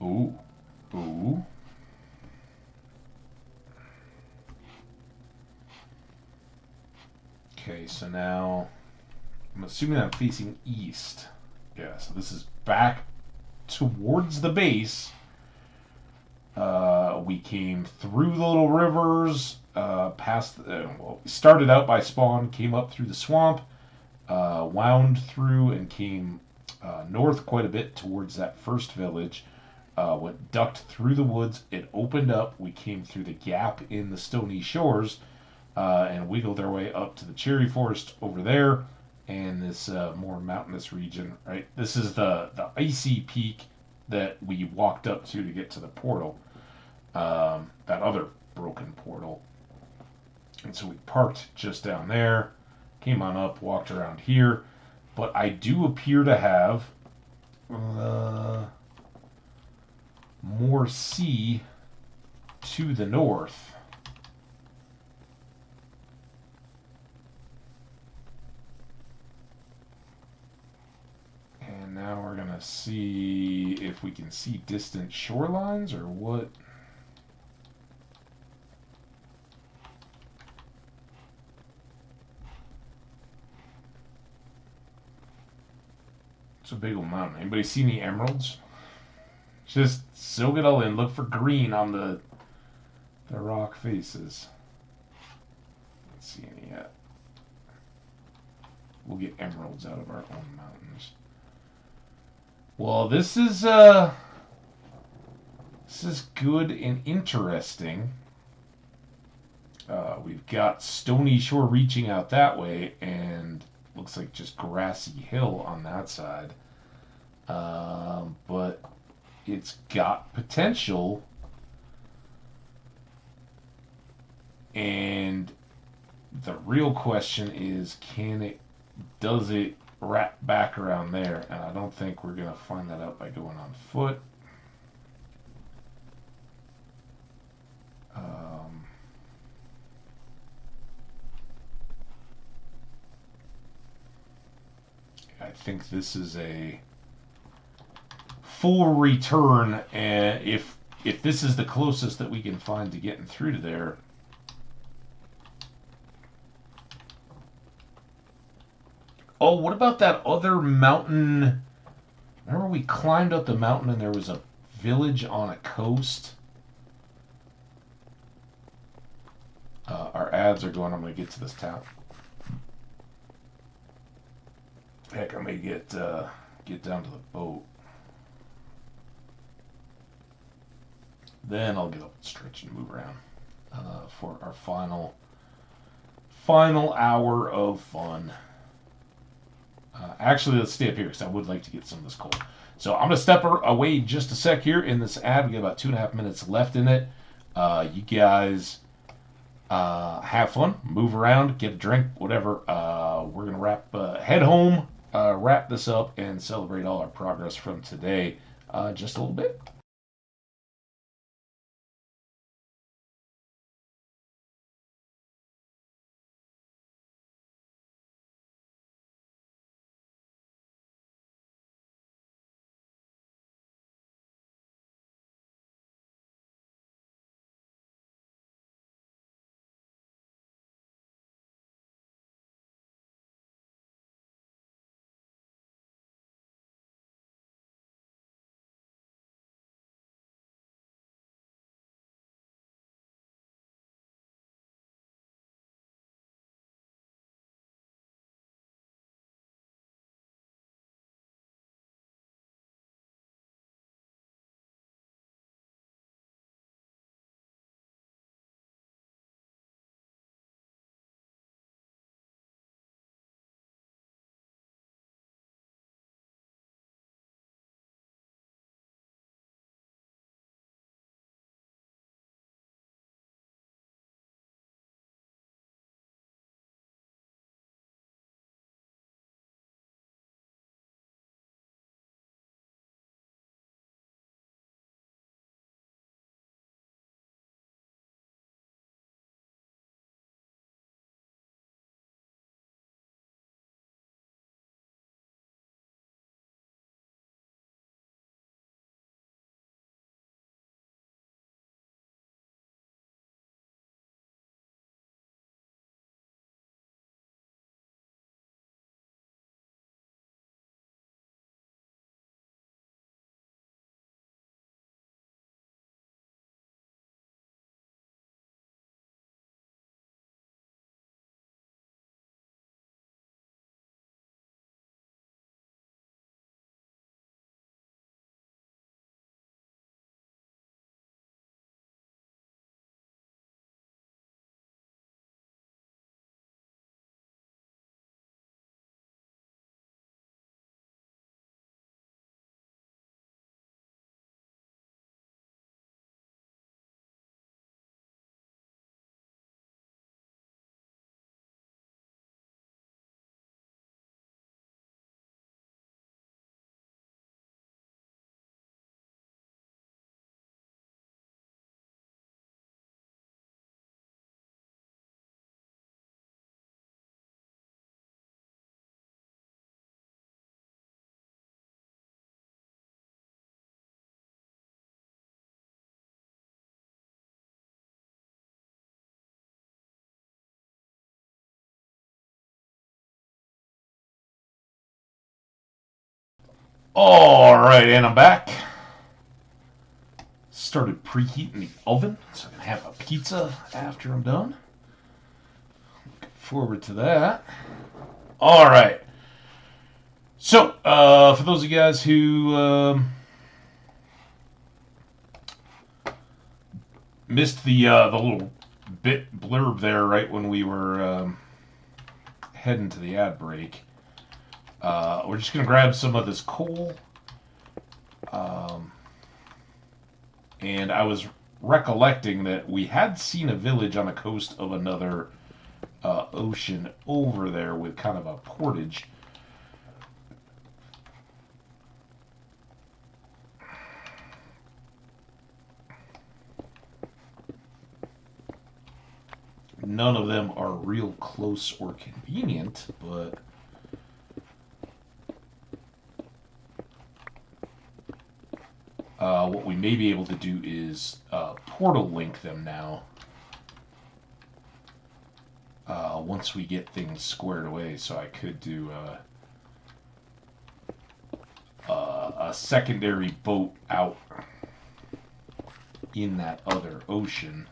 Ooh. Ooh. Okay, so now I'm assuming I'm facing east. Yeah, so this is back towards the base. We came through the little rivers, past. Well, we started out by spawn, came up through the swamp, wound through, and came north quite a bit towards that first village. Went ducked through the woods. It opened up. We came through the gap in the stony shores, and wiggled our way up to the cherry forest over there, and this more mountainous region. Right, this is the icy peak that we walked up to get to the portal, that other broken portal. And so we parked just down there, came on up, walked around here, but I do appear to have more sea to the north. And now we're going to see if we can see distant shorelines or what. It's a big old mountain. Anybody see any emeralds? Just soak it all in. Look for green on the rock faces. Don't see any yet. We'll get emeralds out of our own mountains. Well, this is good and interesting. We've got Stony Shore reaching out that way, and looks like just grassy hill on that side. But it's got potential, and the real question is, does it wrap back around there? And I don't think we're going to find that out by going on foot. I think this is a full return, and if this is the closest that we can find to getting through to there. Oh, what about that other mountain? Remember we climbed up the mountain and there was a village on a coast? Our ads are going. I'm going to get to this town. Heck, I may get down to the boat. Then I'll get up and stretch and move around for our final hour of fun. Actually, let's stay up here because I would like to get some of this coal. So I'm gonna step away just a sec here in this ad. We got about 2.5 minutes left in it. You guys have fun, move around, get a drink, whatever. We're gonna head home, wrap this up, and celebrate all our progress from today. Just a little bit. All right, and I'm back. Started preheating the oven, so I can have a pizza after I'm done. Looking forward to that. All right. So, for those of you guys who missed the little bit blurb there, right when we were heading to the ad break, we're just gonna grab some of this coal. And I was recollecting that we had seen a village on the coast of another ocean over there with kind of a portage. None of them are real close or convenient, but what we may be able to do is portal link them now once we get things squared away. So I could do a secondary boat out in that other ocean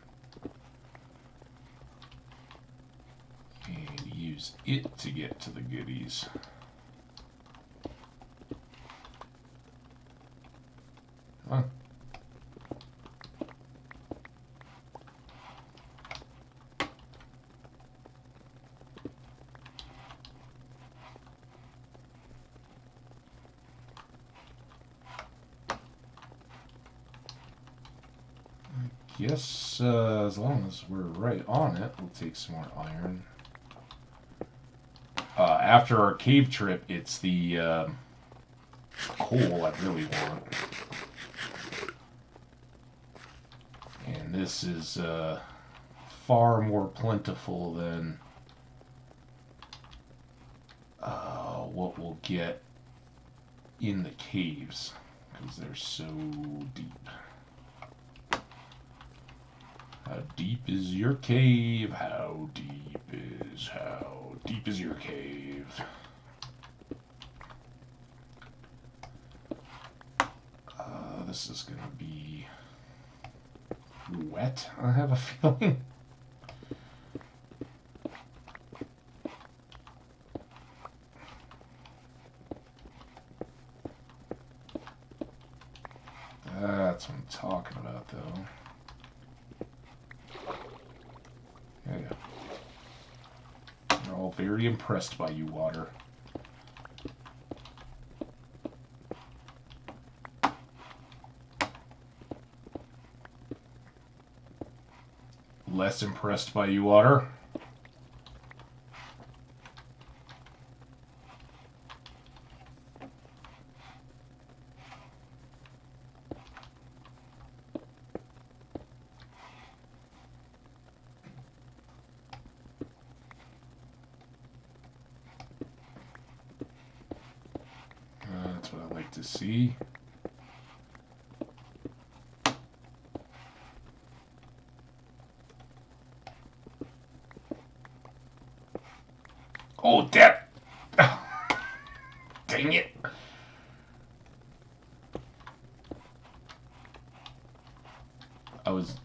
and use it to get to the goodies. Huh. Yes, as long as we're right on it, we'll take some more iron. After our cave trip, it's the coal I really want. And this is far more plentiful than what we'll get in the caves, because they're so deep. How deep is your cave? How deep is your cave? This is gonna be wet, I have a feeling. That's what I'm talking about, though. Yeah. They're all very impressed by you, water. Less impressed by you, water. That's what I like to see. Oh, damn! Dang it!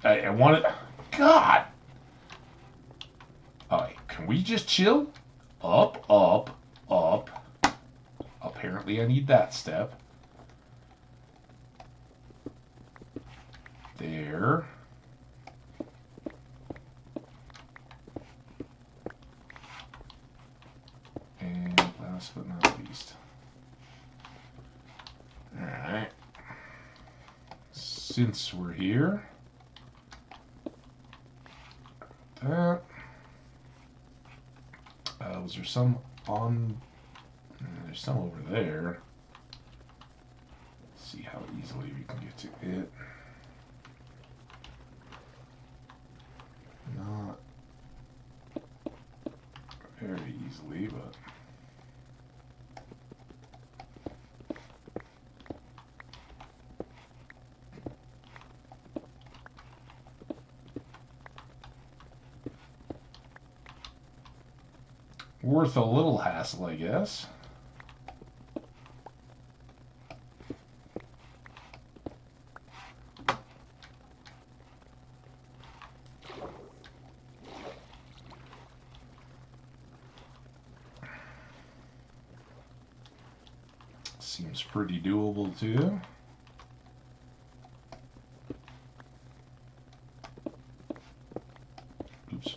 I wanted. God! Alright, can we just chill? Up, up, up. Apparently, I need that step. There. And last but not least. Alright. Since we're here. That. Was there some on... There's some over there. Let's see how easily we can get to it. Not very easily, but... worth a little hassle, I guess. Seems pretty doable, too. Oops.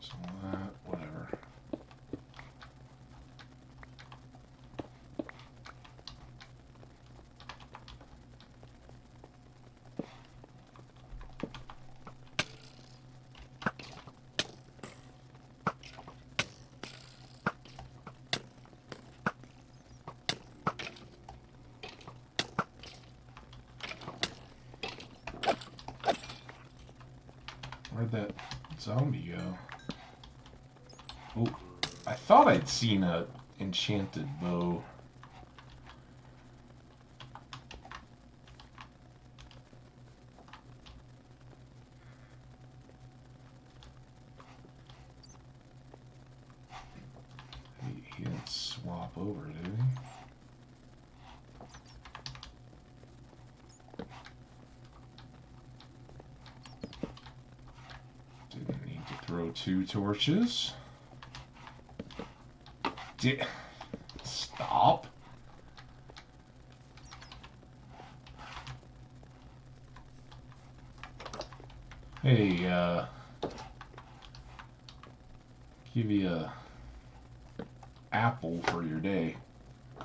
So that, whatever. Where'd that zombie go? Oh, I thought I'd seen a enchanted bow. He didn't swap over, did he? Didn't need to throw 2 torches. Stop. Hey, Give you a apple for your day.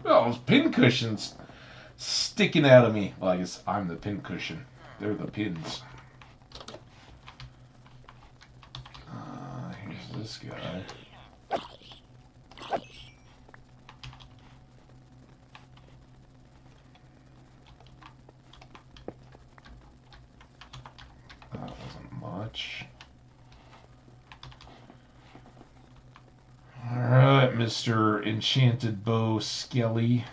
Oh, those pin cushions sticking out of me. Well, I guess I'm the pin cushion. They're the pins. Here's this guy. That wasn't much. Alright, Mr. Enchanted Bow Skelly.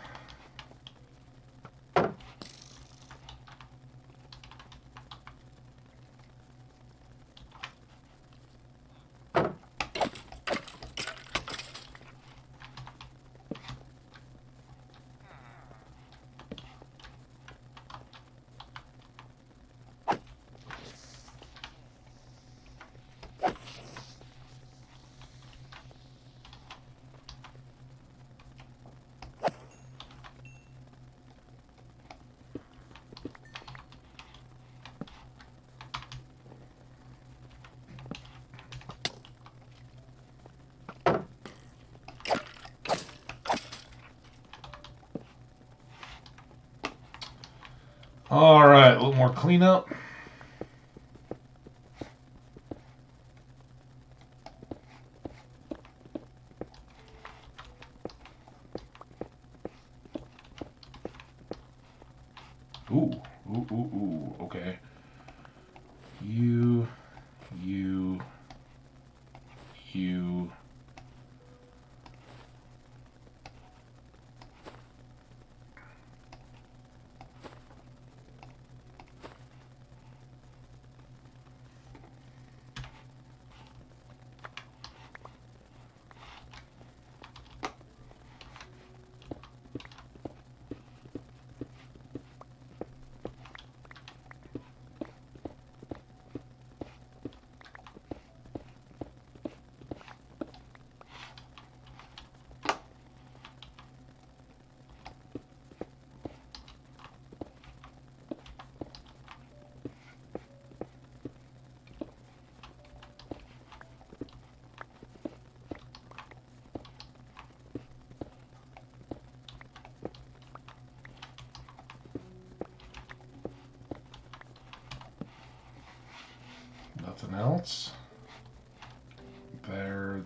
Alright, a little more cleanup. Ooh, okay. You. Nothing else. There.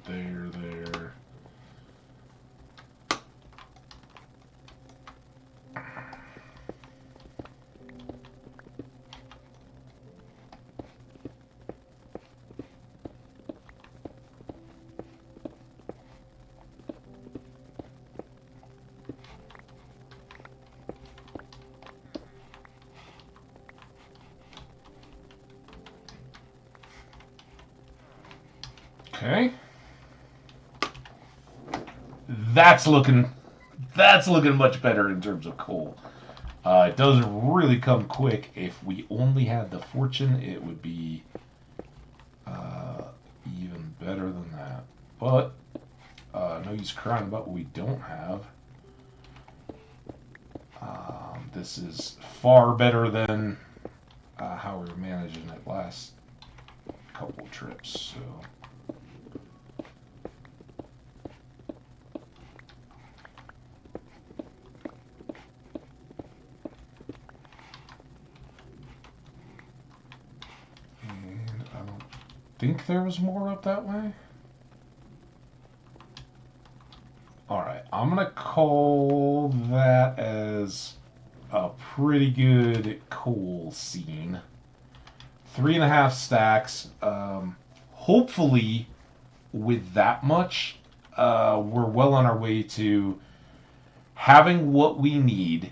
Okay. That's looking much better in terms of coal. It doesn't really come quick. If we only had the fortune, it would be even better than that. But no use crying about what we don't have. This is far better than how we were managing it last couple trips. So. Think there was more up that way? Alright, I'm gonna call that as a pretty good coal scene. 3.5 stacks. Hopefully, with that much, we're well on our way to having what we need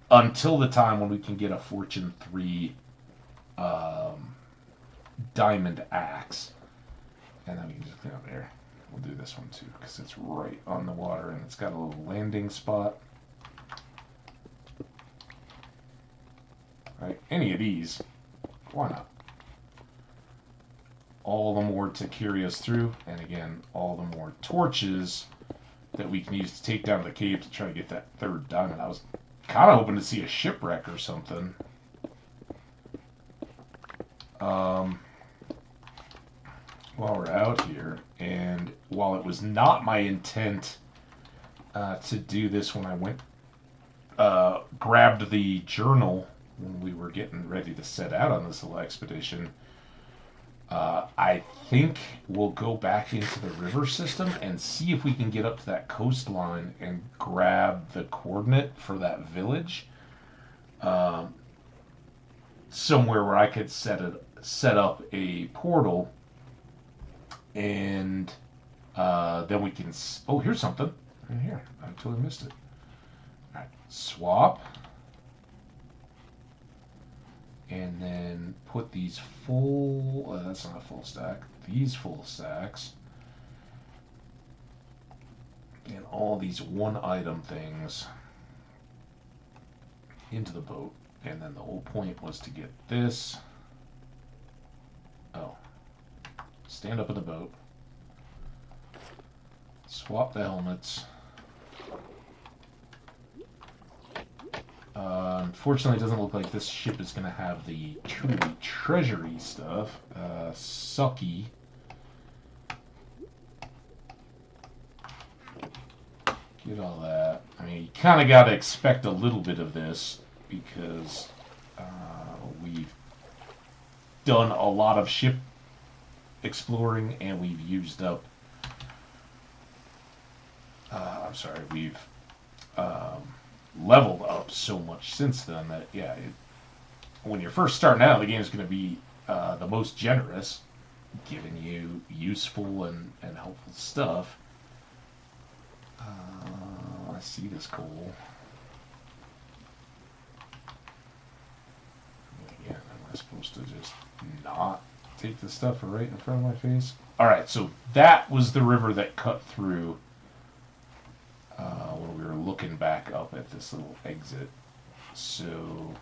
until the time when we can get a Fortune 3 diamond axe. And then we can just go there. We'll do this one too because it's right on the water and it's got a little landing spot. Right, any of these, why not? All the more to carry us through, and again, all the more torches that we can use to take down the cave to try to get that third diamond. I was kind of hoping to see a shipwreck or something. while we're out here. And while it was not my intent to do this when I went, grabbed the journal when we were getting ready to set out on this little expedition, I think we'll go back into the river system and see if we can get up to that coastline and grab the coordinate for that village. Um, Somewhere where I could set up a portal, and then we can. Oh, here's something right here. I totally missed it. All right, swap, and then put these full. That's not a full stack. These full stacks, and all these one item things into the boat. And then the whole point was to get this. Oh, stand up in the boat. Swap the helmets. Unfortunately, it doesn't look like this ship is going to have the truly treasury stuff. Sucky. Get all that. I mean, you kind of got to expect a little bit of this because we've done a lot of ship exploring and we've used up. I'm sorry, we've leveled up so much since then that, yeah, when you're first starting out, the game is going to be the most generous, giving you useful and helpful stuff. I see this coal. Again, am I supposed to just not take the stuff right in front of my face? Alright, so that was the river that cut through when we were looking back up at this little exit. So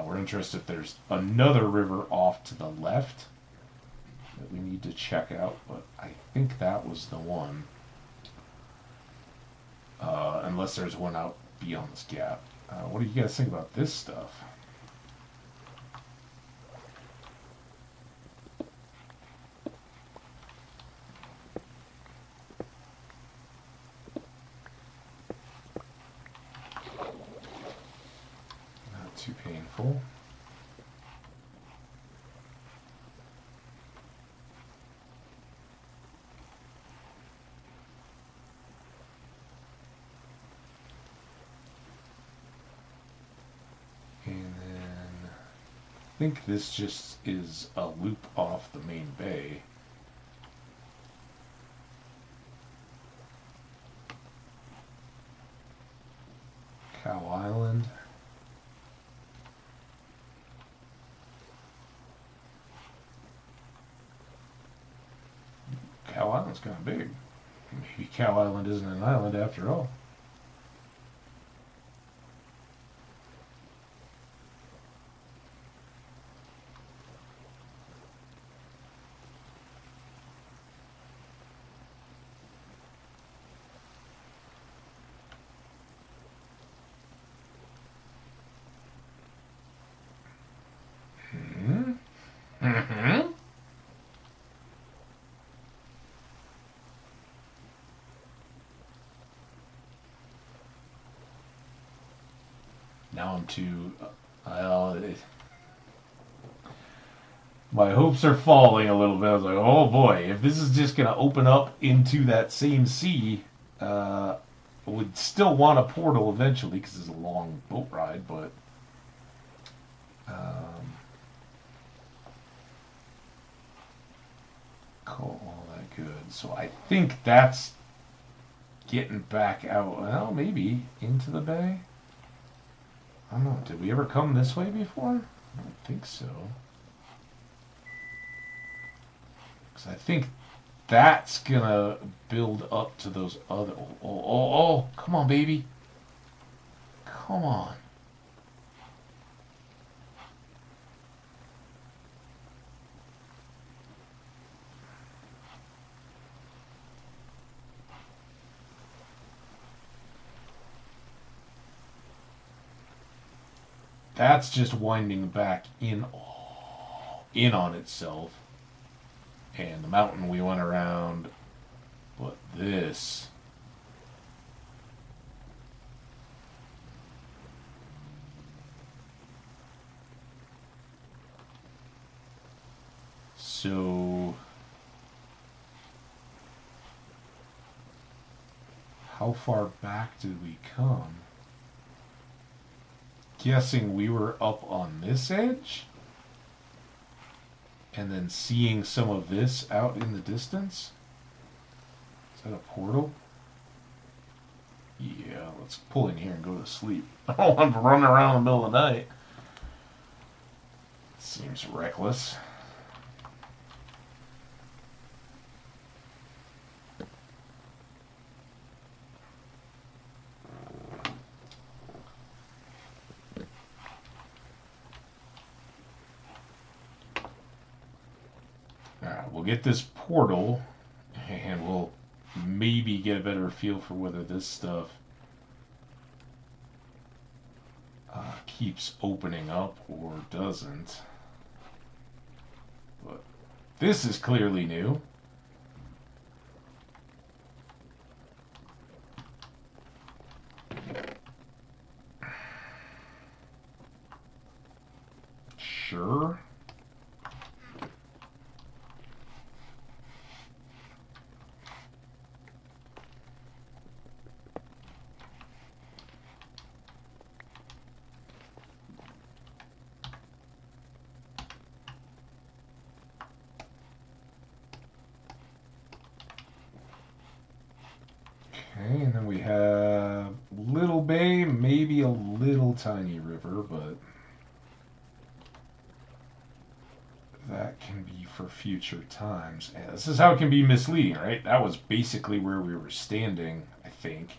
we're interested if there's another river off to the left that we need to check out, but I think that was the one. Unless there's one out beyond this gap. What do you guys think about this stuff? Not too painful. And then I think this just is a loop off the main bay. Cow Island. Cow Island's kind of big. Maybe Cow Island isn't an island after all. Mm-hmm. Now I'm too. My hopes are falling a little bit. I was like, oh boy, if this is just going to open up into that same sea, I would still want a portal eventually because it's a long boat ride, but. Cool, all that good. So I think that's getting back out. Well, maybe into the bay. I don't know. Did we ever come this way before? I don't think so. Because I think that's gonna build up to those other. Oh! Come on, baby. Come on. That's just winding back in on itself. And the mountain we went around, but this. So, how far back did we come? Guessing we were up on this edge? And then seeing some of this out in the distance? Is that a portal? Yeah, let's pull in here and go to sleep. I don't want to run around in the middle of the night. Seems reckless. Alright, we'll get this portal and we'll maybe get a better feel for whether this stuff keeps opening up or doesn't. But this is clearly new. Sure. Okay, and then we have Little Bay, maybe a little tiny river, but that can be for future times. And this is how it can be misleading, right? That was basically where we were standing, I think.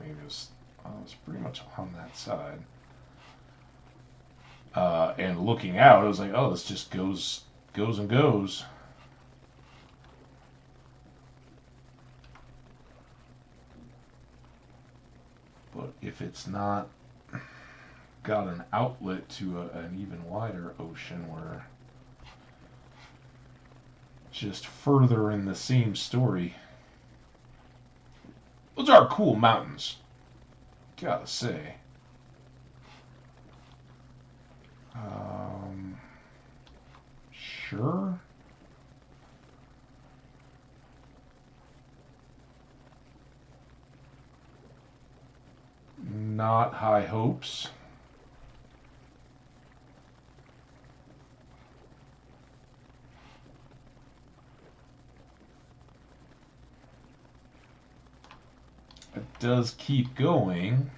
Maybe it was pretty much on that side. And looking out, it was like, oh, this just goes and goes. But if it's not got an outlet to an even wider ocean, we're just further in the same story. Those are cool mountains, gotta say. Sure. Not high hopes. It does keep going.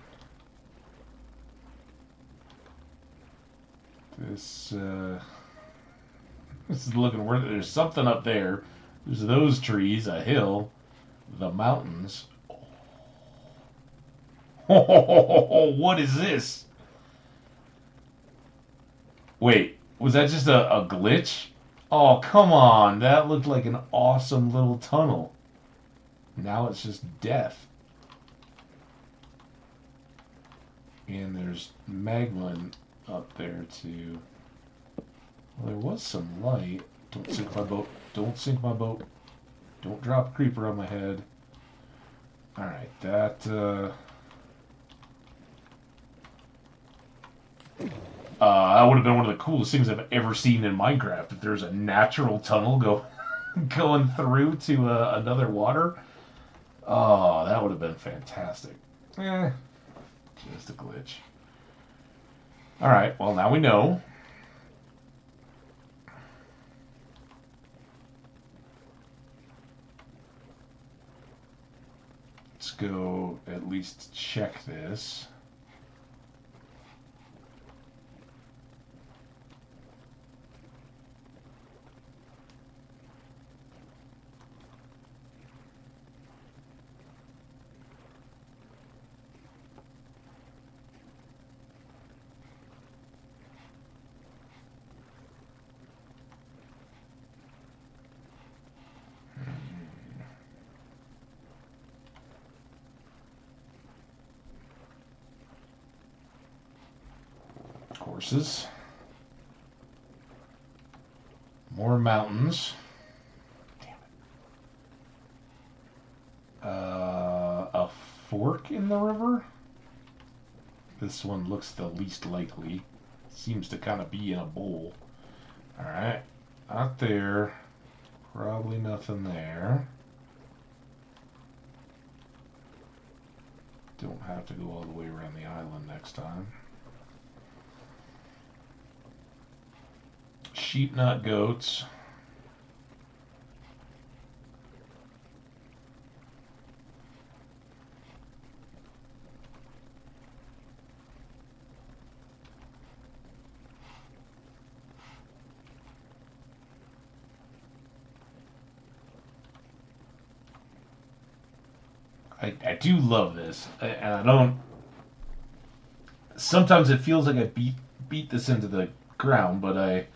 This is looking worth it. There's something up there. There's those trees, a hill, the mountains. Oh, what is this? Wait, was that just a glitch? Oh, come on. That looked like an awesome little tunnel. Now it's just death. And there's magma up there too. Well, there was some light. Don't sink my boat. Don't sink my boat. Don't drop a creeper on my head. Alright, that that would have been one of the coolest things I've ever seen in Minecraft. If there's a natural tunnel going through to another water. Oh, that would have been fantastic. Just a glitch. Alright, well now we know. Let's go at least check this. Horses. More mountains. A fork in the river? This one looks the least likely. Seems to kind of be in a bowl. Alright. Out there. Probably nothing there. Don't have to go all the way around the island next time. Sheep, not goats. I do love this, and I don't. Sometimes it feels like I beat this into the ground, but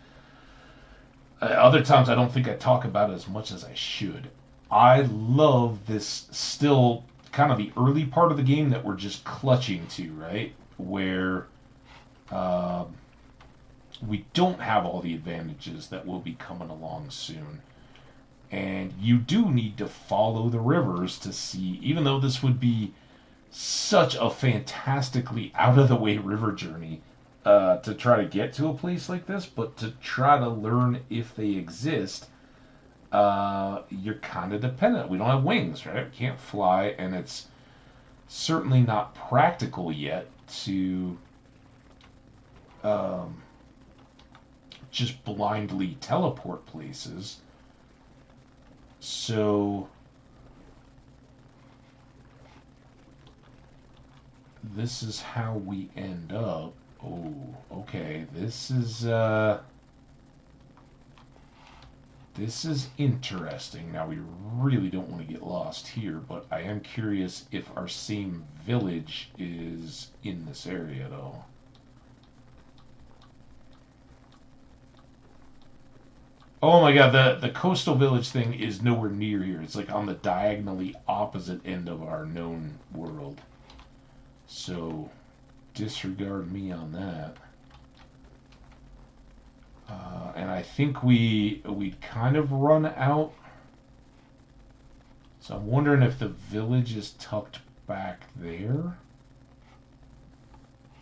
other times I don't think I talk about it as much as I should. I love this still kind of the early part of the game that we're just clutching to, right? Where uh, we don't have all the advantages that will be coming along soon. And you do need to follow the rivers to see, even though this would be such a fantastically out of the way river journey to try to get to a place like this, but to try to learn if they exist, you're kind of dependent. We don't have wings, right? We can't fly, and it's certainly not practical yet to um, just blindly teleport places. So this is how we end up. Oh, okay. This is interesting. Now we really don't want to get lost here, but I am curious if our same village is in this area though. Oh my god, the coastal village thing is nowhere near here. It's like on the diagonally opposite end of our known world. So disregard me on that. And I think we kind of run out. So I'm wondering if the village is tucked back there.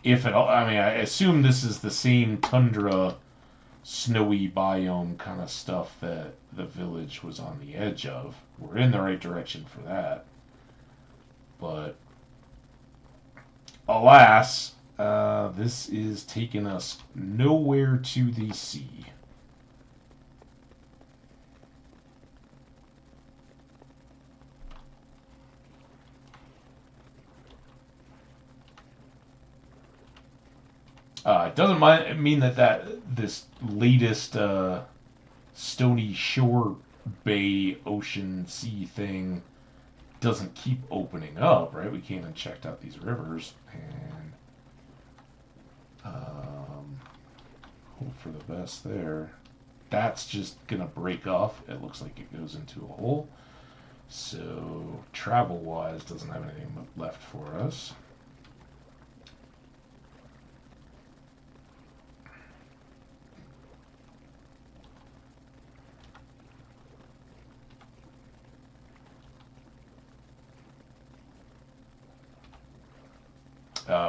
If at all, I mean, I assume this is the same tundra, snowy biome kind of stuff that the village was on the edge of. We're in the right direction for that. But alas, this is taking us nowhere to the sea. It doesn't mean that this latest stony shore bay ocean sea thing doesn't keep opening up, right? We came and checked out these rivers and hope for the best there. That's just gonna break off. It looks like it goes into a hole. So travel wise doesn't have anything left for us.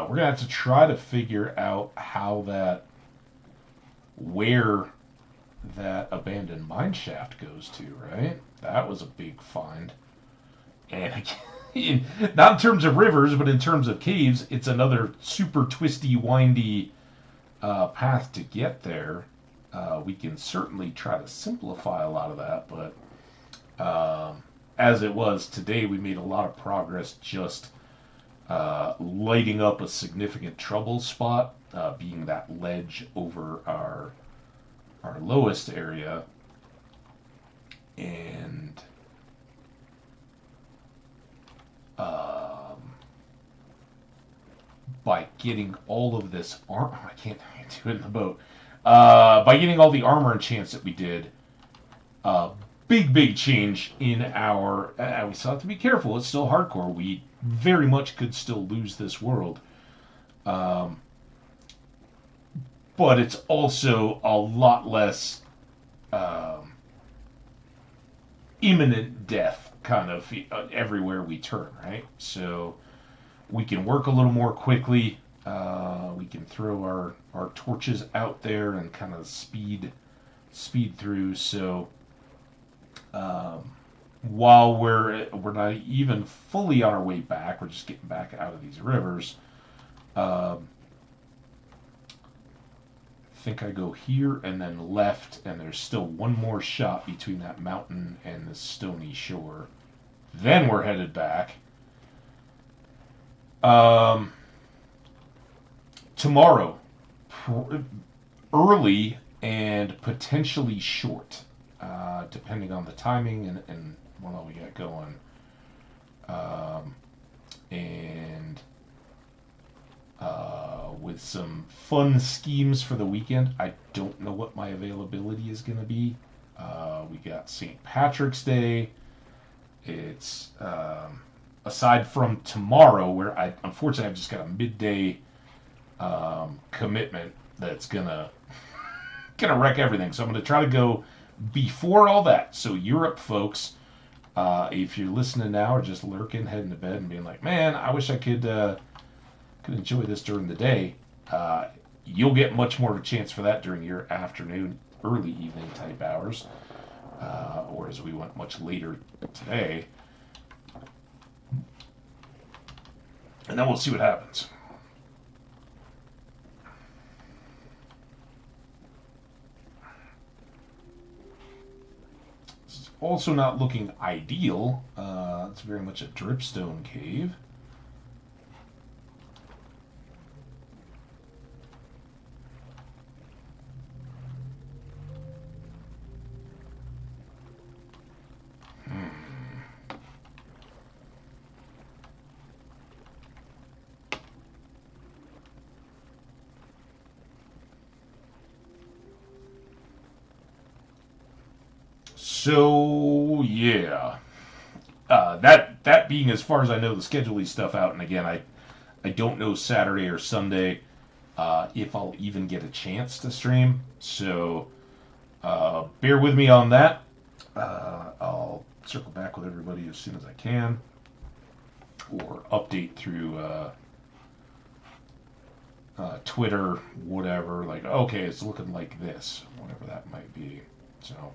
We're gonna have to try to figure out where that abandoned mine shaft goes to, right? That was a big find. And again, not in terms of rivers, but in terms of caves, it's another super twisty, windy path to get there. We can certainly try to simplify a lot of that, but as it was today, we made a lot of progress just lighting up a significant trouble spot, being that ledge over our lowest area, and by getting all of this armor, I can't do it in the boat. By getting all the armor and chance that we did, big change in our. We still have to be careful. It's still hardcore. We very much could still lose this world. But it's also a lot less imminent death kind of everywhere we turn, right? So we can work a little more quickly. We can throw our torches out there and kind of speed through. So while we're not even fully on our way back, we're just getting back out of these rivers. I think I go here and then left, and there's still one more shot between that mountain and the stony shore. Then we're headed back. Tomorrow, early and potentially short, depending on the timing and what all we got going. And with some fun schemes for the weekend. I don't know what my availability is going to be. We got St. Patrick's Day. It's aside from tomorrow, where unfortunately I've just got a midday commitment that's gonna wreck everything. So I'm gonna try to go before all that. So Europe, folks, if you're listening now or just lurking, heading to bed and being like, man, I wish I could enjoy this during the day, you'll get much more of a chance for that during your afternoon, early evening type hours, or as we went much later today. And then we'll see what happens. This is also not looking ideal. It's very much a dripstone cave. So yeah, that being as far as I know the scheduling stuff out, and again I don't know Saturday or Sunday if I'll even get a chance to stream. So bear with me on that. I'll circle back with everybody as soon as I can, or update through Twitter, whatever. Like, okay, it's looking like this, whatever that might be. So.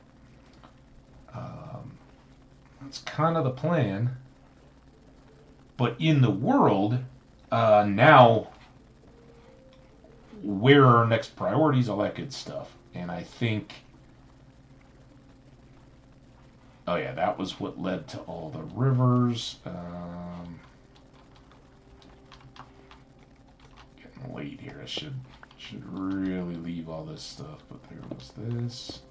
That's kind of the plan. But in the world, now, where are our next priorities, all that good stuff. And I think, oh yeah, that was what led to all the rivers. Getting late here. I should really leave all this stuff, but there was this.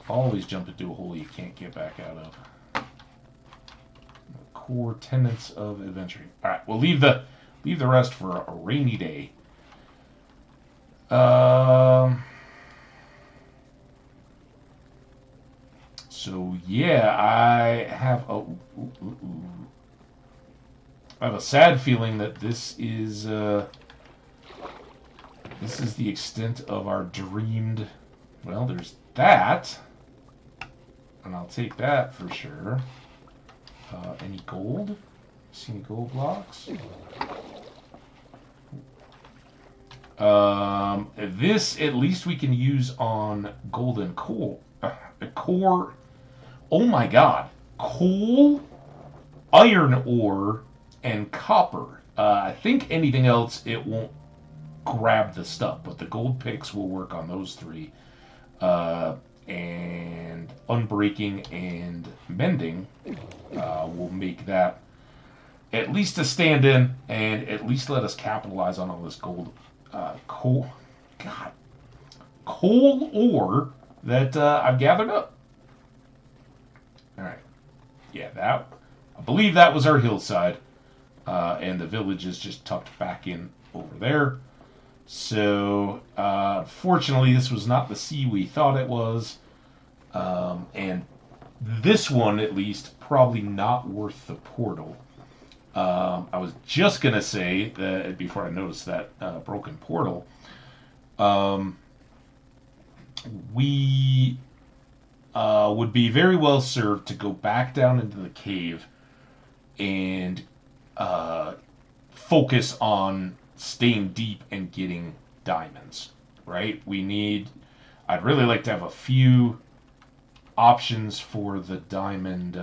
Always jump into a hole you can't get back out of. The core tenets of adventuring. All right, we'll leave the rest for a rainy day. So yeah, I have a sad feeling that this is the extent of our dreamed. Well, there's that. And I'll take that for sure. Any gold? See any gold blocks? This at least we can use on golden coal. Core. Oh my god. Coal, iron ore, and copper. I think anything else it won't grab the stuff, but the gold picks will work on those three. And unbreaking and mending will make that at least a stand-in and at least let us capitalize on all this gold coal ore that I've gathered up. All right, yeah, that I believe that was our hillside, and the village is just tucked back in over there. So, fortunately, this was not the sea we thought it was. And this one, at least, probably not worth the portal. I was just gonna say that before I noticed that broken portal, um, we would be very well served to go back down into the cave and uh, focus on staying deep and getting diamonds. Right? We need. I'd really like to have a few options for the diamond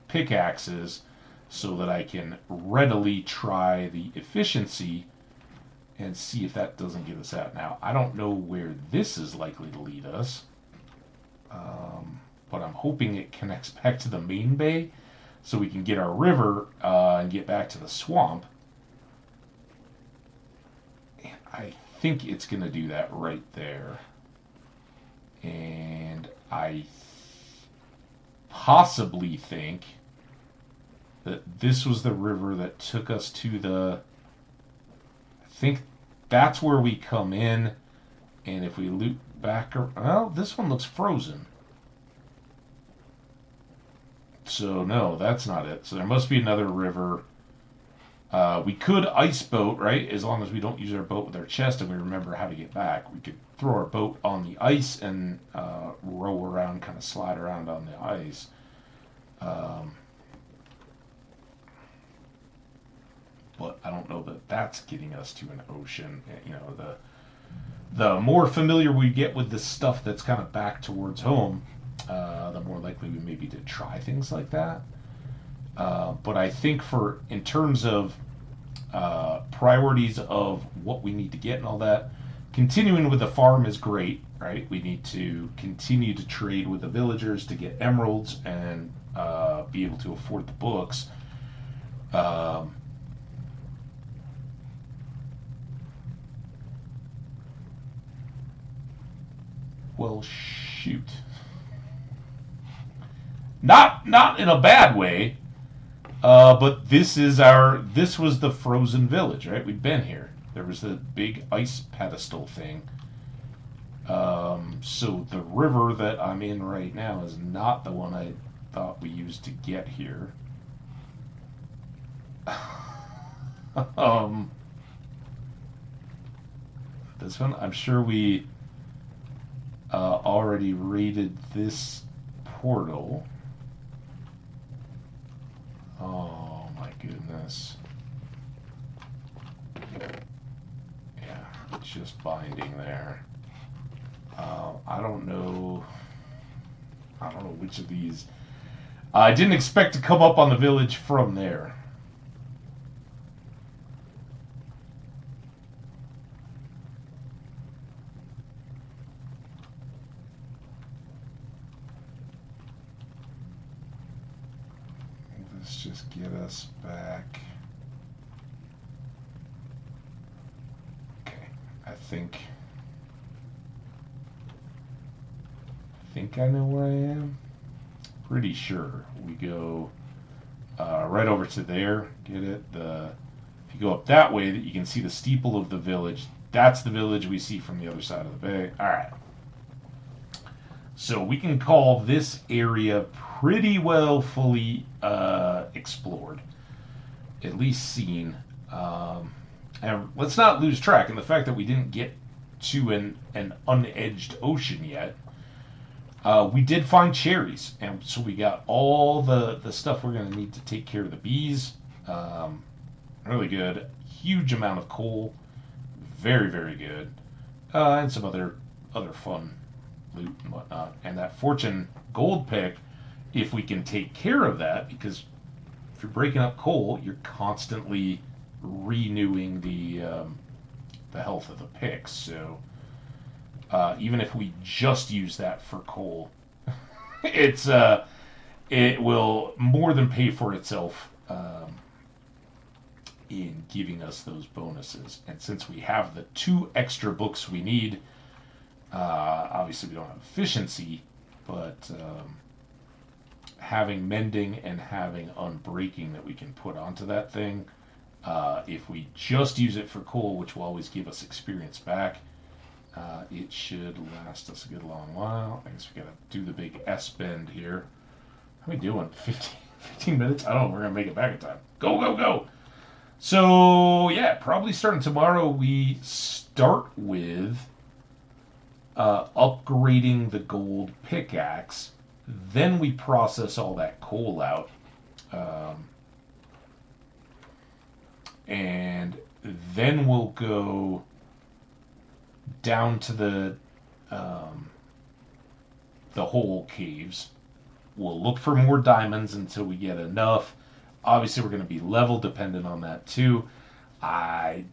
pickaxes so that I can readily try the efficiency and see if that doesn't get us out. Now, I don't know where this is likely to lead us, but I'm hoping it connects back to the main bay so we can get our river and get back to the swamp. And I think it's going to do that right there. And I possibly think that this was the river that took us to the. I think that's where we come in, and if we loop back, well, this one looks frozen. So no, that's not it. So there must be another river. We could ice boat, right? As long as we don't use our boat with our chest and we remember how to get back. We could throw our boat on the ice and row around, kind of slide around on the ice. But I don't know that that's getting us to an ocean. You know, the more familiar we get with this stuff that's kind of back towards home, the more likely we may be to try things like that. But I think in terms of priorities of what we need to get and all that, continuing with the farm is great, right? We need to continue to trade with the villagers to get emeralds and be able to afford the books. Well, shoot. Not in a bad way, but this was the frozen village, right? We'd been here. There was the big ice pedestal thing. So the river that I'm in right now is not the one I thought we used to get here. um, this one, I'm sure we already raided this portal. Oh my goodness. Yeah, just binding there. I don't know. I don't know which of these. I didn't expect to come up on the village from there. Let's just get us back. Okay, I think I know where I am. Pretty sure we go right over to there. Get it? If you go up that way, that you can see the steeple of the village. That's the village we see from the other side of the bay. All right. So we can call this area pretty well fully explored, at least seen. And let's not lose track in the fact that we didn't get to an unedged ocean yet. We did find cherries, and so we got all the stuff we're going to need to take care of the bees. Really good. Huge amount of coal. Very, very good. And some other fun loot and whatnot. And that fortune gold pick, if we can take care of that, because if you're breaking up coal, you're constantly renewing the health of the picks. So even if we just use that for coal, it will more than pay for itself in giving us those bonuses. And since we have the 2 extra books we need, obviously we don't have efficiency, but having mending and having unbreaking that we can put onto that thing, if we just use it for coal, which will always give us experience back, it should last us a good long while. I guess we gotta do the big S bend here. How are we doing? 15 minutes? I don't know. We're going to make it back in time. Go, go, go. So, yeah, probably starting tomorrow, we start with upgrading the gold pickaxe. Then we process all that coal out. And then we'll go down to the hole caves. We'll look for more diamonds until we get enough. Obviously, we're going to be level dependent on that too. I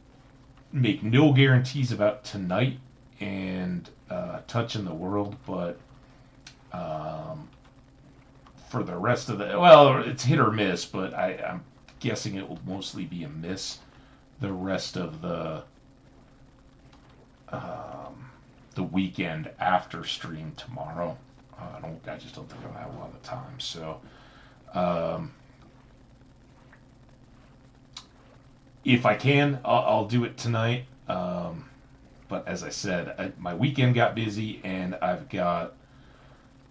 make no guarantees about tonight and touching the world, but for the rest of the, well, it's hit or miss, but I'm guessing it will mostly be a miss. The rest of the weekend after stream tomorrow. I just don't think I'll have a lot of time. So, if I can, I'll do it tonight. But as I said, my weekend got busy, and I've got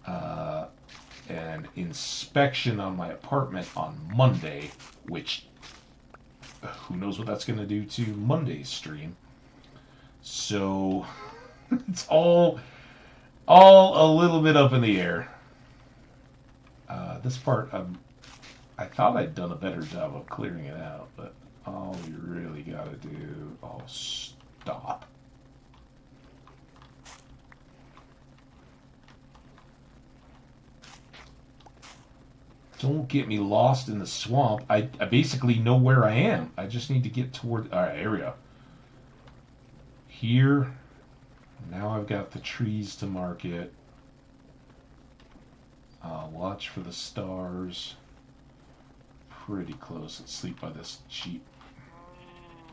an inspection on my apartment on Monday, which who knows what that's going to do to Monday's stream. So it's all a little bit up in the air. This part, I thought I'd done a better job of clearing it out, but all you really got to do, stop. Don't get me lost in the swamp. I basically know where I am. I just need to get toward... All right, here we go. Here. Now I've got the trees to market. Watch for the stars. Pretty close. Let's sleep by this sheep.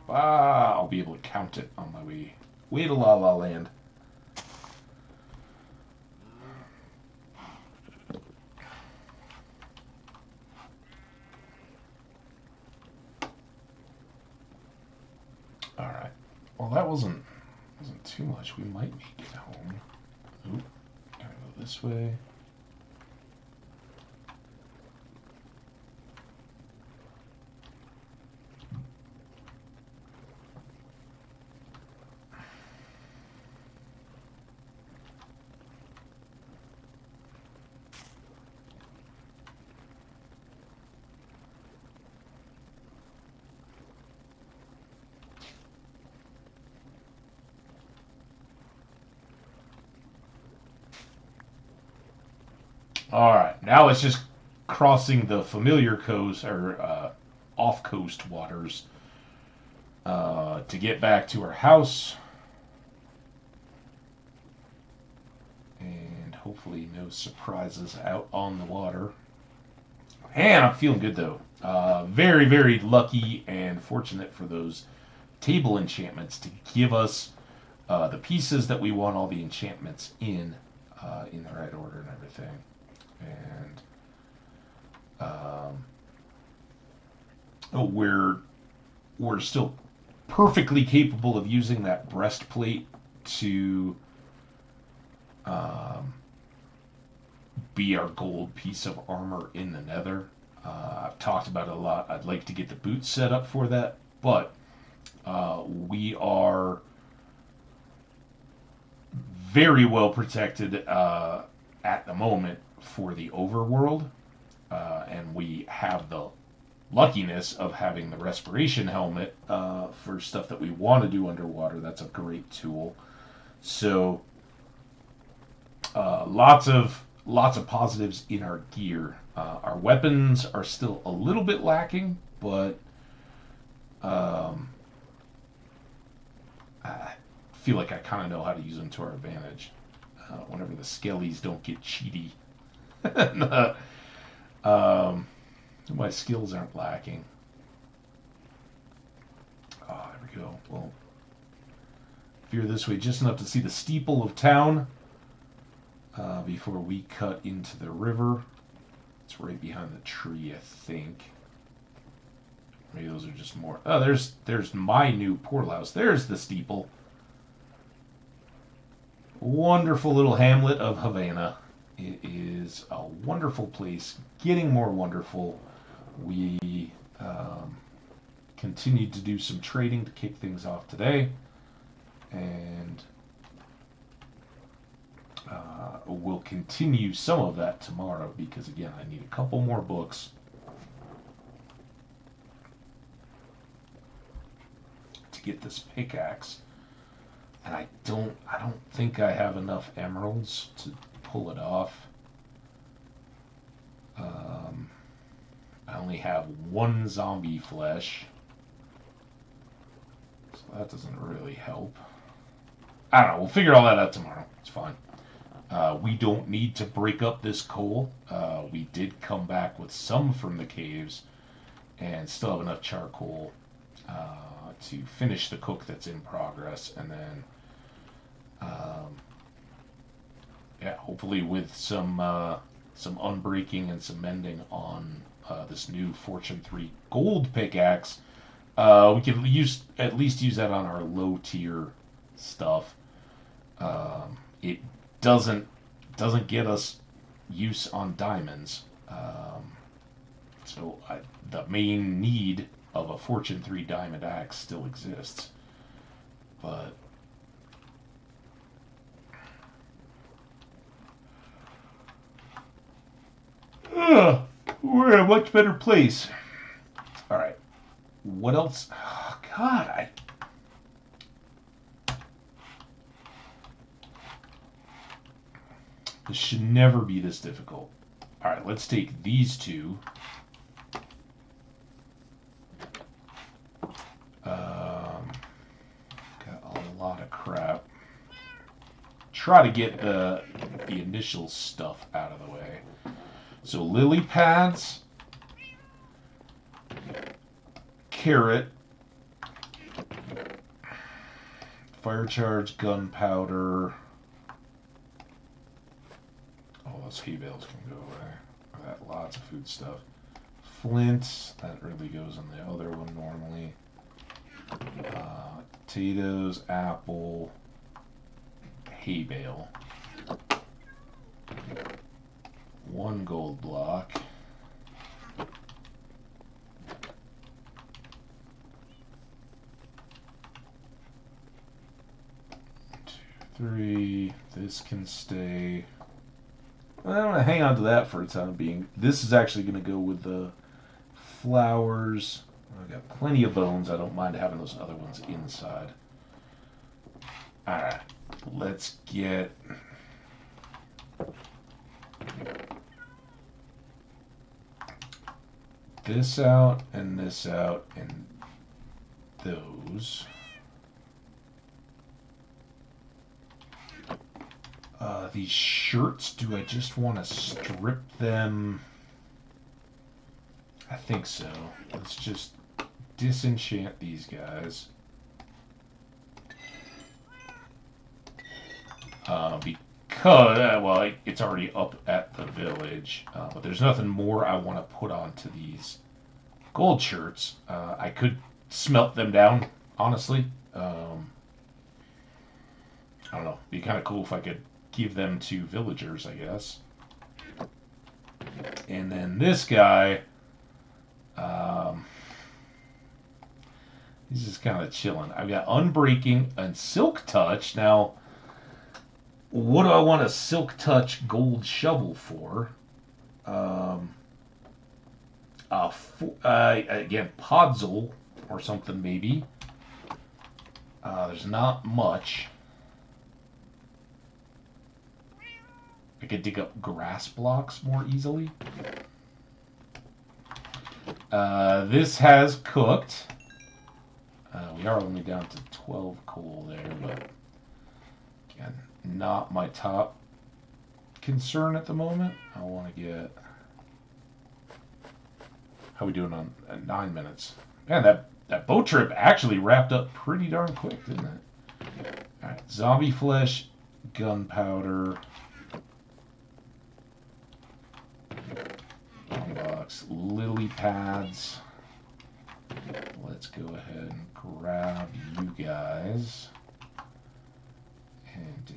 I'll be able to count it on my way to La La Land. All right. Well, that wasn't too much. We might make it home. Oop. Gotta go this way. All right, now it's just crossing the familiar coast or off-coast waters to get back to our house, and hopefully no surprises out on the water. And I'm feeling good though. Very, very lucky and fortunate for those table enchantments to give us the pieces that we want all the enchantments in the right order and everything. And we're still perfectly capable of using that breastplate to be our gold piece of armor in the nether. I've talked about it a lot. I'd like to get the boots set up for that, but we are very well protected at the moment for the overworld, and we have the luckiness of having the respiration helmet for stuff that we want to do underwater. That's a great tool. So lots of positives in our gear. Our weapons are still a little bit lacking, but I feel like I kind of know how to use them to our advantage. Whenever the skellies don't get cheaty. My skills aren't lacking. Oh, there we go. Well, veer this way just enough to see the steeple of town before we cut into the river. It's right behind the tree, I think. Maybe those are just more. Oh, there's my new portal house. There's the steeple. Wonderful little hamlet of Havana. It is a wonderful place, getting more wonderful. We continued to do some trading to kick things off today, and we'll continue some of that tomorrow because, again, I need a couple more books to get this pickaxe, and I don't think I have enough emeralds to pull it off. I only have one zombie flesh, so that doesn't really help. I don't know. We'll figure all that out tomorrow. It's fine. We don't need to break up this coal. We did come back with some from the caves and still have enough charcoal to finish the cook that's in progress. And then, yeah, hopefully with some unbreaking and some mending on this new Fortune 3 gold pickaxe, we can at least use that on our low tier stuff. It doesn't get us use on diamonds. So the main need of a Fortune 3 diamond axe still exists. But we're in a much better place. All right. What else? Oh, God, this should never be this difficult. All right, let's take these two. Got a lot of crap. Try to get the initial stuff out of the way. So lily pads, carrot, fire charge, gunpowder. Oh, those hay bales can go away. I got lots of food stuff. Flint, that really goes on the other one normally. Potatoes, apple, hay bale. 1 gold block. 3. This can stay. I'm going to hang on to that for the time being. This is actually going to go with the flowers. I've got plenty of bones. I don't mind having those other ones inside. Alright, let's get this out and this out and those. These shirts, do I just want to strip them? I think so. Let's just disenchant these guys. Because, well, it's already up at the village. But there's nothing more I want to put onto these gold shirts. I could smelt them down, honestly. I don't know. It'd be kind of cool if I could give them to villagers, I guess. And then this guy, he's just kind of chilling. I've got Unbreaking and Silk Touch. Now, what do I want a Silk Touch gold shovel for? Again, Podzol or something maybe. There's not much. I could dig up grass blocks more easily. This has cooked. We are only down to 12 coal there, but again, not my top concern at the moment. I want to get... How are we doing on 9 minutes? Man, that boat trip actually wrapped up pretty darn quick, didn't it? Alright, zombie flesh, gunpowder, box, lily pads. Let's go ahead and grab you guys and do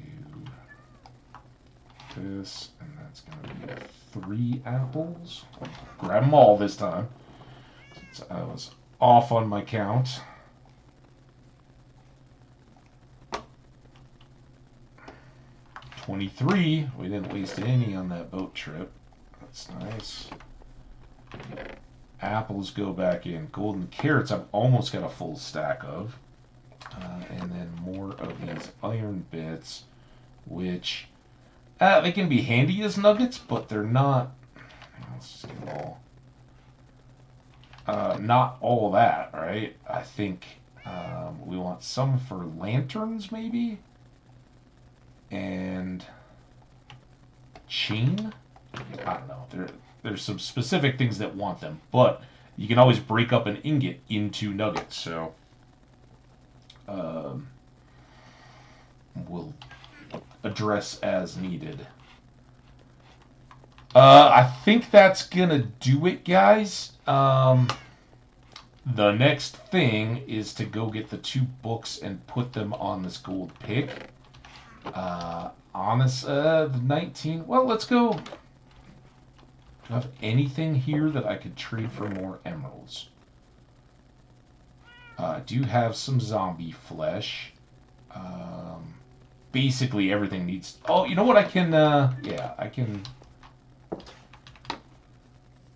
this and then That's going to be 3 apples. Grab them all this time, since I was off on my count. $23. We didn't waste any on that boat trip. That's nice. Apples go back in. Golden carrots I've almost got a full stack of. And then more of these iron bits, which they can be handy as nuggets, but they're not. Let's just get all. Not all that, right? I think we want some for lanterns, maybe, and chain. I don't know. There's some specific things that want them, but you can always break up an ingot into nuggets. So we'll address as needed. I think that's gonna do it, guys. The next thing is to go get the 2 books and put them on this gold pick. The 19. Well, let's go. Do I have anything here that I could trade for more emeralds? I do have some zombie flesh. Basically everything needs. Oh, you know what? I can. Yeah, I can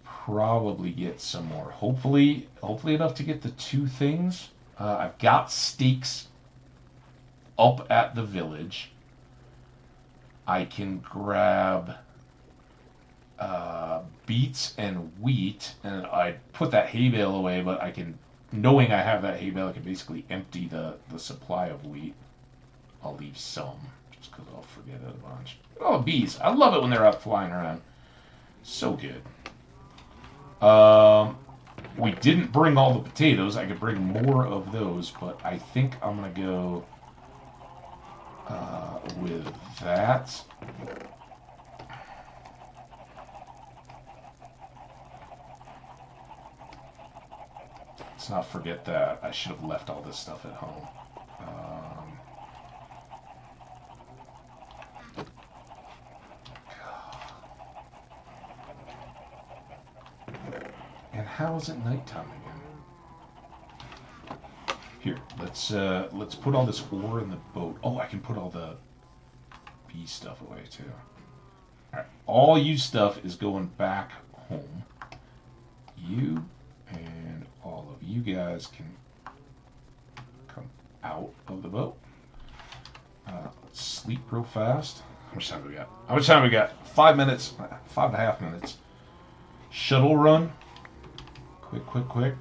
probably get some more. Hopefully enough to get the 2 things. I've got steaks up at the village. I can grab beets and wheat, and I put that hay bale away, but I can, knowing I have that hay bale, I can basically empty the supply of wheat. I'll leave some, just because I'll forget it a bunch. Oh, bees. I love it when they're out flying around. So good. We didn't bring all the potatoes. I could bring more of those, but I think I'm going to go with that. Let's not forget that. I should have left all this stuff at home. And how is it nighttime again? Here, let's put all this ore in the boat. Oh, I can put all the bee stuff away too. All right, all you stuff is going back home. You and all of you guys can come out of the boat. Let's sleep real fast. How much time we got? How much time we got? 5 minutes, 5.5 minutes. Shuttle run. Quick.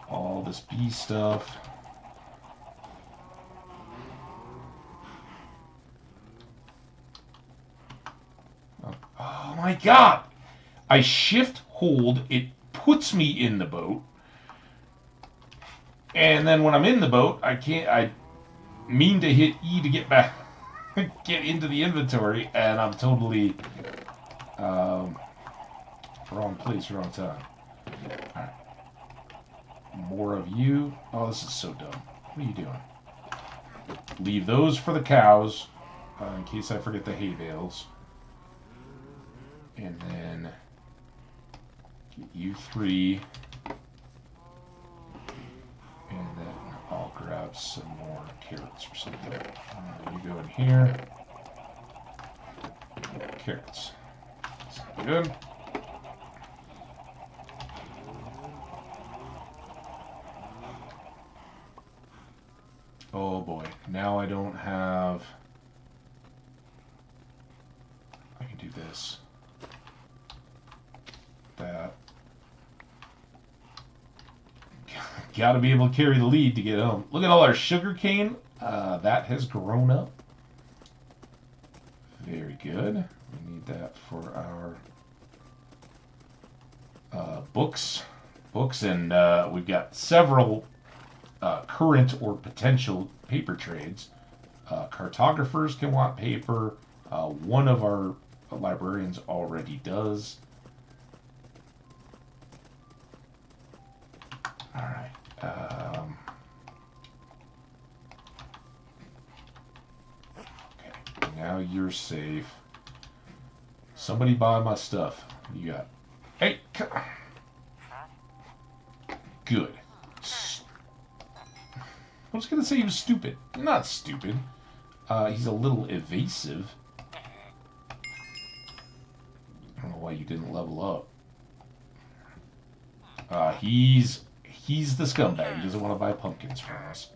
All this bee stuff. Oh my god! I shift hold, it puts me in the boat. And then when I'm in the boat, I mean to hit E to get back. Get into the inventory, and I'm totally wrong place, wrong time. Alright. More of you. Oh, this is so dumb. What are you doing? Leave those for the cows, in case I forget the hay bales. And then get you 3. And then I'll grab some more carrots or something. You go in here. Carrots. Sound good. Oh boy. Now I don't have... I can do this. That. Got to be able to carry the lead to get home. Look at all our sugar cane. That has grown up. Very good. We need that for our books. And we've got several current or potential paper trades. Cartographers can want paper. One of our librarians already does. All right. now you're safe. Somebody buy my stuff. You got... Hey! Good. I was going to say he was stupid. Not stupid. He's a little evasive. I don't know why you didn't level up. He's the scumbag. He doesn't want to buy pumpkins from us.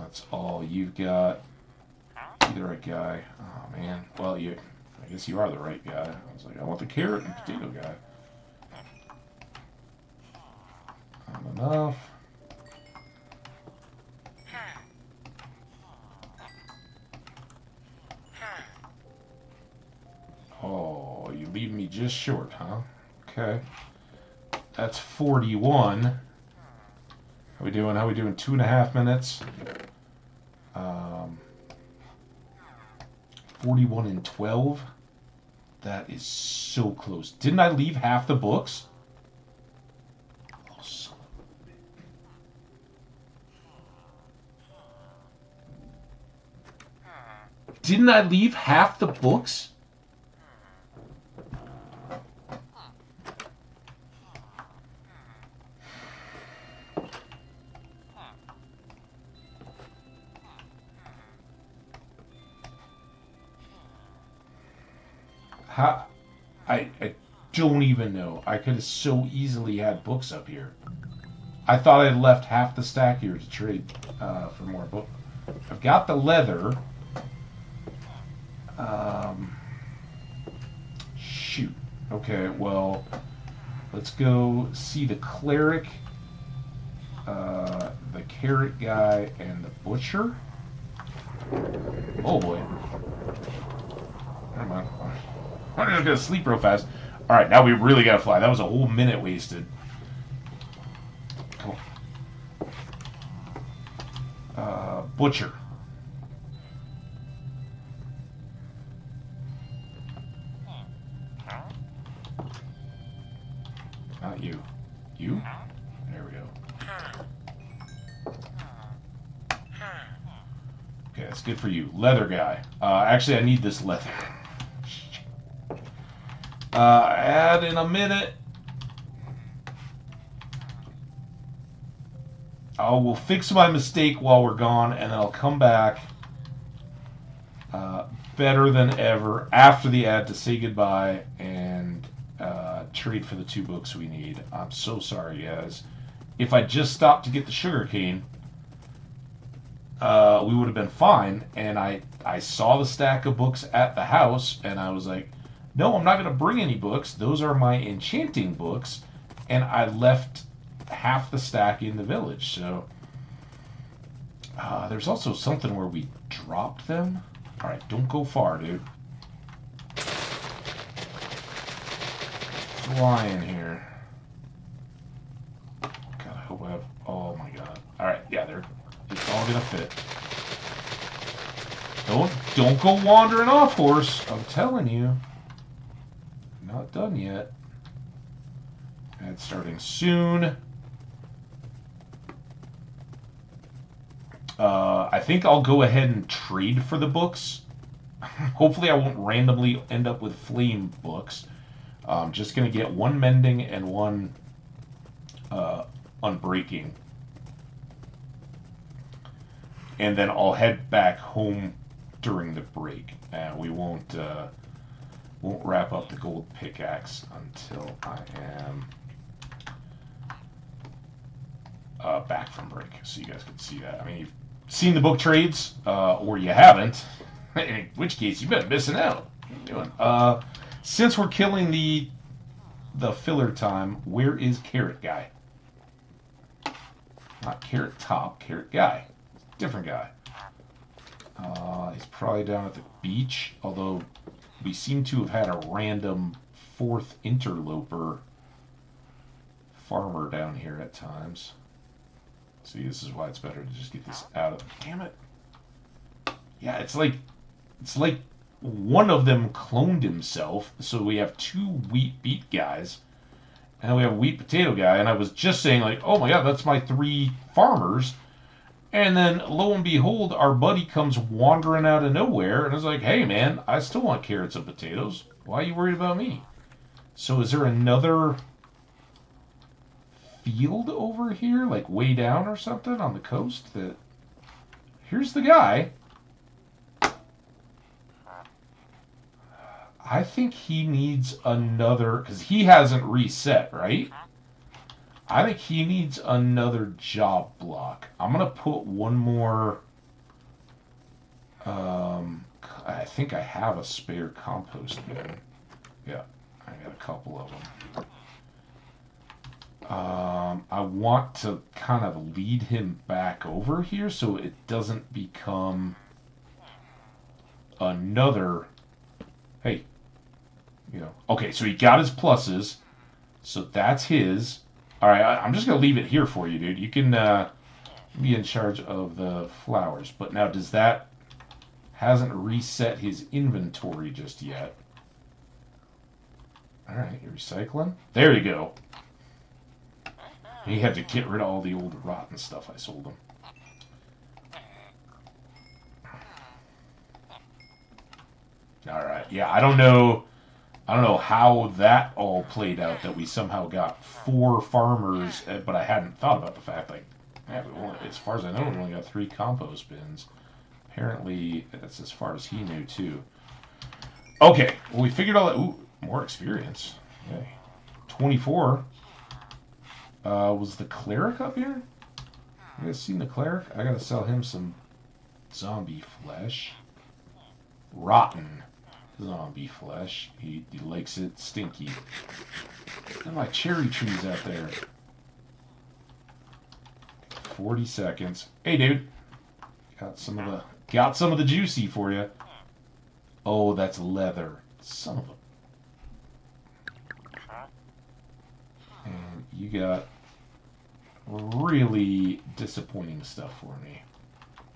That's all you've got. You're the right guy. Oh, man. Well, I guess you are the right guy. I was like, I want the carrot and potato guy. Not enough. Oh, you leave me just short, huh? Okay. That's 41. How we doing? 2.5 minutes. 41 and 12. That is so close. Didn't I leave half the books? Oh, son of a bitch. Didn't I leave half the books? How? I don't even know. I could have so easily had books up here. I thought I'd left half the stack here to trade for more book. I've got the leather. Shoot. Okay, well, let's go see the cleric, the carrot guy, and the butcher. Oh boy. Never mind. I'm just gonna sleep real fast. Alright, now we really gotta fly. That was a whole minute wasted. Come on. Butcher. Not you. You? There we go. Okay, that's good for you. Leather guy. Actually, I need this leather. Add in a minute. We'll fix my mistake while we're gone, and then I'll come back better than ever after the ad to say goodbye and trade for the 2 books we need. I'm so sorry, guys. If I just stopped to get the sugarcane, we would have been fine. And I saw the stack of books at the house, and I was like, no, I'm not going to bring any books. Those are my enchanting books. And I left half the stack in the village. So there's also something where we dropped them. All right, don't go far, dude. Fly in here. God, I hope I have... Oh, my God. All right, yeah, it's all going to fit. Don't go wandering off, horse. I'm telling you. Not done yet. And starting soon. I think I'll go ahead and trade for the books. Hopefully I won't randomly end up with flame books. I'm just going to get 1 mending and 1 unbreaking. And then I'll head back home during the break. And we won't wrap up the gold pickaxe until I am back from break, so you guys can see that. I mean, you've seen the book trades, or you haven't, in which case you've been missing out. What are you doing? Since we're killing the filler time, where is Carrot Guy? Not Carrot Top, Carrot Guy. Different guy. He's probably down at the beach, although we seem to have had a random 4th interloper farmer down here at times. See, this is why it's better to just get this out of... Damn it. Yeah, it's like one of them cloned himself, so we have 2 wheat beet guys, and then we have a wheat potato guy, and I was just saying, like, oh my God, that's my 3 farmers, And then, lo and behold, our buddy comes wandering out of nowhere and is like, hey, man, I still want carrots and potatoes. Why are you worried about me? So is there another field over here, like way down or something on the coast? That here's the guy. I think he needs another, because he hasn't reset, right? I think he needs another job block. I'm going to put one more. I think I have a spare compost bin. Yeah, I got a couple of them. I want to kind of lead him back over here so it doesn't become another. Hey, okay, so he got his pluses, so that's his. All right, I'm just gonna leave it here for you, dude. You can be in charge of the flowers, but now does that hasn't reset his inventory just yet? All right, you're recycling. There you go. He had to get rid of all the old rotten stuff I sold him. All right, yeah, I don't know how that all played out, that we somehow got 4 farmers, but I hadn't thought about the fact, like, man, as far as I know, we only got 3 compost bins. Apparently, that's as far as he knew, too. Okay, well, we figured all that. Ooh, more experience. Okay. 24. Was the cleric up here? You guys seen the cleric? I gotta sell him some zombie flesh. Rotten zombie flesh. He likes it stinky. And my cherry trees out there. 40 seconds. Hey, dude. Got some of the juicy for you. Oh, that's leather. Son of a. And you got really disappointing stuff for me.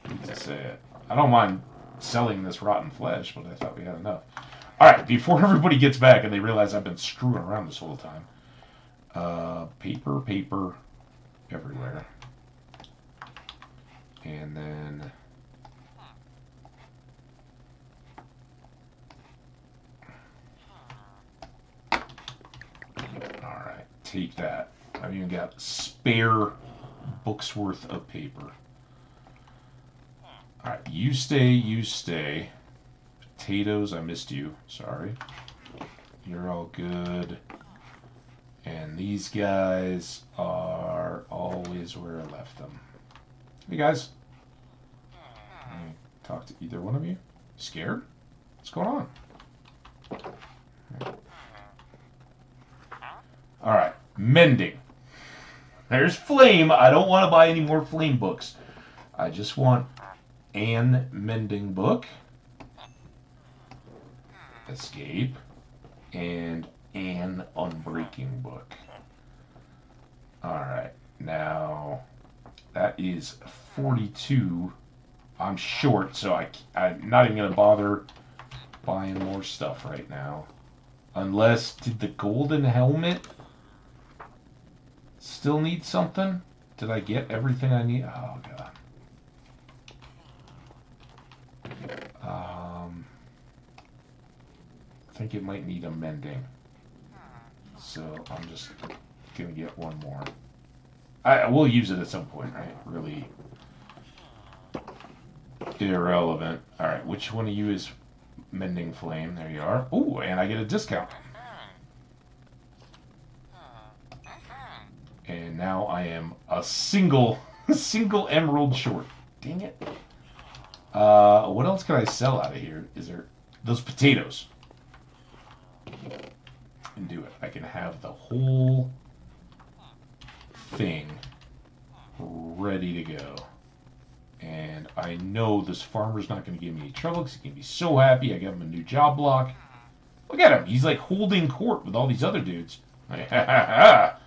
I hate to say it. I don't mind selling this rotten flesh, but I thought we had enough. Alright, before everybody gets back and they realize I've been screwing around this whole time. Paper everywhere. And then alright, take that. I've even got spare books worth of paper. Alright, you stay. Potatoes, I missed you. Sorry. You're all good. And these guys are always where I left them. Hey, guys. Can I talk to either one of you? Scared? What's going on? Alright, mending. There's flame. I don't want to buy any more flame books. I just want an mending book. Escape. And an unbreaking book. Alright, now that is 42. I'm short, so I'm not even going to bother buying more stuff right now. Unless, did the golden helmet still need something? Did I get everything I need? Oh, God. I think it might need a mending. So I'm just going to get one more. I will use it at some point, right? Really irrelevant. Alright, which one of you is mending flame? There you are. Ooh, and I get a discount. And now I am a single emerald short. Dang it. What else can I sell out of here? Is there those potatoes? And do it. I can have the whole thing ready to go. And I know this farmer's not going to give me any trouble because he can be so happy. I give him a new job block. Look at him. He's like holding court with all these other dudes. Like, ha ha ha.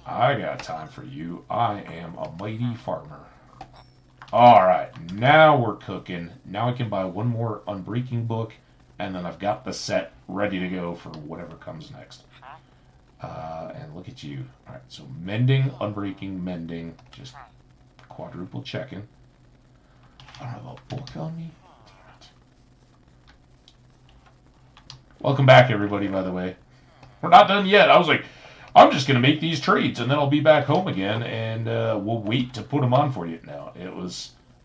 I got time for you. I am a mighty farmer. Alright, now we're cooking. Now I can buy one more Unbreaking book, and then I've got the set ready to go for whatever comes next. And look at you. All right, so mending, unbreaking, mending, just quadruple checking. I don't have a book on me. Damn it. Welcome back, everybody, by the way. We're not done yet. I was like, I'm just going to make these trades, and then I'll be back home again, and we'll wait to put them on for you. No,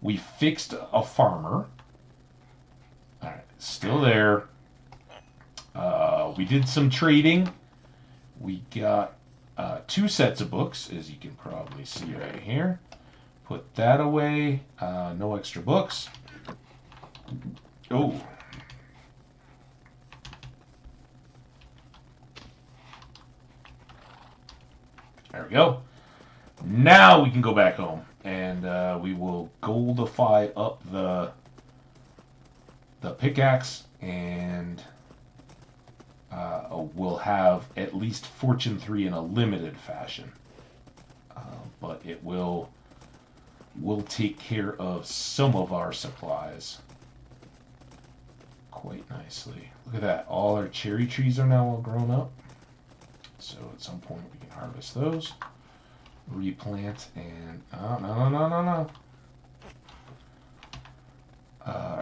we fixed a farmer. All right, still there. We did some trading. We got 2 sets of books, as you can probably see right here. Put that away. No extra books. Oh. There we go. Now we can go back home, and we will goldify up the pickaxe, and we'll have at least Fortune 3 in a limited fashion. But it will take care of some of our supplies quite nicely. Look at that. All our cherry trees are now all grown up. So at some point we can harvest those, replant, and no.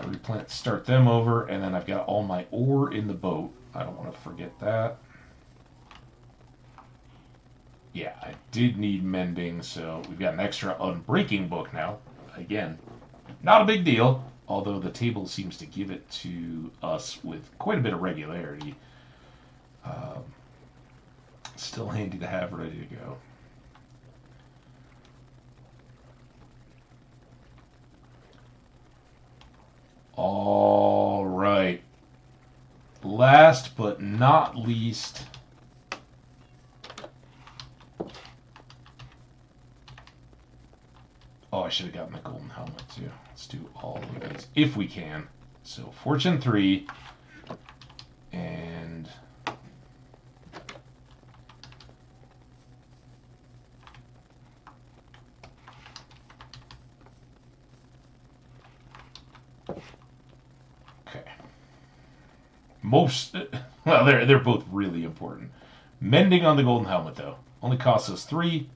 Replant, start them over, and then I've got all my ore in the boat. I don't want to forget that. Yeah, I did need mending, so we've got an extra unbreaking book now. Again, not a big deal, although the table seems to give it to us with quite a bit of regularity. Still handy to have ready to go. All right. Last but not least, oh, I should have gotten the golden helmet too. Let's do all of these if we can. So Fortune 3 and okay. Well, they're both really important. Mending on the golden helmet though only costs us 3.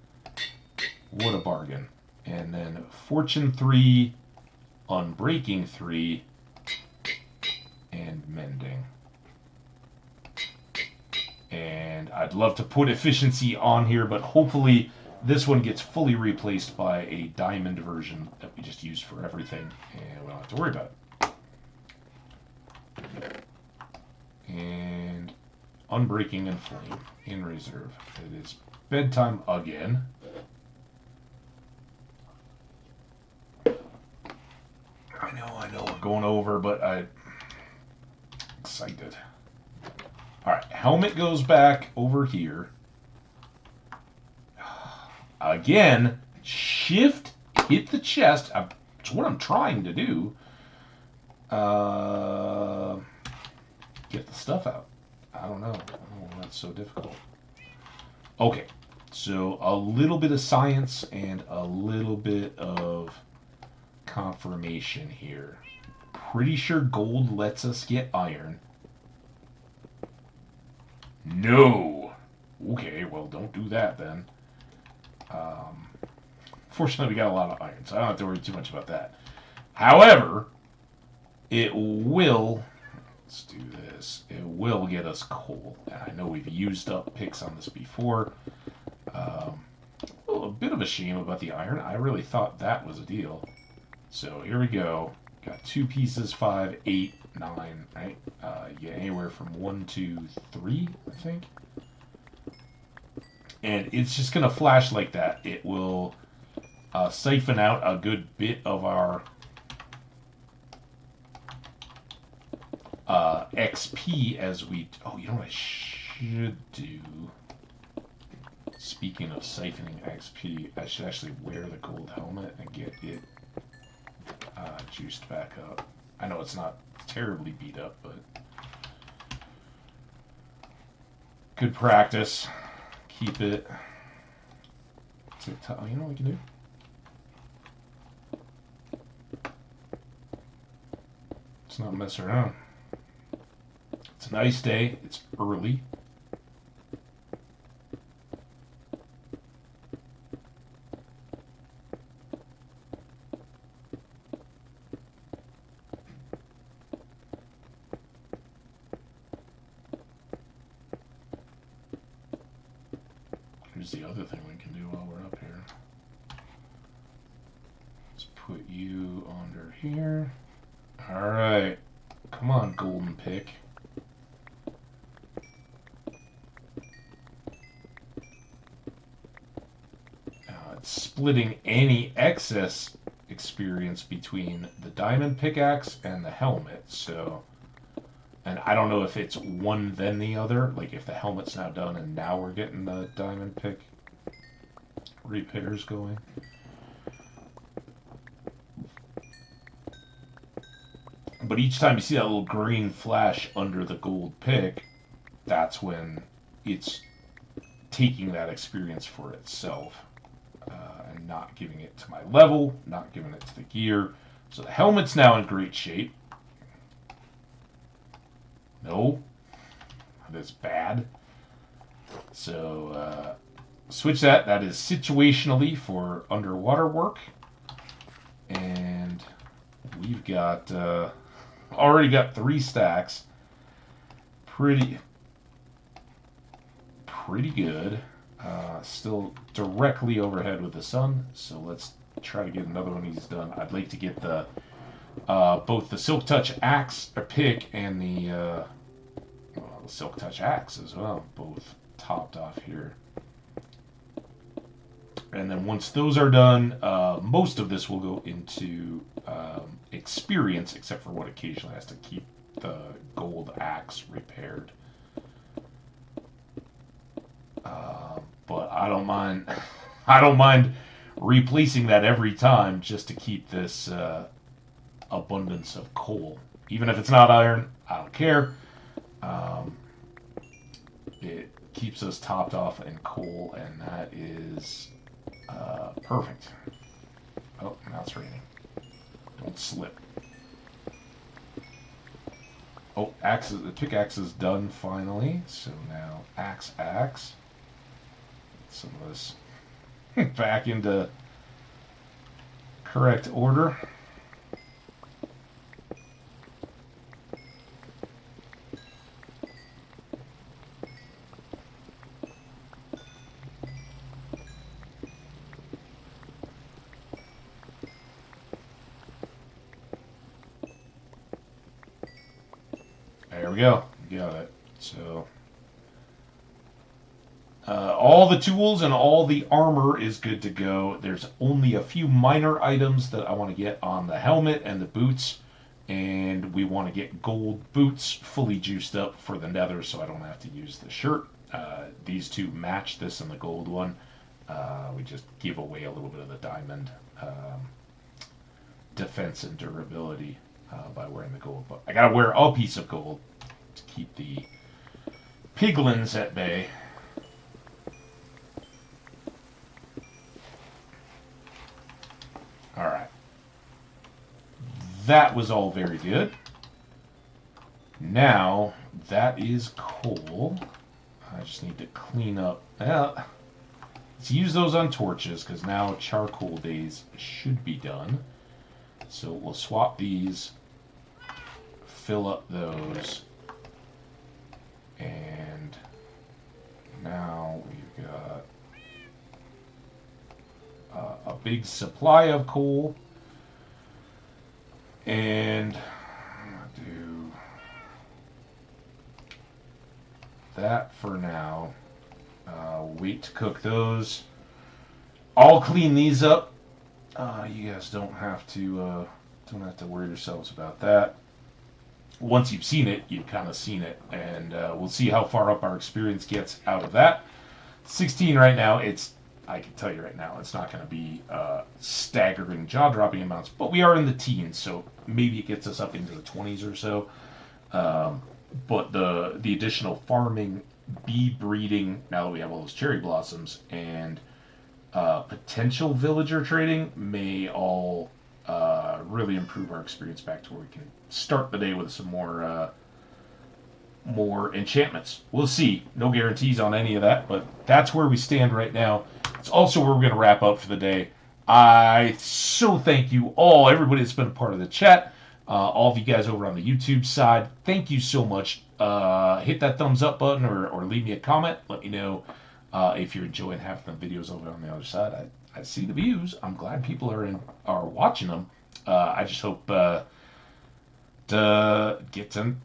What a bargain. And then Fortune 3, Unbreaking 3, and Mending. And I'd love to put Efficiency on here, but hopefully this one gets fully replaced by a diamond version that we just use for everything, and we don't have to worry about it. And Unbreaking and Flame in reserve. It is bedtime again. I know, we're going over, but I'm excited. Alright, helmet goes back over here. Again, shift, hit the chest. It's what I'm trying to do. Get the stuff out. I don't know. Oh, that's so difficult. Okay, so a little bit of science and a little bit of confirmation here. Pretty sure gold lets us get iron. No. Okay, well, don't do that then. Fortunately, we got a lot of iron, so I don't have to worry too much about that. However, it will, let's do this, it will get us coal. And I know we've used up picks on this before. A bit of a shame about the iron. I really thought that was a deal. So here we go. Got 2 pieces, 5, 8, 9, right? You get anywhere from 1 to 3, I think. And it's just going to flash like that. It will siphon out a good bit of our XP as we... Oh, you know what I should do? Speaking of siphoning XP, I should actually wear the gold helmet and get it juiced back up. I know it's not terribly beat up, but good practice. Keep it. Oh, you know what we can do? Let's not mess around. It's a nice day. It's early. Here's the other thing we can do while we're up here. Let's put you under here. Alright. Come on, golden pick. It's splitting any excess experience between the diamond pickaxe and the helmet, so... And I don't know if it's one then the other, like if the helmet's now done and now we're getting the diamond pick repairs going. But each time you see that little green flash under the gold pick, that's when it's taking that experience for itself. And not giving it to my level, not giving it to the gear. So the helmet's now in great shape. No, that's bad. So switch that. That is situationally for underwater work. And we've got already got 3 stacks. Pretty good. Still directly overhead with the sun, so let's try to get another one of these done. I'd like to get the both the Silk Touch axe or pick and the Silk Touch axe as well, both topped off here. And then once those are done, most of this will go into experience, except for what occasionally has to keep the gold axe repaired. But I don't mind. I don't mind replacing that every time just to keep this abundance of coal. Even if it's not iron, I don't care. It keeps us topped off in coal, and that is perfect. Oh, now it's raining. Don't slip. Oh, the pickaxe is done finally. So now axe. Some of this back into correct order. There we go. Got it. So all the tools and all the armor is good to go. There's only a few minor items that I want to get on the helmet and the boots. And we want to get gold boots fully juiced up for the nether so I don't have to use the shirt. These two match this and the gold one. We just give away a little bit of the diamond defense and durability by wearing the gold. But I got to wear a piece of gold to keep the piglins at bay. Alright. That was all very good. Now, that is coal. I just need to clean up. Let's use those on torches, because now charcoal days should be done. So we'll swap these, fill up those, and now we've got a big supply of coal, and I'm going to do that for now. Wait to cook those. I'll clean these up. You guys don't have to worry yourselves about that. Once you've seen it, you've kind of seen it, and we'll see how far up our experience gets out of that. 16 right now. I can tell you right now, it's not going to be staggering, jaw-dropping amounts, but we are in the teens, so maybe it gets us up into the 20s or so. But the additional farming, bee breeding, now that we have all those cherry blossoms, and potential villager trading may all really improve our experience back to where we can start the day with some more enchantments. We'll see. No guarantees on any of that, but that's where we stand right now. It's also where we're going to wrap up for the day. I so thank you all, everybody that's been a part of the chat, all of you guys over on the YouTube side. Thank you so much. Hit that thumbs up button or leave me a comment. Let me know If you're enjoying having the videos over on the other side, I see the views. I'm glad people are watching them. I just hope to get to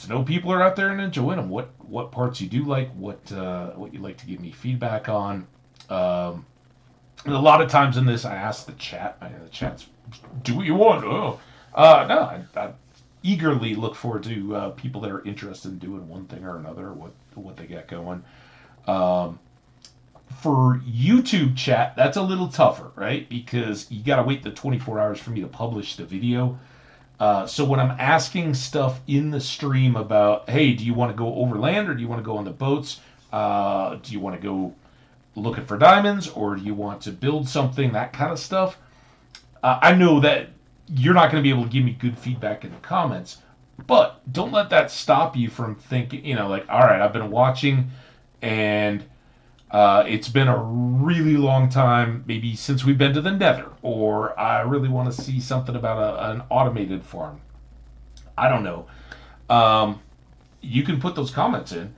know people are out there and enjoying them. What parts you do like, what you like to give me feedback on. And a lot of times in this, I ask the chat. The chat's do what you want. Oh, no, I eagerly look forward to people that are interested in doing one thing or another. What they got going. Um, for YouTube chat, that's a little tougher, right? Because you got to wait the 24 hours for me to publish the video. So when I'm asking stuff in the stream about, hey, do you want to go overland or do you want to go on the boats? Do you want to go looking for diamonds or do you want to build something, that kind of stuff? I know that you're not going to be able to give me good feedback in the comments, but don't let that stop you from thinking, like, all right, I've been watching and it's been a really long time, maybe since we've been to the Nether, or I really want to see something about an automated farm. I don't know. You can put those comments in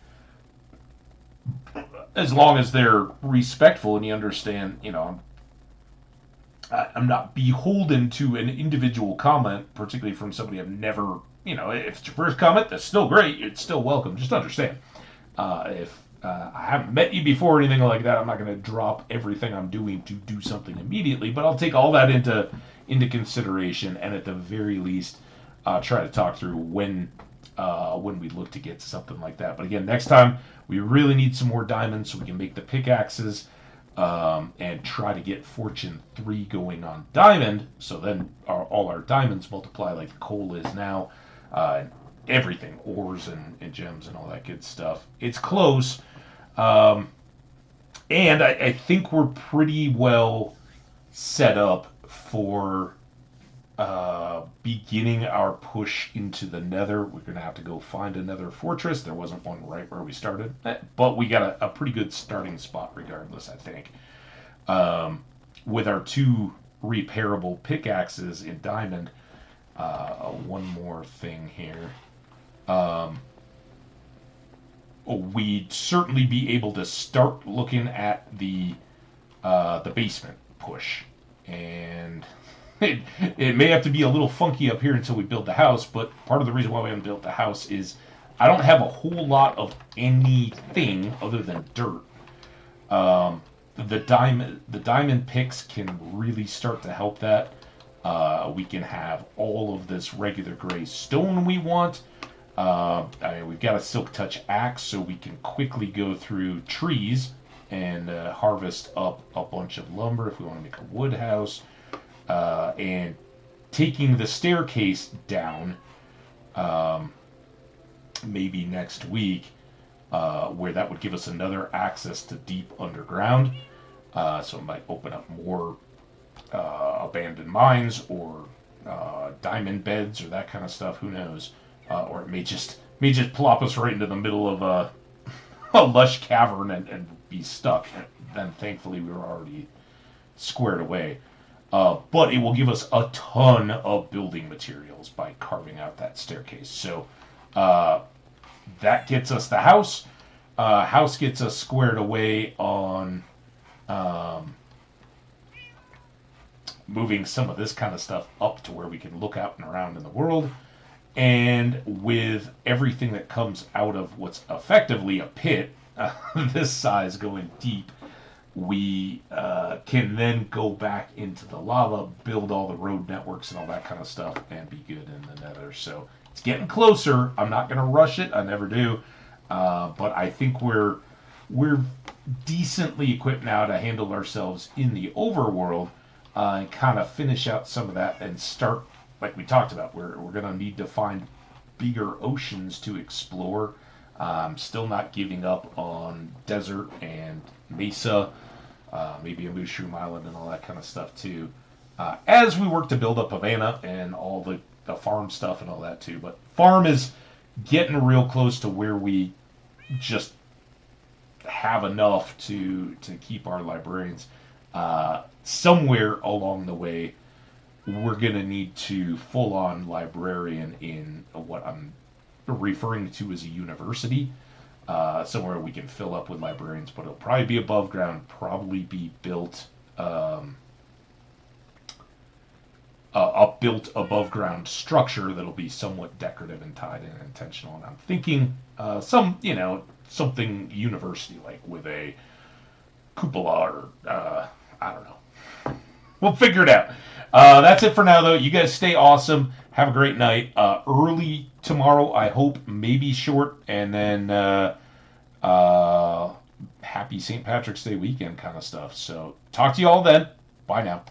as long as they're respectful and you understand. I'm not beholden to an individual comment, particularly from somebody I've never. If it's your first comment, that's still great. It's still welcome. Just understand. If I haven't met you before or anything like that, I'm not going to drop everything I'm doing to do something immediately, but I'll take all that into consideration and at the very least try to talk through when we look to get something like that. But again, next time we really need some more diamonds so we can make the pickaxes and try to get Fortune 3 going on diamond, so then all our diamonds multiply like the coal is now. Everything, ores and gems and all that good stuff. It's close. And I think we're pretty well set up for beginning our push into the Nether. We're going to have to go find another fortress. There wasn't one right where we started, but we got a pretty good starting spot regardless, I think. With our 2 repairable pickaxes in diamond. One more thing here. We'd certainly be able to start looking at the basement push, and it may have to be a little funky up here until we build the house. But part of the reason why we haven't built the house is I don't have a whole lot of anything other than dirt. The diamond picks can really start to help that. We can have all of this regular gray stone we want. We've got a silk touch axe, so we can quickly go through trees and harvest up a bunch of lumber if we want to make a wood house. And taking the staircase down, maybe next week, where that would give us another access to deep underground. So it might open up more abandoned mines or diamond beds or that kind of stuff. Who knows? Or it may just plop us right into the middle of a lush cavern and be stuck. Then thankfully we were already squared away. But it will give us a ton of building materials by carving out that staircase. So that gets us the house. House gets us squared away on moving some of this kind of stuff up to where we can look out and around in the world. And with everything that comes out of what's effectively a pit, this size going deep, we can then go back into the lava, build all the road networks and all that kind of stuff, and be good in the Nether. So it's getting closer. I'm not going to rush it. I never do. But I think we're decently equipped now to handle ourselves in the overworld and kind of finish out some of that and start, like we talked about, we're going to need to find bigger oceans to explore. Still not giving up on desert and mesa, maybe a mushroom island and all that kind of stuff too. As we work to build up Havana and all the farm stuff and all that too. But farm is getting real close to where we just have enough to keep our librarians. Somewhere along the way, we're going to need to full-on librarian in what I'm referring to as a university. somewhere we can fill up with librarians, but it'll probably be above ground, probably be built a built above ground structure that'll be somewhat decorative and tied in and intentional. And I'm thinking something university like with a cupola or I don't know. We'll figure it out. That's it for now, though. You guys stay awesome. Have a great night. Early tomorrow, I hope, maybe short, and then happy St. Patrick's Day weekend kind of stuff. So talk to you all then. Bye now.